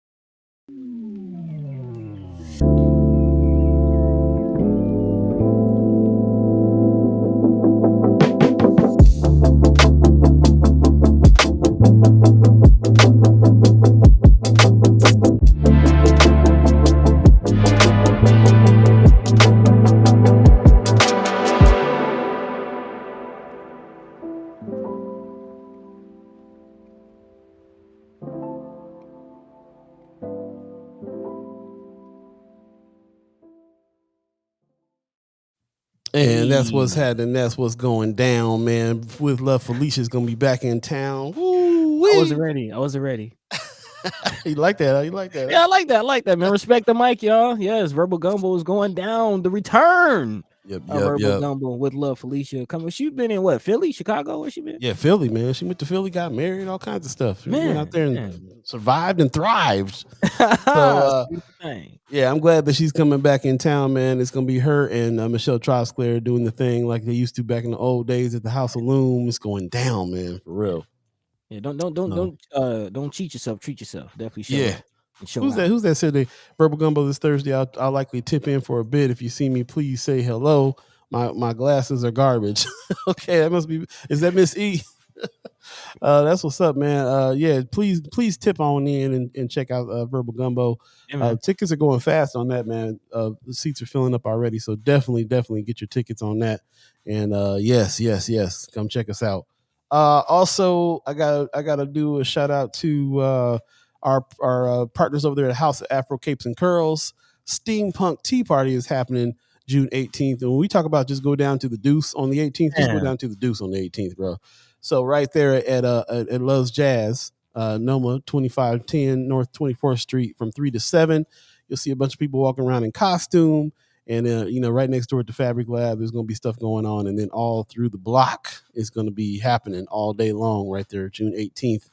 And that's what's happening. That's what's going down, man. With Love, Felicia's gonna be back in town. I wasn't ready. You like that? You like that? Yeah, I like that, man. Respect the mic, y'all. Yes, Verbal Gumbo is going down. The return. Verbal Gumbo with Love, Felicia. She been in what? Philly, Chicago? Where she been? Yeah, Philly, man. She went to Philly, got married, all kinds of stuff. She went out there and survived and thrived. So, yeah, I'm glad that she's coming back in town, man. It's gonna be her and Michelle Trosclair doing the thing like they used to back in the old days at the House of Loom. It's going down, man, for real. Yeah, don't cheat yourself. Treat yourself. Definitely show. Yeah. Who's that said they Verbal Gumbo this Thursday? I'll likely tip in for a bit. If you see me, please say hello. My glasses are garbage. Okay, that must be. Is that Miss E? That's what's up, man. Yeah, please tip on in and check out Verbal Gumbo. Tickets are going fast on that, man. The seats are filling up already, so definitely get your tickets on that. And yes, come check us out. Also, I gotta do a shout out to our partners over there at House of Afro Capes and Curls. Steampunk Tea Party is happening June 18th. And when we talk about just go down to the Deuce on the 18th, just go down to the Deuce on the 18th, bro. So right there at Love's Jazz, Noma 2510 North 24th Street from 3 to 7. You'll see a bunch of people walking around in costume. And, right next door at the Fabric Lab, there's going to be stuff going on. And then all through the block is going to be happening all day long right there, June 18th.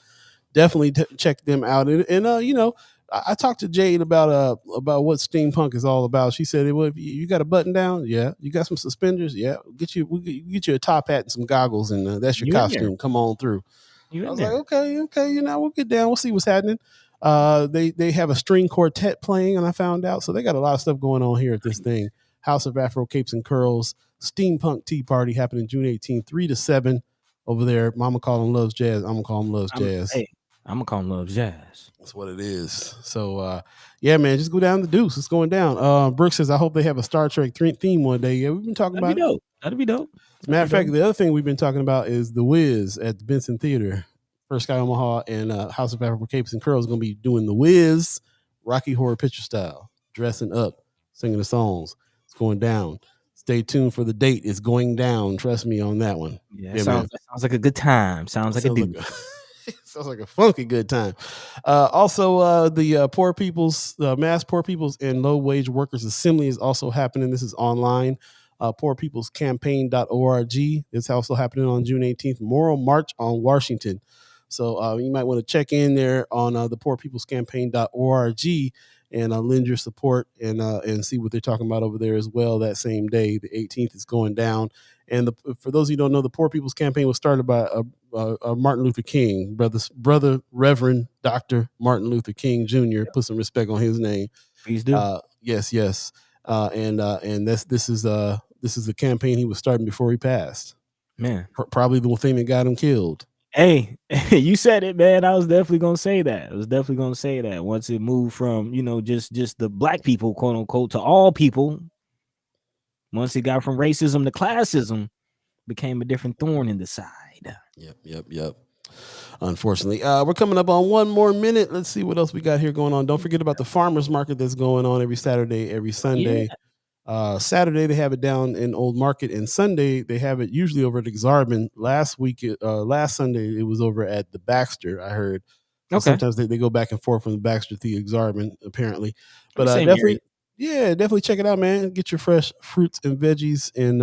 Definitely check them out. And I talked to Jade about what steampunk is all about. She said, well, you got a button down? Yeah. You got some suspenders? Yeah. We'll get you a top hat and some goggles, and that's your costume. Come on through. I was like, okay, we'll get down. We'll see what's happening. They have a string quartet playing, and I found out. So they got a lot of stuff going on here at this thing. House of Afro Capes and Curls, Steampunk Tea Party happening June 18th, 3 to 7 over there. Mama calling Love's Jazz. I'm going to call them Love's Jazz. I'm going to call them Love's Jazz. That's what it is. So, yeah, man, just go down the Deuce. It's going down. Brooks says, I hope they have a Star Trek theme one day. Yeah, we've been talking about it. That'd be dope. As a matter of fact, the other thing we've been talking about is The Wiz at the Benson Theater. First Sky Omaha and House of Afro Capes and Curls is going to be doing The Wiz, Rocky Horror Picture Style, dressing up, singing the songs. It's going down. Stay tuned for the date. It's going down. Trust me on that one. Yeah, sounds like a good time. Sounds like sounds like a funky good time. Also, the Poor People's Mass Poor People's and Low Wage Workers Assembly is also happening. This is online. poorpeoplescampaign.org. It's also happening on June 18th. Moral March on Washington. So you might want to check in there on the poorpeoplescampaign.org and lend your support and see what they're talking about over there as well. That same day, the 18th, is going down. And for those of you who don't know, the Poor People's Campaign was started by Martin Luther King, brother Reverend Dr. Martin Luther King Jr. Put some respect on his name. Please do. Yes. And this is the campaign he was starting before he passed. Man, probably the thing that got him killed. Hey, you said it, man. I was definitely gonna say that. Once it moved from just the black people, quote unquote, to all people. Once it got from racism to classism, became a different thorn in the side. Yep. Unfortunately, we're coming up on 1 more minute. Let's see what else we got here going on. Don't forget about the farmers market that's going on every Saturday, every Sunday. Yeah. Saturday they have it down in Old Market, and Sunday they have it usually over at Exarban. Last Sunday it was over at the Baxter. I heard. So Okay. sometimes they go back and forth from the Baxter to Exarban apparently, but Same definitely. area. Yeah, definitely check it out, man. Get your fresh fruits and veggies, and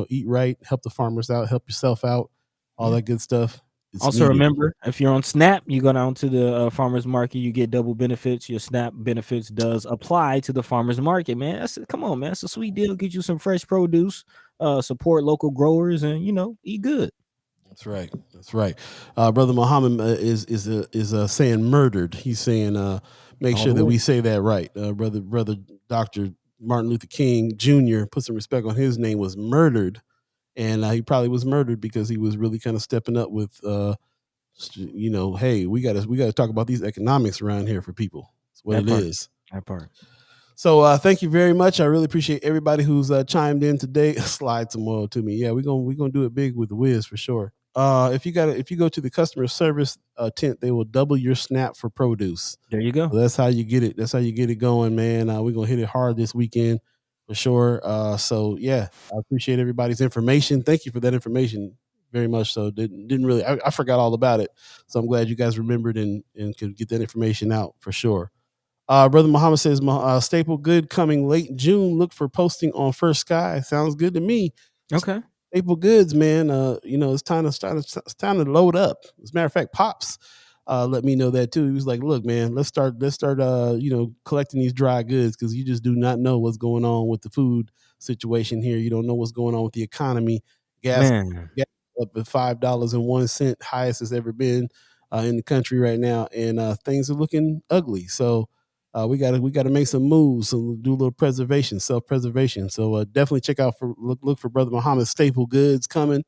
eat right. Help the farmers out. Help yourself out. All that good stuff. It's Also, needed. remember, if you're on SNAP, you go down to the farmers market, you get double benefits. Your SNAP benefits does apply to the farmers market, man. Come on, man. It's a sweet deal. Get you some fresh produce, support local growers, and eat good. That's right. That's right. Brother Muhammad is saying murdered. He's saying make sure that we say that right. Brother Dr. Martin Luther King Jr. put some respect on his name, was murdered. And he probably was murdered because he was really kind of stepping up with, hey, we got to talk about these economics around here for people. That's what it is. That part. So thank you very much. I really appreciate everybody who's chimed in today. Slide some oil to me. Yeah, we're gonna do it big with the Wiz for sure. If you go to the customer service tent, they will double your SNAP for produce. There you go. So that's how you get it. That's how you get it going, man. We're gonna hit it hard this weekend for sure. So yeah, I appreciate everybody's information. Thank you for that information very much. So didn't really I forgot all about it. So I'm glad you guys remembered and could get that information out for sure. Brother Muhammad says staple good coming late June. Look for posting on First Sky. Sounds good to me. Okay. Staple goods, man. It's time to load up. As a matter of fact, Pops let me know that too. He was like, "Look, man, let's start collecting these dry goods because you just do not know what's going on with the food situation here. You don't know what's going on with the economy. Gas up at $5.01, highest it's ever been in the country right now, and things are looking ugly. So." We got to make some moves, so do a little self-preservation. So definitely look for Brother Muhammad's staple goods coming,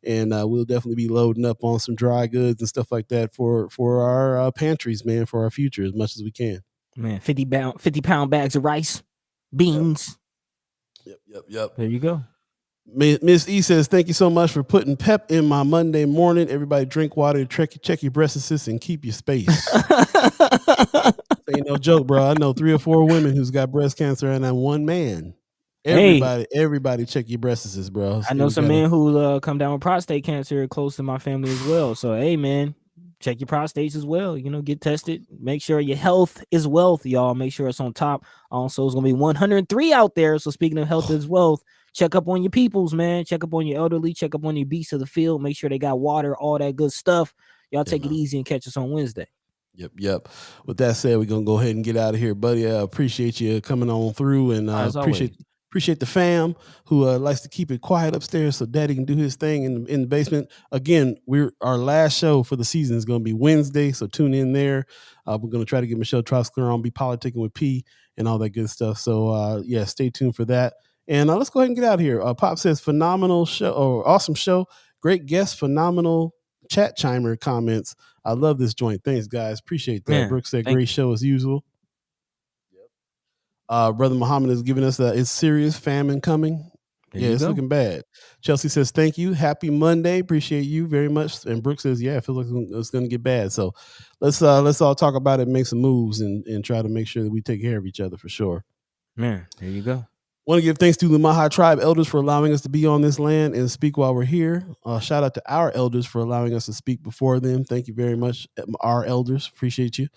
and we'll definitely be loading up on some dry goods and stuff like that for our pantries, man, for our future as much as we can. Man, 50-pound bags of rice, beans. Yep. There you go. Miss E says, thank you so much for putting pep in my Monday morning. Everybody drink water, check your breasts, and keep your space. Ain't no joke, bro. I know 3 or 4 women who's got breast cancer, and I'm one man. Everybody check your breasts, bro. I know some men who come down with prostate cancer close to my family as well. So, hey, man, check your prostates as well. Get tested. Make sure your health is wealth, y'all. Make sure it's on top. Also, it's going to be 103 out there. So, speaking of health is wealth, check up on your peoples, man. Check up on your elderly. Check up on your beasts of the field. Make sure they got water, all that good stuff. Y'all take it easy and catch us on Wednesday. Yep. With that said, we're going to go ahead and get out of here, buddy. I appreciate you coming on through, and appreciate the fam who likes to keep it quiet upstairs so Daddy can do his thing in the basement. Again, our last show for the season is going to be Wednesday, so tune in there. We're going to try to get Michelle Troscler on, be politicking with P and all that good stuff. So, stay tuned for that. And let's go ahead and get out of here. Pop says, phenomenal show, or awesome show. Great guest, phenomenal chat chimer comments. I love this joint. Thanks, guys. Appreciate that. Man, Brooks said, great show as usual. Brother Muhammad is giving us it's serious famine coming. It's looking bad. Chelsea says, thank you. Happy Monday. Appreciate you very much. And Brooks says, it feels like it's going to get bad. So let's all talk about it and make some moves and try to make sure that we take care of each other for sure. Man, there you go. Want to give thanks to the Maha Tribe elders for allowing us to be on this land and speak while we're here. Shout out to our elders for allowing us to speak before them. Thank you very much, our elders. Appreciate you.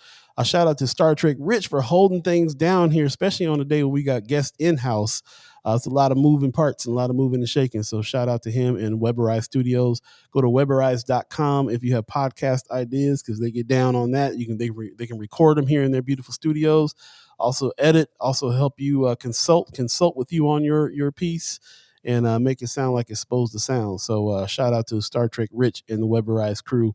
Shout out to Star Trek Rich for holding things down here, especially on the day when we got guests in-house. It's a lot of moving parts and a lot of moving and shaking. So shout out to him and Weberize Studios. Go to weberize.com if you have podcast ideas, because they get down on that. They can record them here in their beautiful studios. Also edit, also help you consult with you on your piece and make it sound like it's supposed to sound. So shout out to Star Trek Rich and the Weberize crew.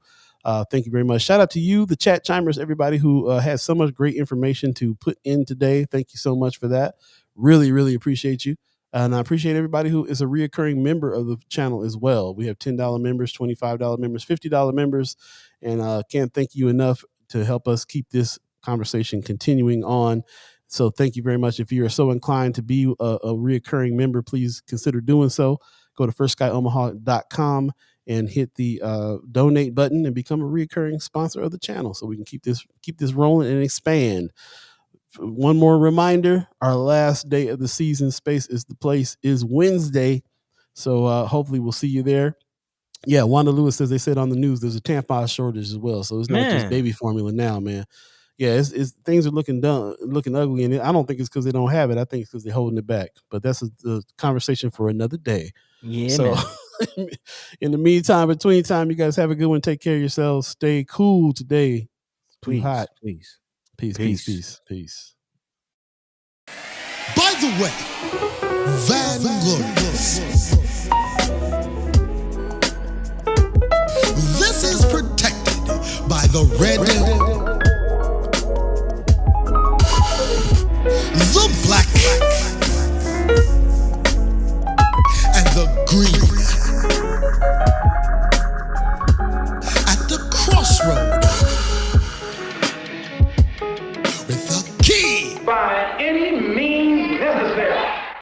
Thank you very much. Shout out to you, the chat chimers, everybody who has so much great information to put in today. Thank you so much for that. Really, really appreciate you. And I appreciate everybody who is a reoccurring member of the channel as well. We have $10 members, $25 members, $50 members, and can't thank you enough to help us keep this conversation continuing on. So thank you very much. If you are so inclined to be a reoccurring member, please consider doing so. Go to firstsky.omaha.com and hit the donate button and become a recurring sponsor of the channel so we can keep this rolling and expand. One more reminder, our last day of the season, Space is the Place, is Wednesday. So hopefully we'll see you there. Yeah, Wanda Lewis says they said on the news there's a tampon shortage as well. So it's not just baby formula now, man. Yeah, it's things are looking ugly, and I don't think it's because they don't have it. I think it's because they're holding it back. But that's a conversation for another day. Yeah. So in the meantime, between time, you guys have a good one. Take care of yourselves. Stay cool today. Please, hot. Peace. By the way, Vanglorious, this is protected by the red, the black, and the green. At the crossroad, with the key. By any means